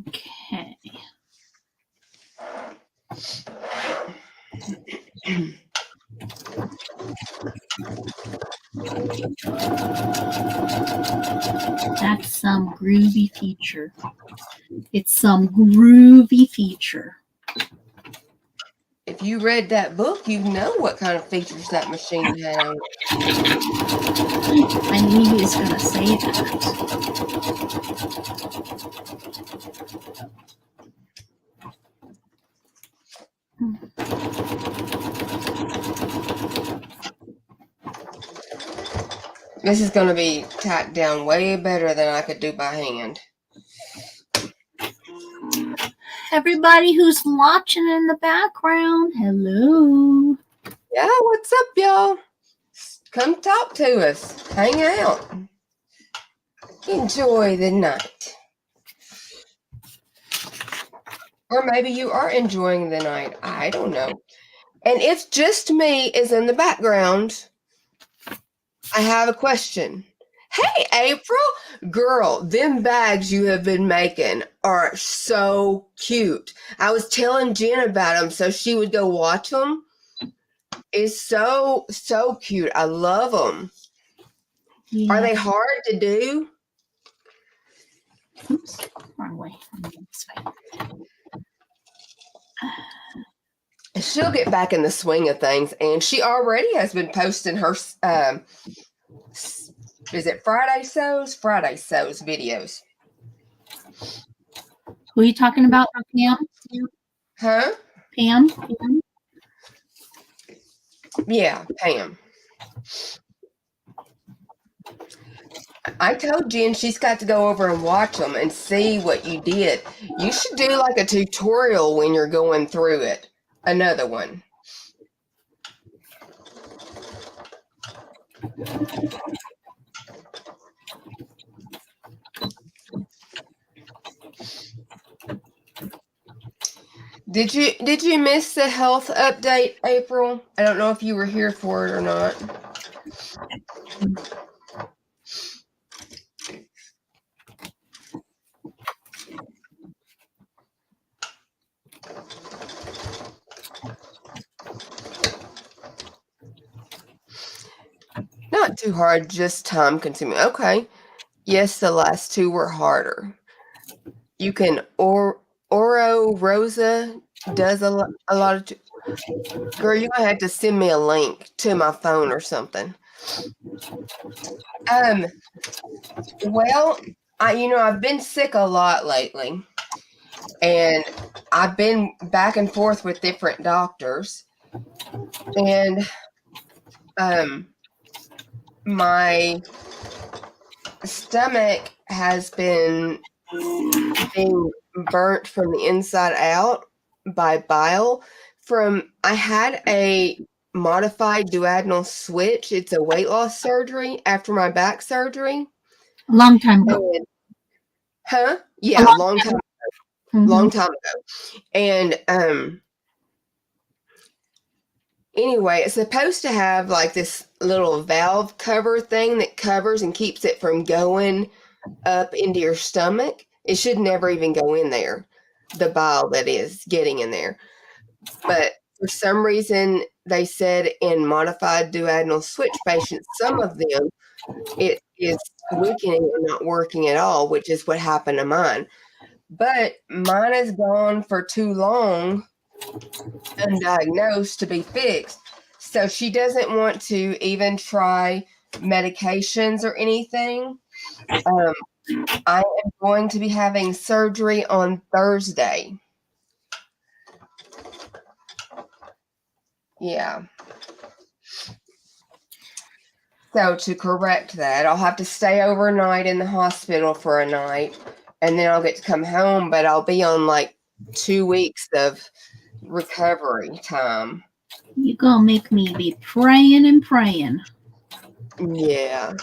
Okay. That's some groovy feature. It's some groovy feature. If you read that book, you know what kind of features that machine had on it. I knew he was going to say that. This is going to be tacked down way better than I could do by hand. Everybody who's watching in the background, hello. Yeah, what's up, y'all? Come talk to us. Hang out. Enjoy the night. Or maybe you are enjoying the night. I don't know. And if just me is in the background, I have a question. Hey, April, girl, them bags you have been making are so cute. I was telling Jen about them so she would go watch them. It's so cute. I love them. Yeah. Are they hard to do? Oops, wrong way. This way. She'll get back in the swing of things, and she already has been posting her is it Friday sews videos. Who are you talking about, Pam? Huh? Pam? Yeah, Pam. I told Jen she's got to go over and watch them and see what you did. You should do like a tutorial when you're going through it. Another one. Did you miss the health update, April? I don't know if you were here for it or not. Not too hard, just time consuming. Okay. Yes, the last two were harder. You can Oro Rosa does a lot of. Girl, you're gonna have to send me a link to my phone or something. Well, I've been sick a lot lately, and I've been back and forth with different doctors, and my stomach has been being burnt from the inside out by bile. I had a modified duodenal switch. It's a weight loss surgery after my back surgery. A long time ago. Huh? Yeah, long time ago. Mm-hmm. Long time ago. And anyway, it's supposed to have like this little valve cover thing that covers and keeps it from going up into your stomach. It should never even go in there, the bile that is getting in there. But for some reason, they said in modified duodenal switch patients, some of them, it is weakening and not working at all, which is what happened to mine. But mine has gone for too long undiagnosed to be fixed. So she doesn't want to even try medications or anything. I am going to be having surgery on Thursday. Yeah. So to correct that, I'll have to stay overnight in the hospital for a night, and then I'll get to come home, but I'll be on like 2 weeks of recovery time. You're going to make me be praying and praying. Yeah.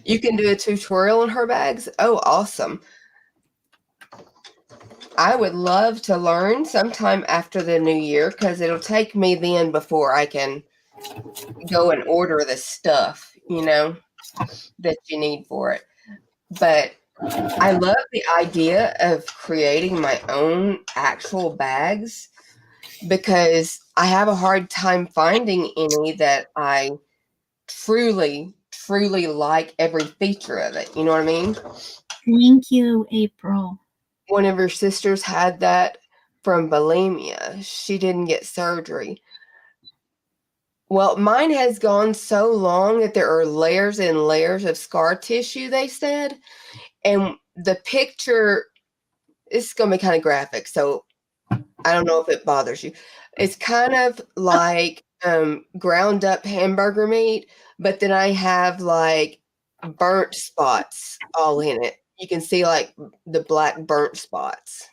You can do a tutorial on her bags? Oh, awesome. I would love to learn sometime after the new year because it'll take me then before I can go and order the stuff, that you need for it. But I love the idea of creating my own actual bags because I have a hard time finding any that I truly like every feature of it. You know what I mean? Thank you, April. One of her sisters had that from bulimia. She didn't get surgery. Well, mine has gone so long that there are layers and layers of scar tissue, they said. And the picture is going to be kind of graphic, so I don't know if it bothers you. It's kind of like ground up hamburger meat, but then I have like burnt spots all in it. You can see like the black burnt spots.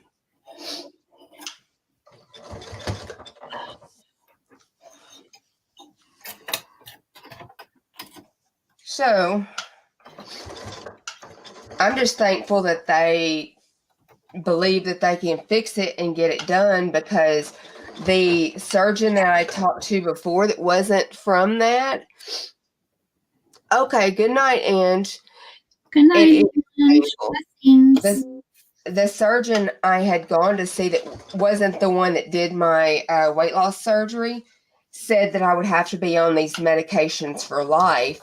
So I'm just thankful that they believe that they can fix it and get it done because the surgeon that I talked to before that wasn't from that. Okay, good night, Ange. Good night, Ange. Blessings. The surgeon I had gone to see that wasn't the one that did my weight loss surgery said that I would have to be on these medications for life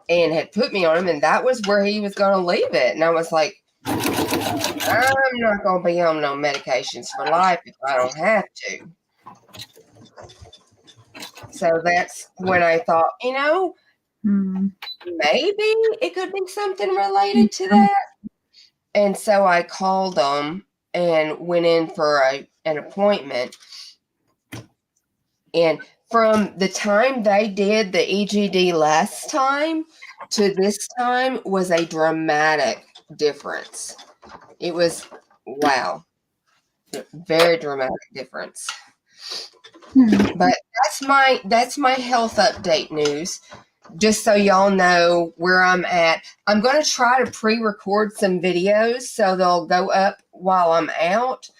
and had put me on them, and that was where he was going to leave it. And I was like, I'm not going to be on no medications for life if I don't have to. So that's when I thought, maybe it could be something related to that. And so I called them and went in for an appointment. And from the time they did the EGD last time to this time was a dramatic difference. It was, wow, very dramatic difference. But that's my health update news. Just so y'all know where I'm at. I'm going to try to pre-record some videos so they'll go up while I'm out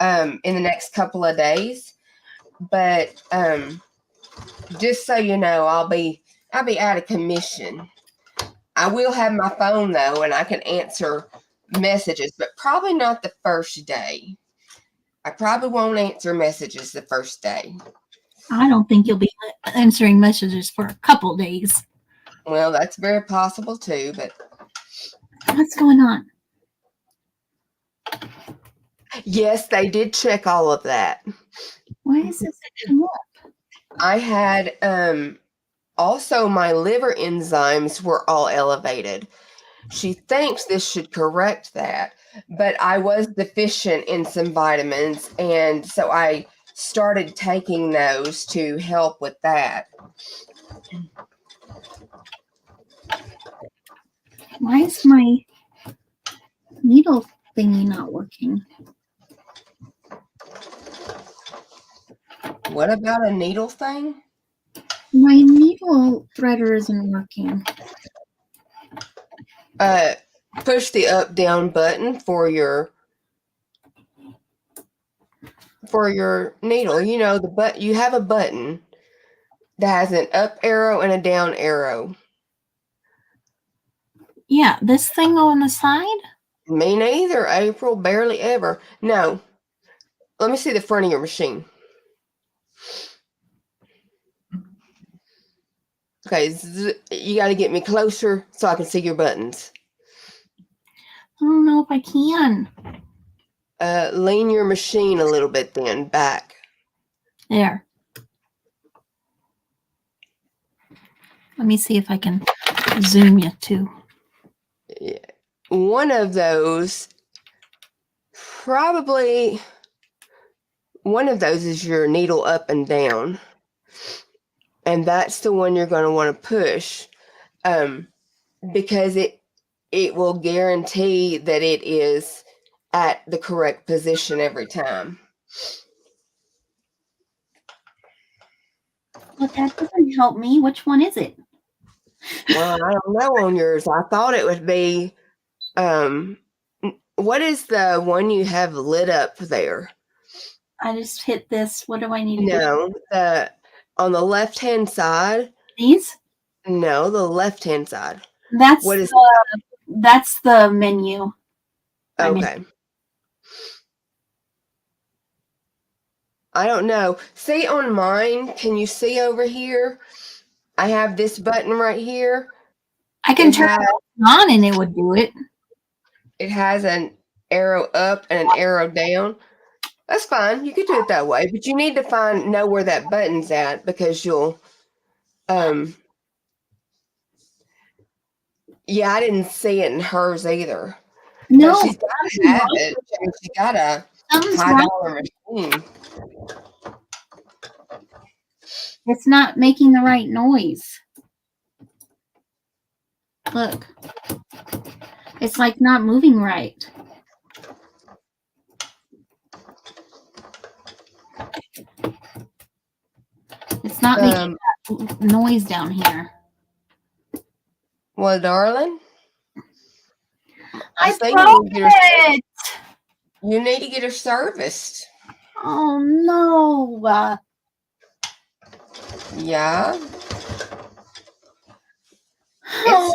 in the next couple of days. But just so you know, I'll be out of commission. I will have my phone though, and I can answer messages, but probably not the first day. I probably won't answer messages the first day. I don't think you'll be answering messages for a couple days. Well, that's very possible too, but what's going on? Yes, they did check all of that. Why is this come up? I had also my liver enzymes were all elevated. She thinks this should correct that, but I was deficient in some vitamins, and so I started taking those to help with that. Why is my needle thingy not working? What about a needle thing? My needle threader isn't working. Push the up down button for your needle. You know you have a button that has an up arrow and a down arrow. Yeah, this thing on the side? Me neither, April. Barely ever. No. Let me see the front of your machine. Okay, you got to get me closer so I can see your buttons. I don't know if I can. Lean your machine a little bit then, back. There. Let me see if I can zoom you too. Yeah. One of those, probably one of those is your needle up and down. And that's the one you're going to want to push because it will guarantee that it is at the correct position every time. But that doesn't help me. Which one is it? Well, I don't know on yours. I thought it would be, what is the one you have lit up there? I just hit this. What do I need to do? No, on the left-hand side. These? No, the left-hand side. That's that's the menu. Okay. I don't know. See on mine, can you see over here? I have this button right here. I can turn it on and it would do it. It has an arrow up and an arrow down. That's fine. You could do it that way, but you need to know where that button's at because you'll yeah, I didn't see it in hers either. No, but she's got to have it. She got a $5 machine. It's not making the right noise. Look. It's like not moving right. It's not making that noise down here. Well, darling, I broke it. You need to get her serviced. Oh no. Yeah. It's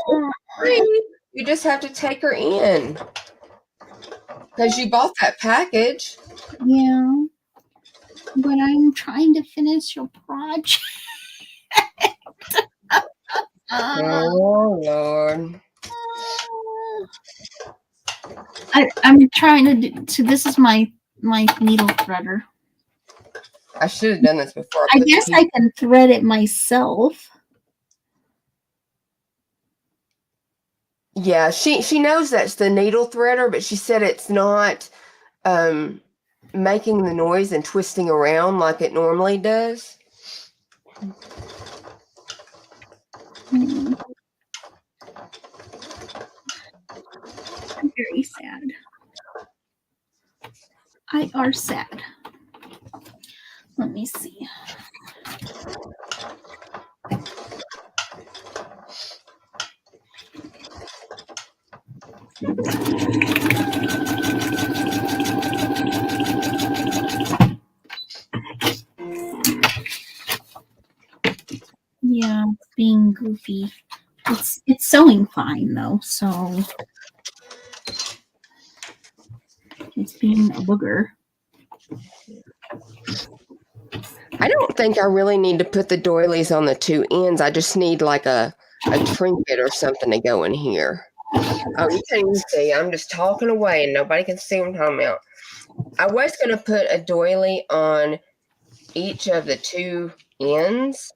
free. You just have to take her in. Because you bought that package. Yeah. But I'm trying to finish your project. Oh, Lord. I'm trying to do, so this is my needle threader. I should have done this before. I guess I can thread it myself. Yeah, she knows that's the needle threader, but she said it's not making the noise and twisting around like it normally does. I'm very sad. I are sad. Let me see. Yeah, being goofy. It's sewing fine though, so it's being a booger. I don't think I really need to put the doilies on the two ends. I just need like a trinket or something to go in here. Oh, you can't even see. I'm just talking away and nobody can see what I'm talking about. I was going to put a doily on each of the two ends,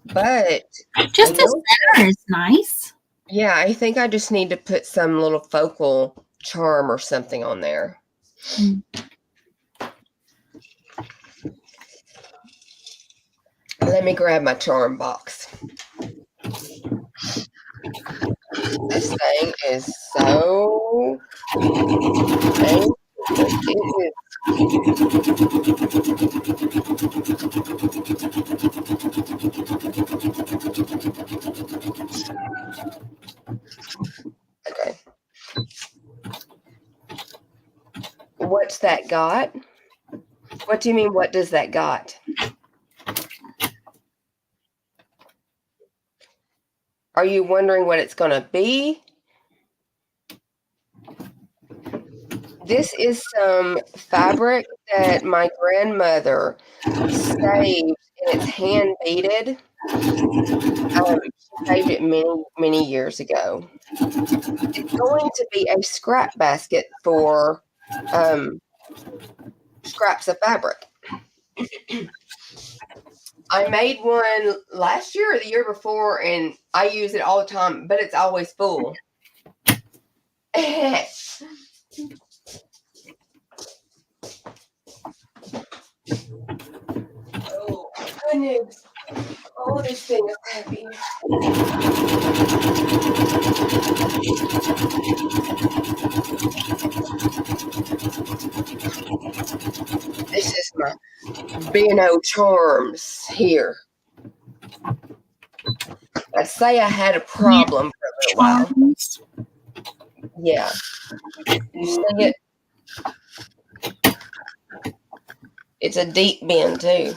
but just the center is nice. Yeah, I think I just need to put some little focal charm or something on there. Let me grab my charm box. This thing is so painful. It is. Okay. What's that got? What do you mean, what does that got? Are you wondering what it's going to be? This is some fabric that my grandmother saved, and it's hand beaded. She saved it many, many years ago. It's going to be a scrap basket for scraps of fabric. I made one last year or the year before, and I use it all the time, but it's always full. Oh, goodness. Oh, this thing is heavy. This is my B&O Charms here. I say I had a problem for a little while. Yeah. You see it? It's a deep bend, too.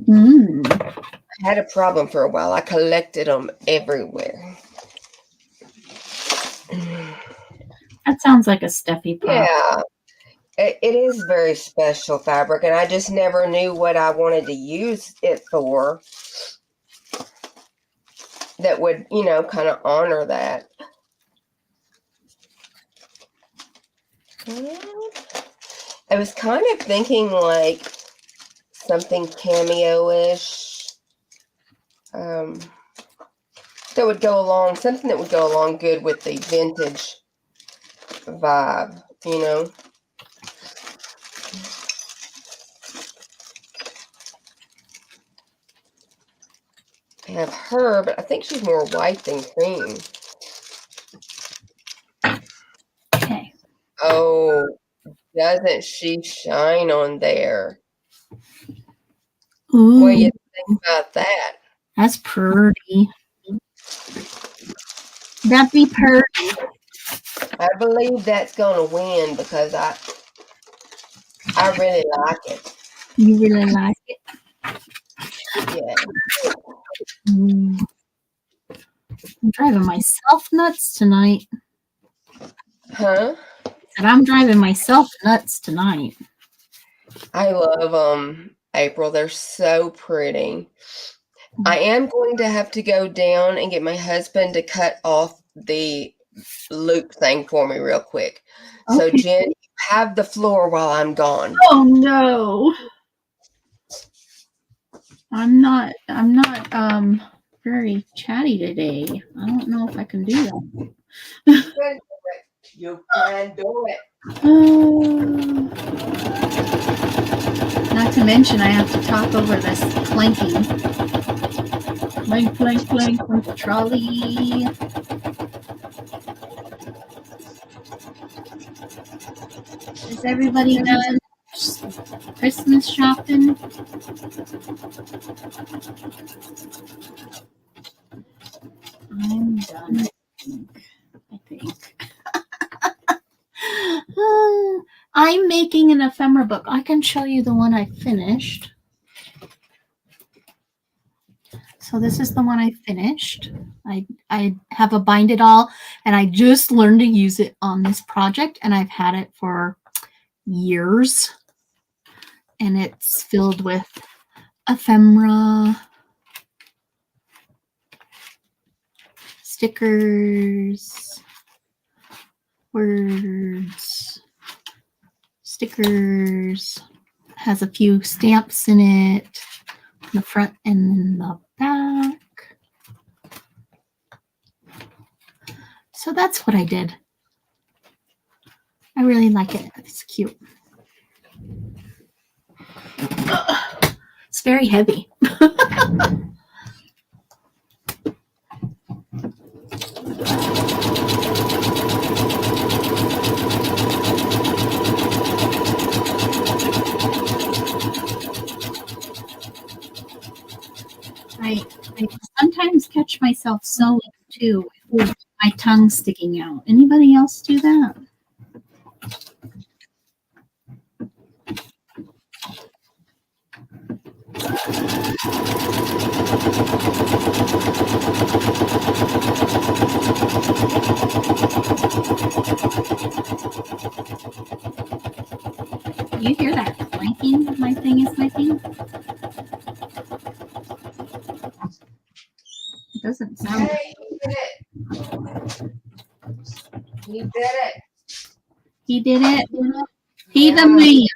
I had a problem for a while. I collected them everywhere. That sounds like a stuffy pop. Yeah. It is very special fabric, and I just never knew what I wanted to use it for that would, kind of honor that. I was kind of thinking like something cameo-ish that would go along, something that would go along good with the vintage vibe, I have her, but I think she's more white than cream. Okay. Oh, doesn't she shine on there? Ooh. What do you think about that? That's pretty. That'd be pretty. I believe that's going to win because I really like it. You really like it? Yeah. I'm driving myself nuts tonight. Huh? And I'm driving myself nuts tonight. I love April. They're so pretty. I am going to have to go down and get my husband to cut off the loop thing for me real quick. Okay. So Jen, you have the floor while I'm gone. Oh no. I'm not very chatty today. I don't know if I can do that. You can do it. Not to mention I have to talk over this clanking. Clank, clank, clank with the trolley. Is everybody done Christmas shopping? I'm done, I think. I'm making an ephemera book. I can show you the one I finished. So this is the one I finished. I have a bind it all, and I just learned to use it on this project, and I've had it for years. And it's filled with ephemera, stickers, words, stickers, has a few stamps in it, in the front and in the back. So that's what I did. I really like it. It's cute. It's very heavy. I sometimes catch myself sewing too with my tongue sticking out. Anybody else do that? Do you hear that clanking? My thing is my thing. It doesn't sound. Hey, he did it. He did it. He did it. He the man.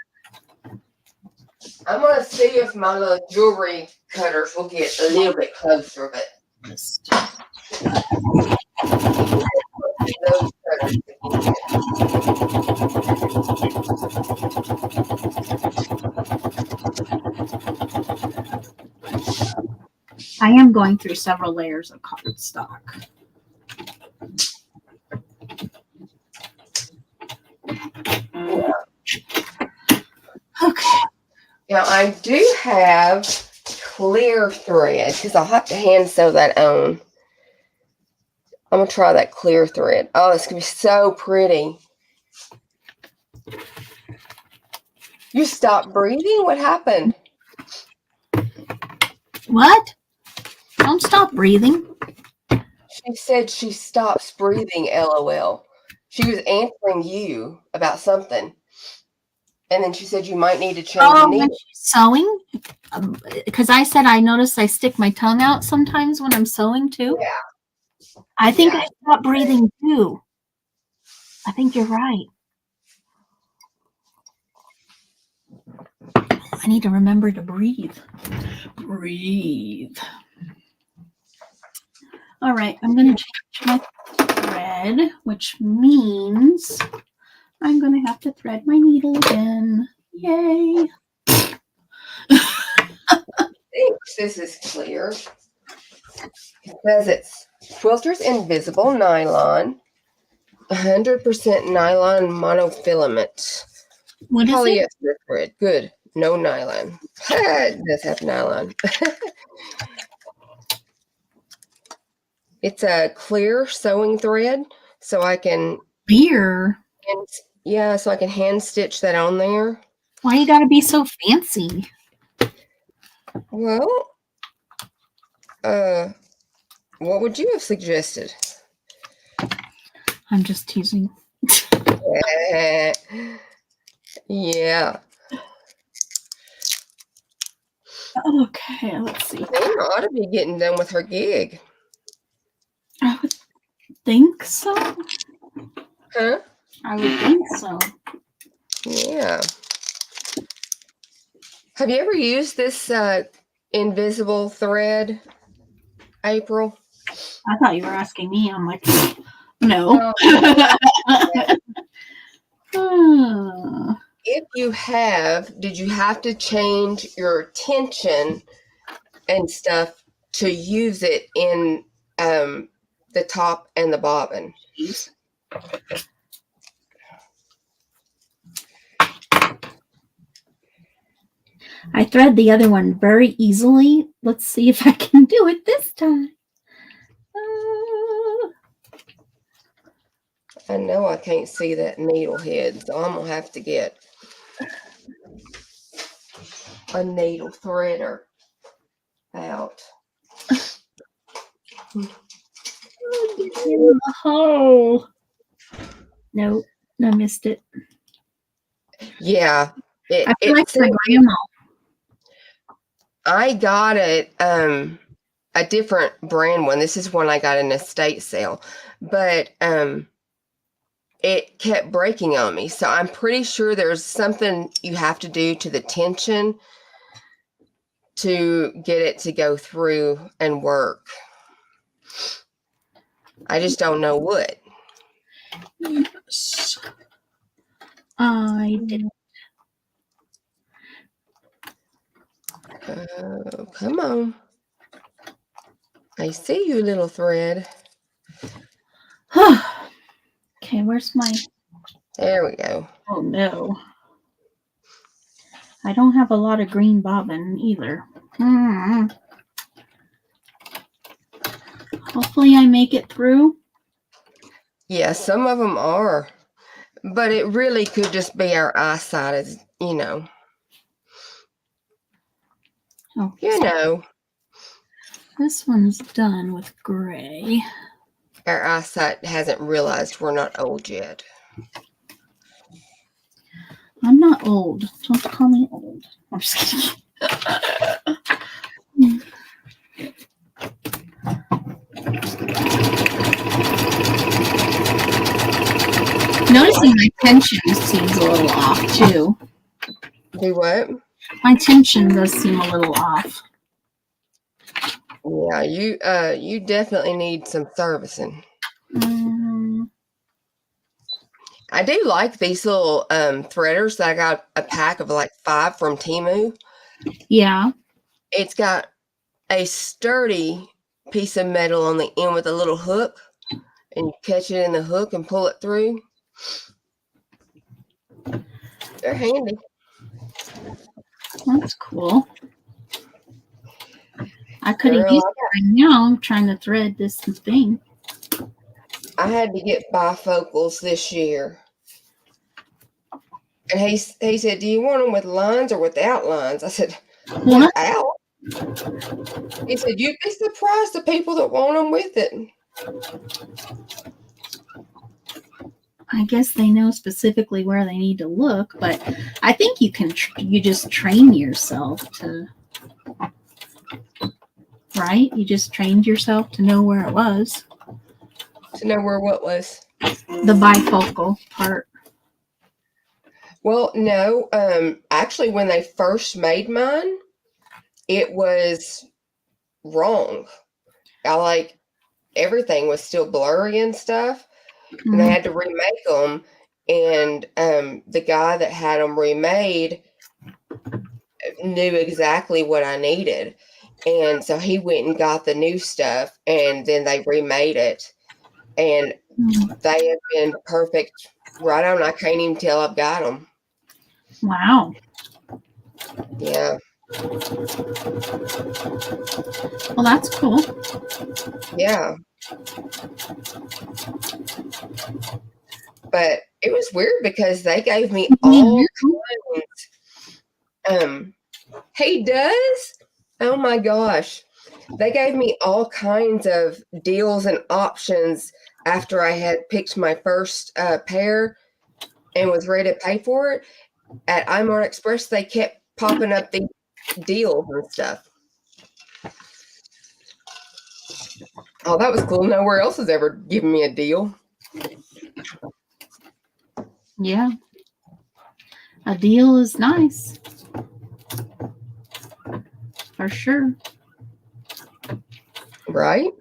I'm gonna see if my little jewelry cutters will get a little bit closer, but those cutters. I am going through several layers of cardstock. Okay. Now I do have clear thread because I'll have to hand sew that on. I'm gonna try that clear thread. Oh, it's gonna be so pretty. You stopped breathing? What happened? What? Don't stop breathing. She said she stops breathing, LOL. She was answering you about something. And then she said you might need to change the needle. When she's sewing? Because I said I notice I stick my tongue out sometimes when I'm sewing too. Yeah. I think I stop breathing too. I think you're right. I need to remember to breathe. Breathe. All right, I'm going to change my thread, which means I'm going to have to thread my needle again. Yay. I think this is clear. It says it's Quilter's Invisible Nylon, 100% nylon monofilament. What is polyester it? Thread. Good. No nylon. It does have nylon. It's a clear sewing thread, so I can Clear. so I can hand stitch that on there. Why you gotta be so fancy? Well, what would you have suggested? I'm just teasing. Yeah. Okay, let's see. Dana ought to be getting done with her gig. I would think so. Huh? I would think so. Yeah. Have you ever used this invisible thread, April? I thought you were asking me. I'm like, no. If you have, did you have to change your tension and stuff to use it in the top and the bobbin? Jeez. I thread the other one very easily. Let's see if I can do it this time. I know I can't see that needle head, so I'm going to have to get a needle threader out. Oh. Nope, I missed it. Yeah. I feel like my grandma. I got it, a different brand one. This is one I got in a estate sale, but it kept breaking on me. So I'm pretty sure there's something you have to do to the tension to get it to go through and work. I just don't know what. Yes. I didn't. Oh, come on. I see you, little thread. Okay, where's my... There we go. Oh, no. I don't have a lot of green bobbin either. Hopefully I make it through. Yeah, some of them are. But it really could just be our eyesight, as you know. Oh, you know. This one's done with gray. Our eyesight hasn't realized we're not old yet. I'm not old. Don't call me old. I'm just kidding. Noticing my tension seems a little off too. Do what? My tension does seem a little off. Yeah, you definitely need some servicing. I do like these little threaders that I got a pack of like 5 from Temu. Yeah. It's got a sturdy piece of metal on the end with a little hook, and you catch it in the hook and pull it through. They're handy. That's cool. I could have used it right now. I'm trying to thread this thing. I had to get bifocals this year. And he said, "Do you want them with lines or without lines?" I said, "Without." He said, "You'd be surprised the people that want them with it." I guess they know specifically where they need to look, but I think you can. You just train yourself to, right? You just trained yourself to know where it was. To know where what was? The bifocal part. Well, no. Actually, when they first made mine, it was wrong. Everything was still blurry and stuff, and they had to remake them. And the guy that had them remade knew exactly what I needed, and so he went and got the new stuff, and then they remade it, and they have been perfect right on. I can't even tell I've got them. Wow. Yeah. Well, that's cool. Yeah. But it was weird because they gave me all kinds He does? Oh my gosh. They gave me all kinds of deals and options after I had picked my first pair and was ready to pay for it. At iMart Express, they kept popping up the deals and stuff. Oh, that was cool. Nowhere else has ever given me a deal. Yeah. A deal is nice. For sure. Right?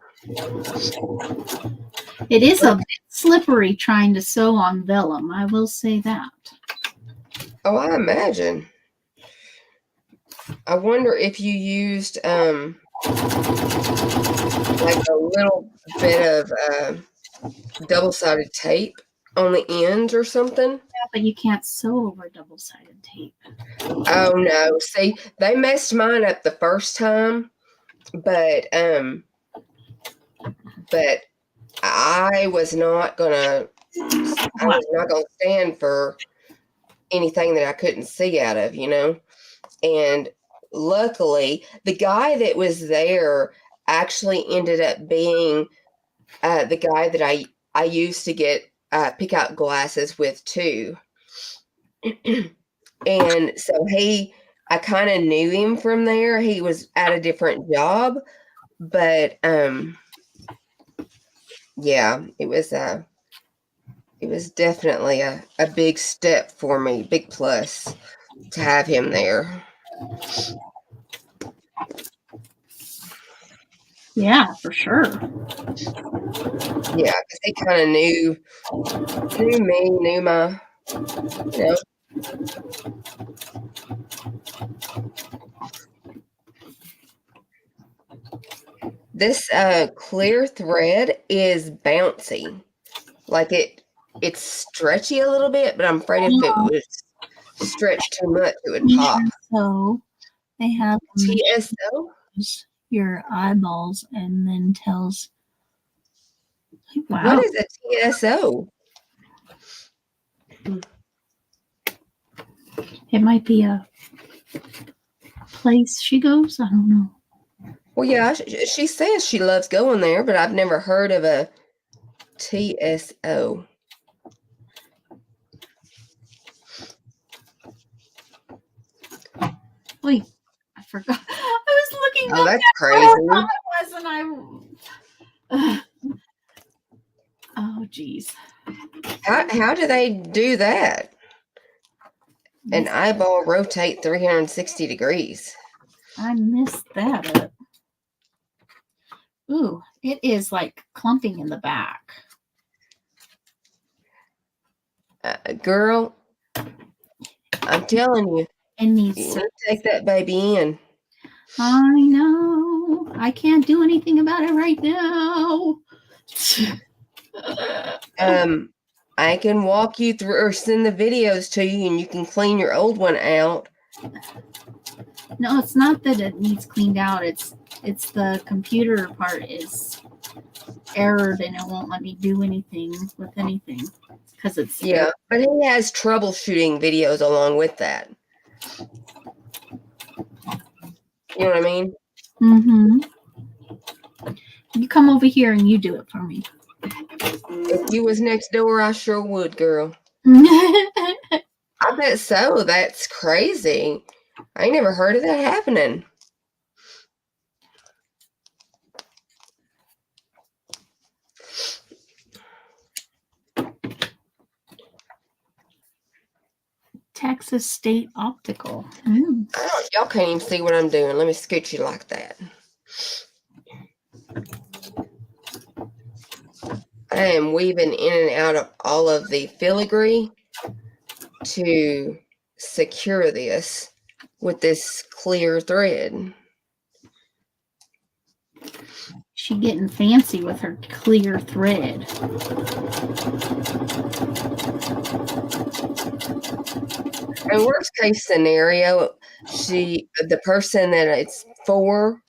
It is a bit slippery trying to sew on vellum. I will say that. Oh, I imagine. I wonder if you used like a little bit of double-sided tape on the ends or something. Yeah, but you can't sew over double-sided tape. Oh no. See, they messed mine up the first time, but I was not gonna stand for anything that I couldn't see out of, you know? And luckily, the guy that was there actually ended up being the guy that I used to get pick out glasses with too. And so I kind of knew him from there. He was at a different job, but yeah, it was definitely a big step for me, big plus to have him there. Yeah, for sure. Yeah, because he kind of knew me, knew my, you know. This clear thread is bouncy. Like it's stretchy a little bit, but I'm afraid if it was stretched too much, it would pop. So they have TSO? your eyeballs and then tells. Wow. What is a TSO? It might be a place she goes. I don't know. Well, yeah, she says she loves going there, but I've never heard of a TSO. Wait, I forgot. I was looking Oh, up that's crazy. it was, and oh, geez. How do they do that? An eyeball rotate 360 degrees. I missed that up. Ooh, it is like clumping in the back. Girl, I'm telling you, It needs to take that baby in. I know. I can't do anything about it right now. I can walk you through or send the videos to you and you can clean your old one out. No, it's not that it needs cleaned out. It's the computer part is errored and it won't let me do anything with anything because it's but he has troubleshooting videos along with that. You know what I mean? Mm-hmm. You come over here and you do it for me. If you was next door, I sure would, girl. I bet so. That's crazy. I ain't never heard of that happening. Texas State Optical. Y'all can't even see what I'm doing. Let me scoot you like that. I am weaving in and out of all of the filigree to secure this with this clear thread. She getting fancy with her clear thread. And worst case scenario, the person that it's for,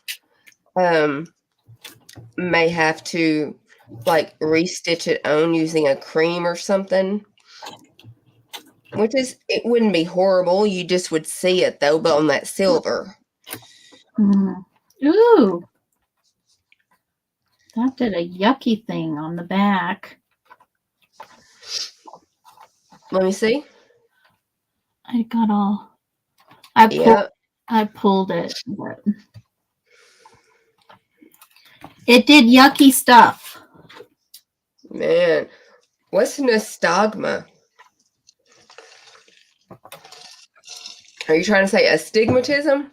may have to like restitch it on using a cream or something. Which is, it wouldn't be horrible. You just would see it though, but on that silver. Ooh. That did a yucky thing on the back. Let me see. I got all. I pulled it. But it did yucky stuff. Man, what's nystagma? Are you trying to say astigmatism?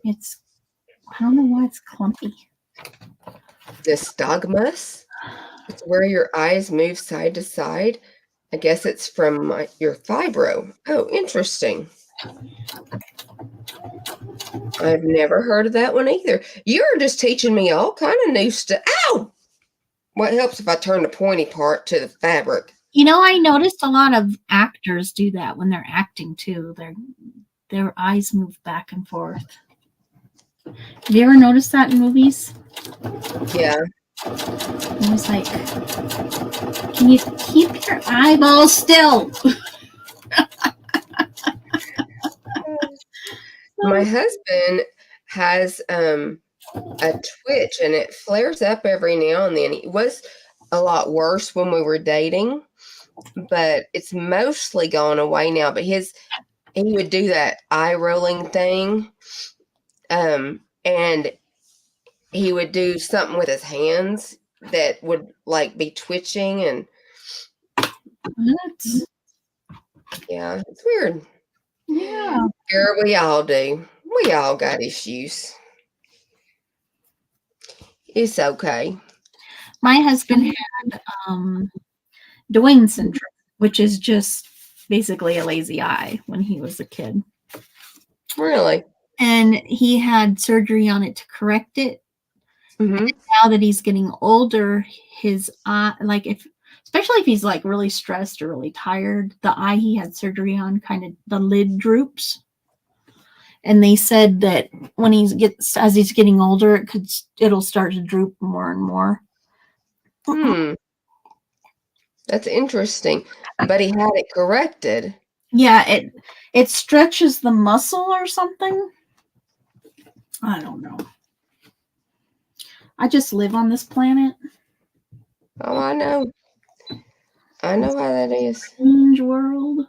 I don't know why it's clumpy. Nystagmus? It's where your eyes move side to side. I guess it's from your fibro. Oh, interesting. I've never heard of that one either. You're just teaching me all kind of new stuff. Ow! What helps if I turn the pointy part to the fabric? You know, I noticed a lot of actors do that when they're acting too. Their eyes move back and forth. Have you ever noticed that in movies? Yeah. It was like, can you keep your eyeballs still? My husband has a twitch, and it flares up every now and then. It was a lot worse when we were dating, but it's mostly gone away now. But he would do that eye rolling thing, and he would do something with his hands that would like be twitching, and yeah, it's weird. Yeah. Girl, we all do. We all got issues. It's okay. My husband had Duane syndrome, which is just basically a lazy eye when he was a kid. Really? And he had surgery on it to correct it. Mm-hmm. Now that he's getting older, his eye, especially if he's like really stressed or really tired, the eye he had surgery on, kind of the lid droops. And they said that when as he's getting older, it'll start to droop more and more. That's interesting. But he had it corrected. Yeah, it stretches the muscle or something. I don't know. I just live on this planet. Oh, I know. I know how that is. Strange world.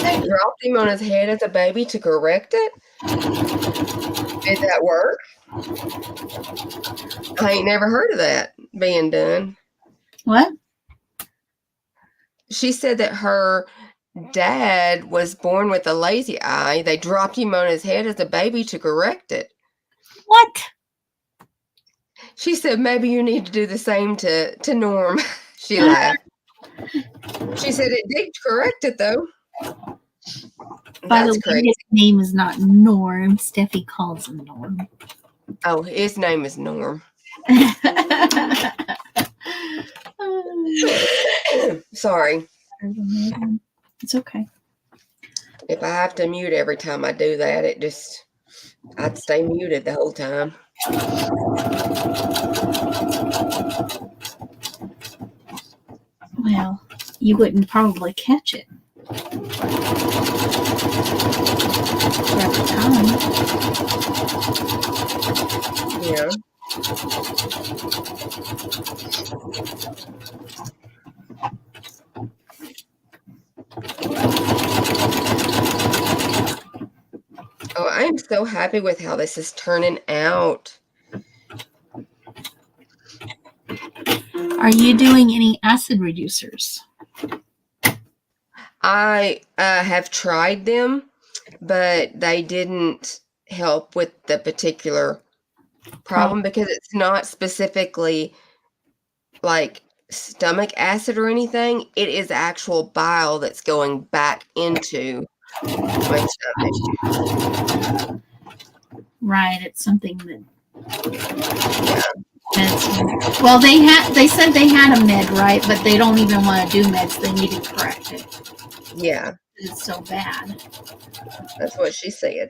They dropped him on his head as a baby to correct it? Did that work? I ain't never heard of that being done. What? She said that her dad was born with a lazy eye. They dropped him on his head as a baby to correct it. What? She said maybe you need to do the same to Norm. She laughed. She said it did correct it though. By the way, his name is not Norm. Steffi calls him Norm. Oh, his name is Norm. Sorry. It's okay. If I have to mute every time I do that, I'd stay muted the whole time. Well, you wouldn't probably catch it. At the time. Yeah. Oh, I am so happy with how this is turning out. Are you doing any acid reducers? I have tried them, but they didn't help with the particular problem because it's not specifically like stomach acid or anything. It is actual bile that's going back into my stomach. Right, it's something that. Well, they said they had a med, right? But they don't even want to do meds. They need to correct it. Yeah. it's so bad. That's what she said.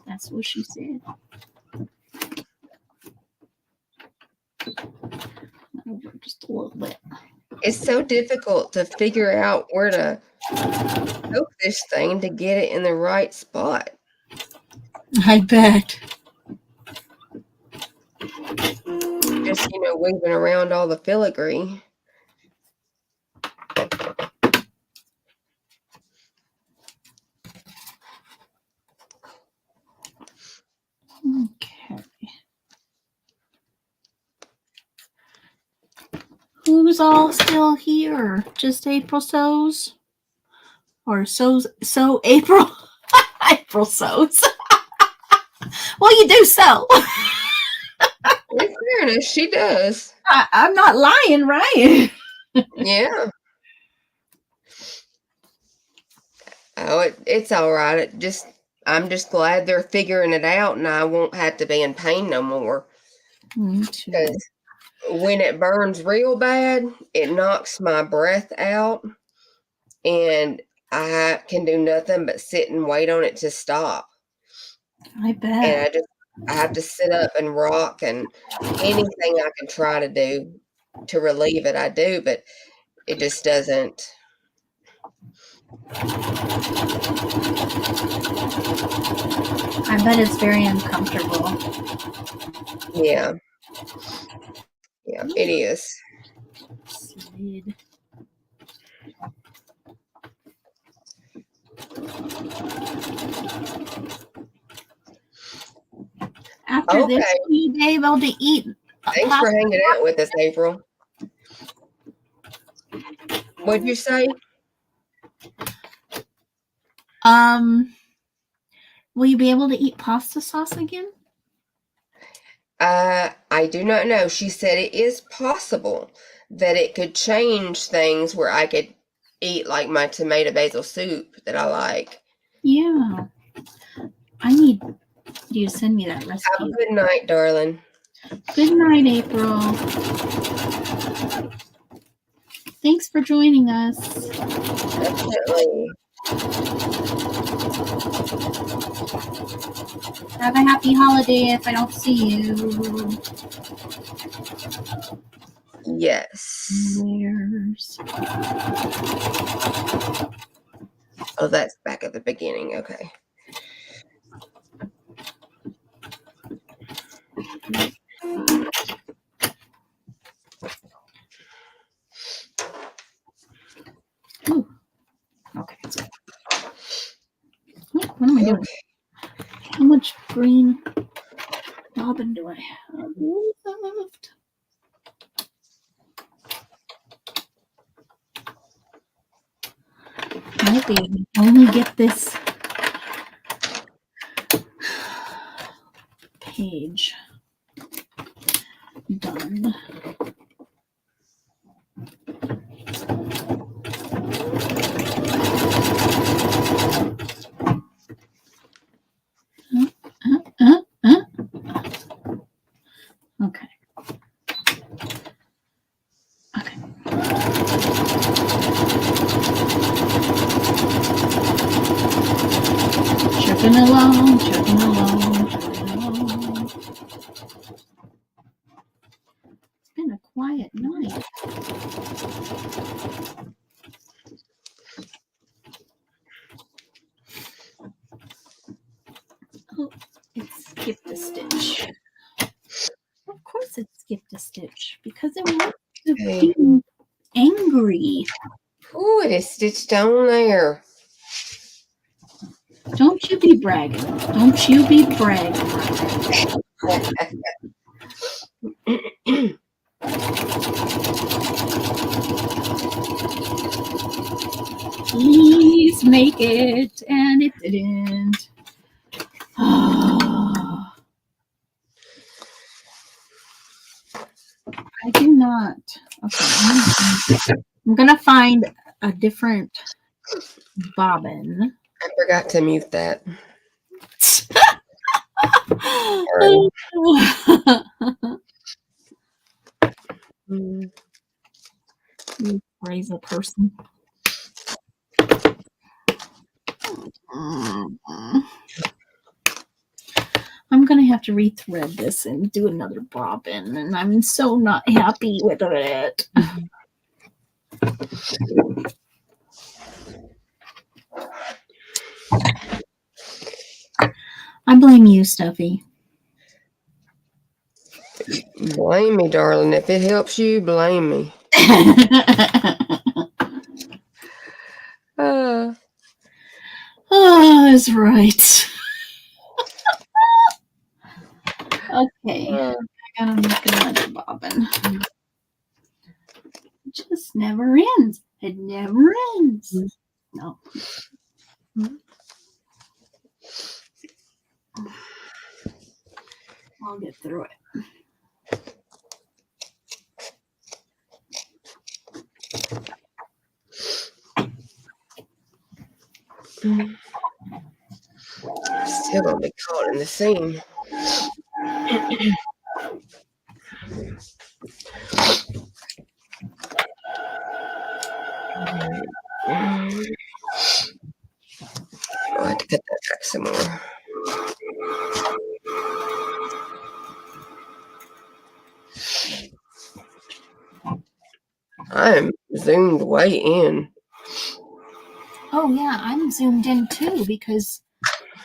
That's what she said. Over just a little bit. It's so difficult to figure out where to poke this thing to get it in the right spot. I bet. Just, weaving around all the filigree. Okay. Who's all still here? Just April sews? Or sew April? April sews. Well, you do sew. In fairness, she does. I'm not lying, right? Yeah. Oh, it's all right. I'm just glad they're figuring it out, and I won't have to be in pain no more. Me too. Because when it burns real bad, it knocks my breath out, and I can do nothing but sit and wait on it to stop. I bet. And I have to sit up and rock, and anything I can try to do to relieve it, I do, but it just doesn't. I bet it's very uncomfortable. Yeah. Yeah, it is. Slid. After this, will you be able to eat? Thanks for hanging out with us, April. What'd you say? Will you be able to eat pasta sauce again? I do not know. She said it is possible that it could change things where I could eat like my tomato basil soup that I like. Yeah. I need you to send me that recipe. Have a good night, darling. Good night, April. Thanks for joining us. Definitely. Have a happy holiday if I don't see you. Yes. Where's... Oh, that's back at the beginning. Okay. Ooh. Okay. What am I doing? Okay. How much green bobbin do I have left? Maybe only get this page done. Okay. Okay. Chugging along, chugging along, chugging along. It's been a quiet night. Oh, it skipped a stitch. Of course it skipped a stitch because it wants to be angry. Ooh, it is stitched on there. Don't you be bragging. Don't you be bragging. Please make it, and it didn't. I do not. Okay, I'm gonna find a different bobbin. I forgot to mute that. You crazy person. to rethread this and do another bobbin, and I'm so not happy with it. I blame you, Stuffy. Blame me, darling. If it helps you, blame me. Oh, that's right. Okay, I gotta make another bobbin. It just never ends. It never ends. No. I'll get through it. Still gonna be caught in the seam. I'll have to cut that back some more. I'm zoomed way in. Oh yeah, I'm zoomed in too because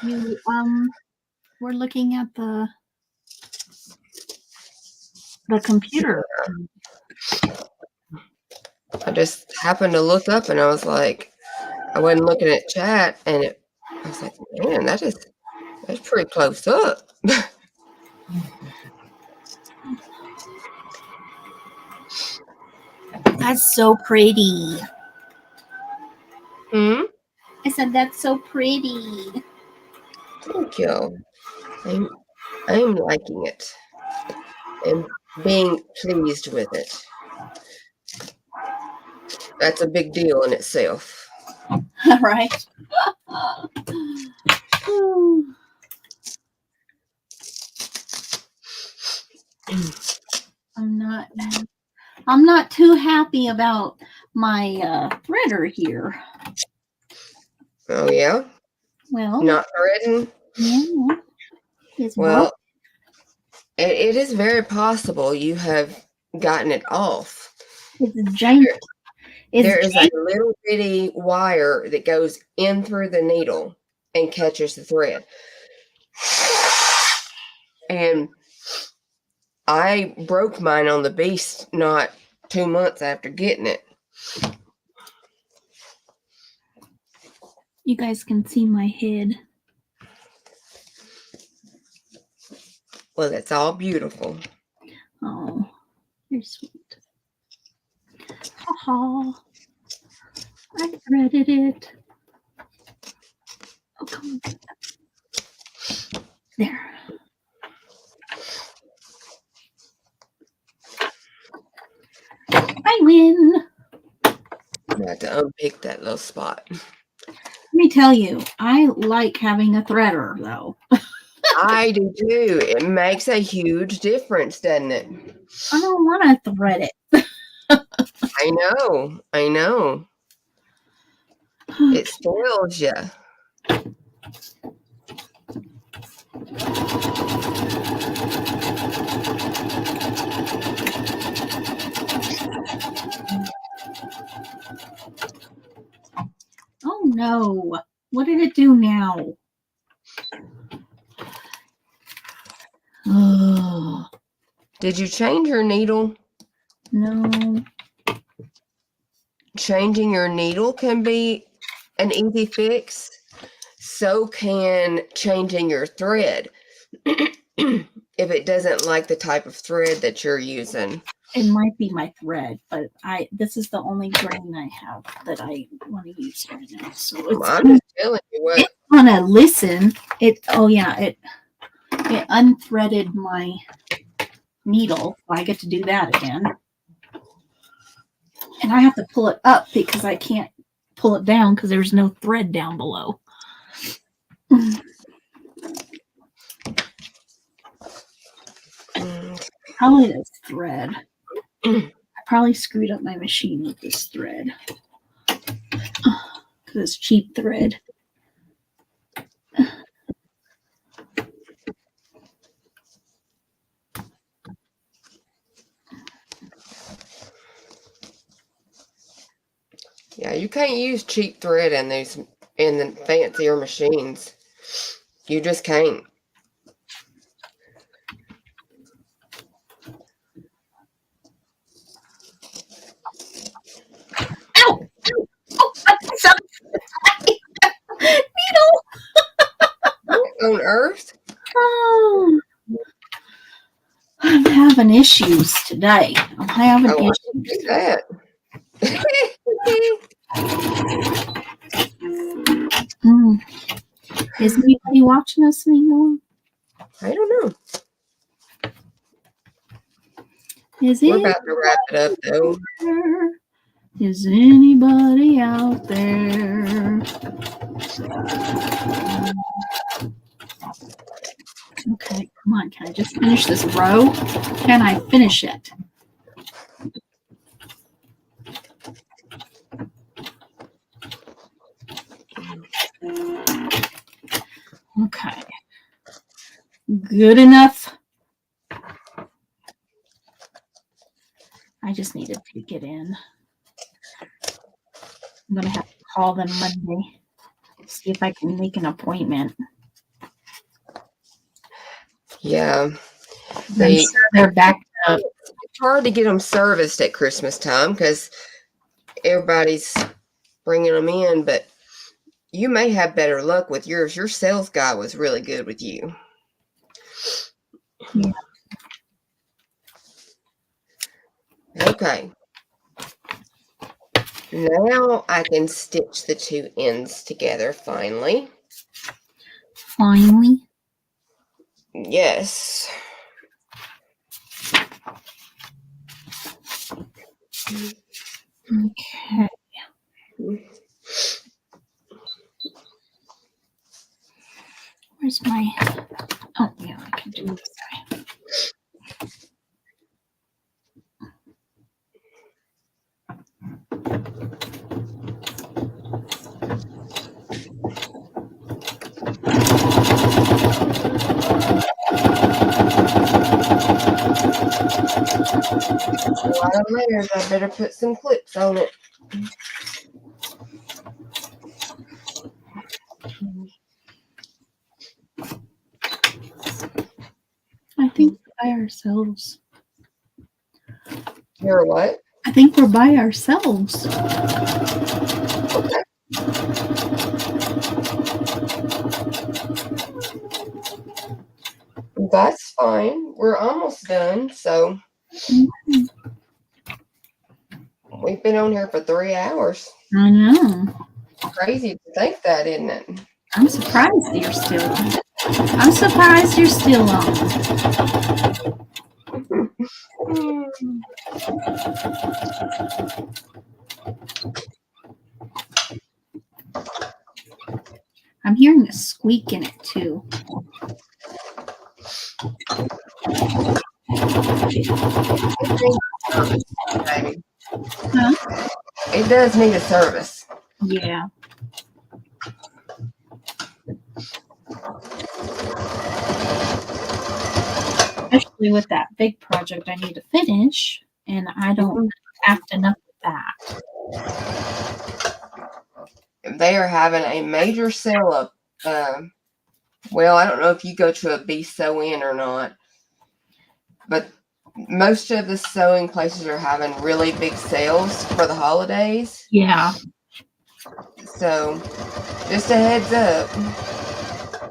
you we're looking at the computer. I just happened to look up and I was like, I wasn't looking at chat, and I was like, man, that's pretty close up. That's so pretty. Hmm? I said that's so pretty. Thank you. I'm liking it and being pleased with it. That's a big deal in itself. Right. I'm not too happy about my threader here. Oh yeah? Well, Not threading? yeah. Well, it is very possible you have gotten it off. It's giant. There is a little bitty wire that goes in through the needle and catches the thread. And I broke mine on the Beast not 2 months after getting it. You guys can see my head. Well, that's all beautiful. Oh, you're sweet. Ha! I threaded it. Oh, come on. There. I win. I have to unpick that little spot. Let me tell you, I like having a threader, though. I do too. It makes a huge difference, doesn't it? I don't want to thread it. I know. It spoils you. Oh no. What did it do now? Oh. Did you change your needle? No. Changing your needle can be an easy fix. So can changing your thread. If it doesn't like the type of thread that you're using. It might be my thread, but this is the only grain I have that I want to use right now. So I'm just telling you what. It's gonna listen. It unthreaded my needle. I get to do that again. And I have to pull it up because I can't pull it down because there's no thread down below. Probably this thread. I probably screwed up my machine with this thread. Because it's cheap thread. Yeah, you can't use cheap thread in the fancier machines. You just can't. Ow! Ow! Oh, needle! What on earth? Oh, I'm having issues today. I'm having Oh, I can issues. see that. Is anybody watching us anymore? I don't know. We're about to wrap it up, though. Is anybody out there? Okay, come on. Can I just finish this row? Can I finish it? Okay. Good enough. I just need to take it in. I'm going to have to call them Monday. See if I can make an appointment. Yeah. I'm sure they're backed up. It's hard to get them serviced at Christmas time because everybody's bringing them in, but you may have better luck with yours. Your sales guy was really good with you. Yeah. Okay. Now I can stitch the two ends together finally. Finally. Yes. Okay. Where's my... Oh, yeah, I can do this side. A lot of layers. I better put some clips on it. I think we're by ourselves. You're what? I think we're by ourselves. Okay. That's fine. We're almost done, so we've been on here for 3 hours. I know. Crazy to think that, isn't it? I'm surprised you're still on. I'm surprised you're still on. I'm hearing a squeak in it too. Baby. Huh? It does need a service. Yeah. Especially with that big project I need to finish, and I don't act enough with that. They are having a major sale of, well, I don't know if you go to a Be Sew In or not, but most of the sewing places are having really big sales for the holidays. Yeah. So, just a heads up.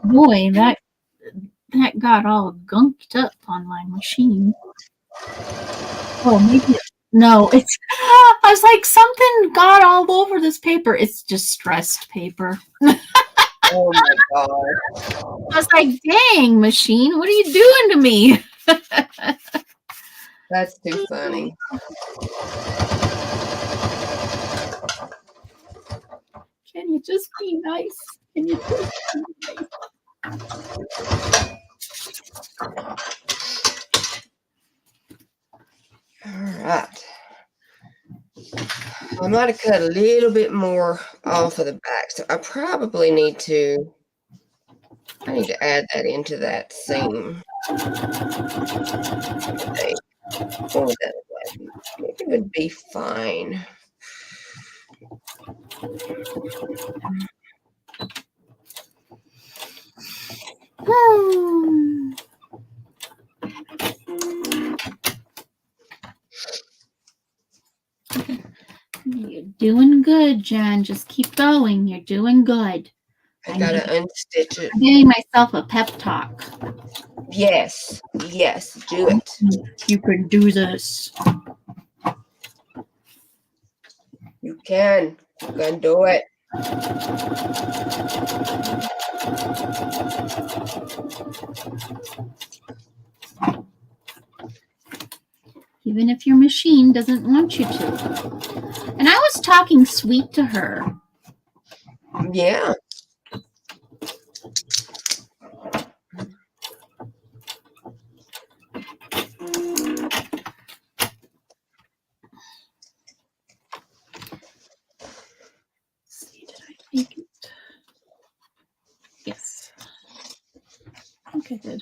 Boy, that got all gunked up on my machine. Oh, maybe no, it's I was like, something got all over this paper. It's distressed paper. Oh my God. I was like, dang, machine, what are you doing to me? That's too funny. Can you just be nice? Can you just be nice? All right. I might have cut a little bit more off of the back, so I probably need to add that into that seam. Okay. What would that look like? Maybe it would be fine. You're doing good, Jen. Just keep going. You're doing good. I gotta unstitch it. I'm giving myself a pep talk. Yes, yes, do it. You can do this. You can do it. Even if your machine doesn't want you to. And I was talking sweet to her. Yeah. See, did I make it? Yes. Okay, good.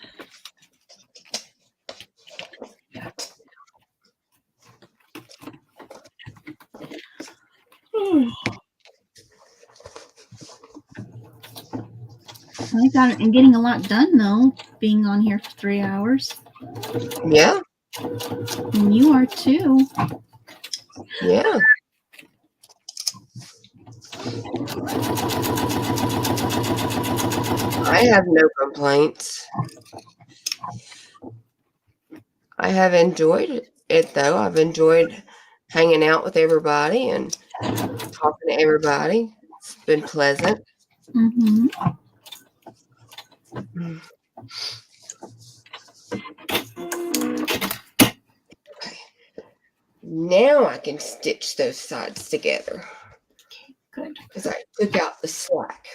I'm getting a lot done though, being on here for 3 hours. Yeah. And you are too. Yeah. I have no complaints. I have enjoyed it though. I've enjoyed hanging out with everybody and talking to everybody. It's been pleasant. Mm-hmm. Okay. Now I can stitch those sides together. Okay, good. Because I took out the slack.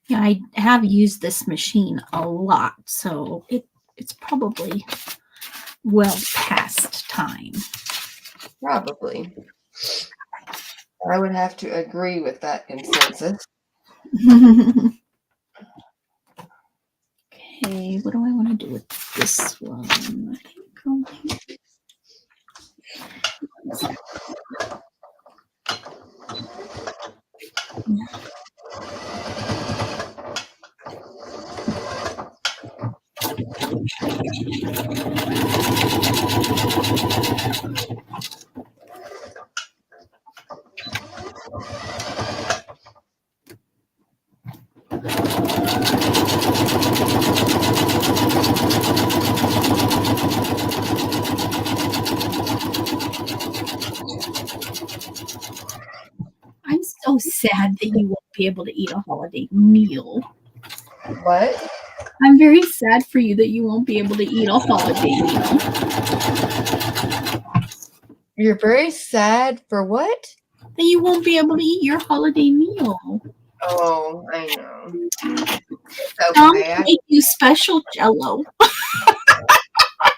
Yeah, I have used this machine a lot, so it's probably well past time. Probably. I would have to agree with that consensus. Okay, what do I want to do with this one? I think I'll I'm so sad that you won't be able to eat a holiday meal. What? I'm very sad for you that you won't be able to eat a holiday meal. You're very sad for what? That you won't be able to eat your holiday meal. Oh, I know. It's I'll okay. make you special Jello.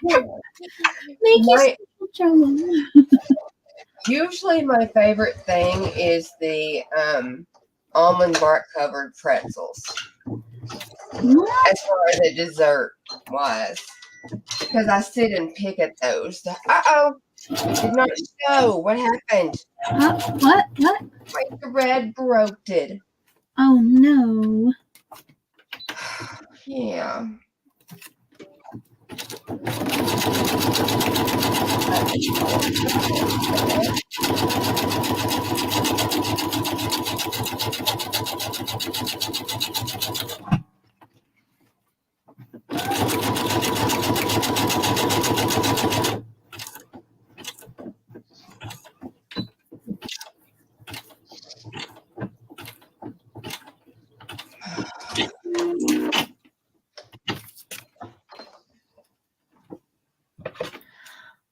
Make you special Jello. Usually my favorite thing is the almond bark covered pretzels. What? As far as a dessert wise. Because I sit and pick at those. Uh-oh. Did not show. What happened? What? Wait, the red broke it. Oh no. Yeah.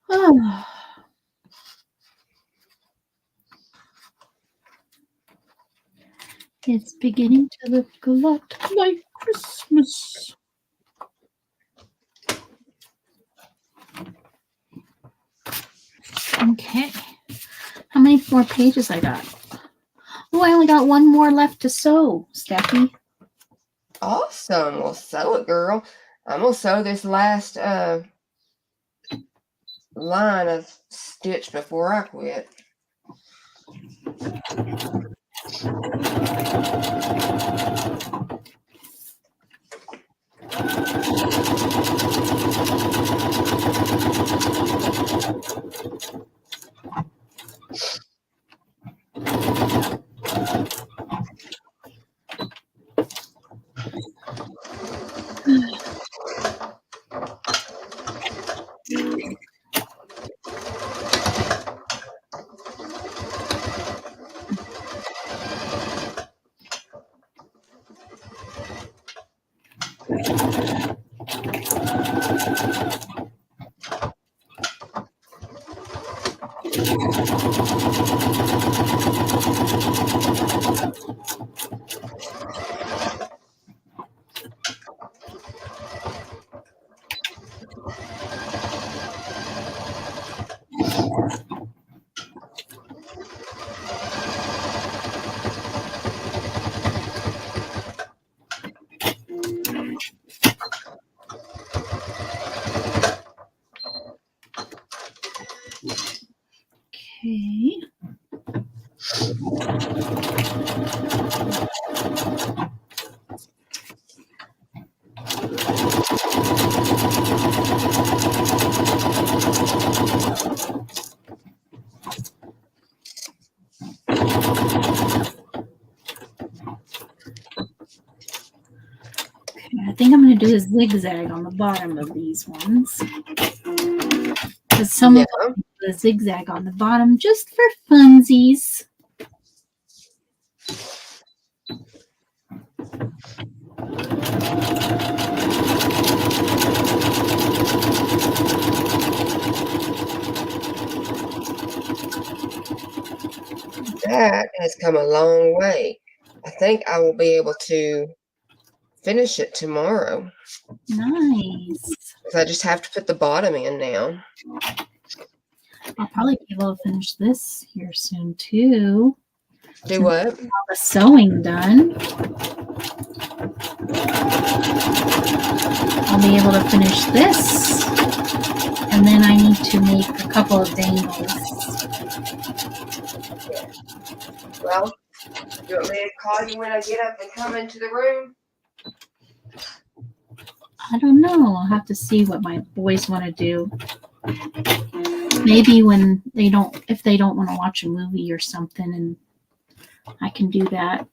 Oh. It's beginning to look a lot like Christmas. Okay. How many more pages I got? Oh, I only got one more left to sew, Steffi. Awesome. Well, sew it, girl. I'm going to sew this last line of stitch before I quit. Okay. I think I'm going to do a zigzag on the bottom of these ones. Because some of them put a zigzag on the bottom just for funsies. That has come a long way. I think I will be able to finish it tomorrow. Nice. I just have to put the bottom in now. I'll probably be able to finish this here soon too. Do what? All the sewing done. I'll be able to finish this. And then I need to make a couple of dangles. Well, you want me to call you when I get up and come into the room? I don't know. I'll have to see what my boys want to do. Maybe when they don't, if they don't want to watch a movie or something, and I can do that.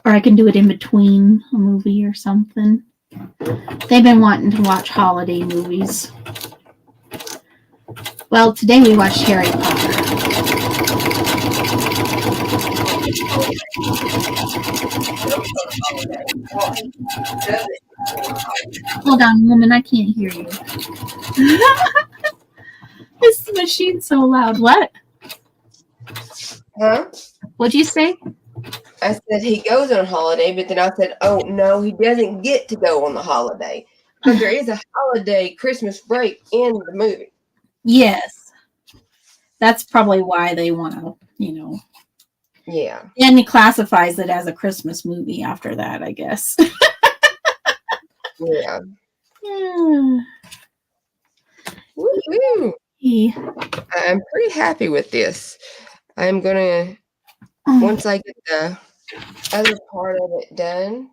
Or I can do it in between a movie or something. They've been wanting to watch holiday movies. Well, today we watched Harry Potter. Hold on, woman, I can't hear you. This machine's so loud. What? Huh? What'd you say? I said he goes on holiday, but then I said, oh, no, he doesn't get to go on the holiday. But there is a holiday Christmas break in the movie. Yes. That's probably why they want to, Yeah. And he classifies it as a Christmas movie after that, I guess. Yeah. Yeah. Woo-hoo. I'm pretty happy with this. I'm going to, once I get the other part of it done,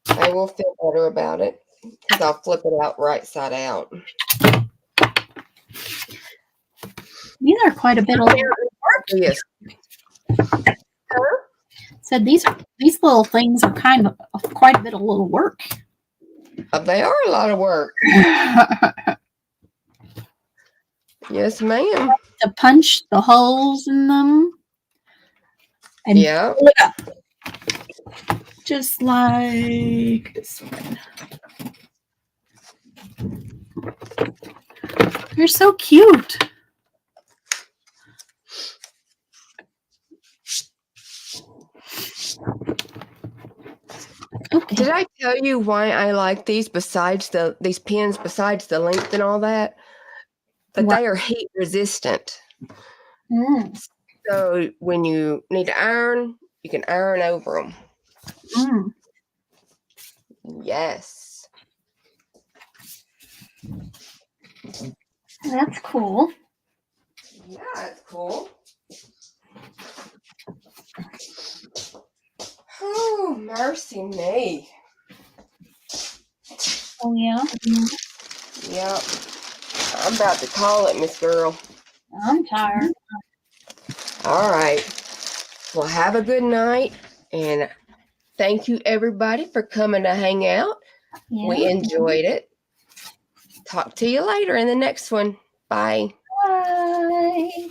I will feel better about it because I'll flip it out right side out. These are quite a bit of work. Yes. Said these little things are kind of quite a bit of little work. They are a lot of work. Yes, ma'am. To punch the holes in them. And pull it up. Just like this one. You're so cute. Okay. Did I tell you why I like these these pins besides the length and all that? But they are heat resistant. So when you need to iron, You can iron over them. Mm. Yes. That's cool. Yeah, it's cool. Oh, mercy me. Oh, yeah? Yep. I'm about to call it, Miss Girl. I'm tired. All right. Well, have a good night. And thank you, everybody, for coming to hang out. Yeah. We enjoyed it. Talk to you later in the next one. Bye. Bye.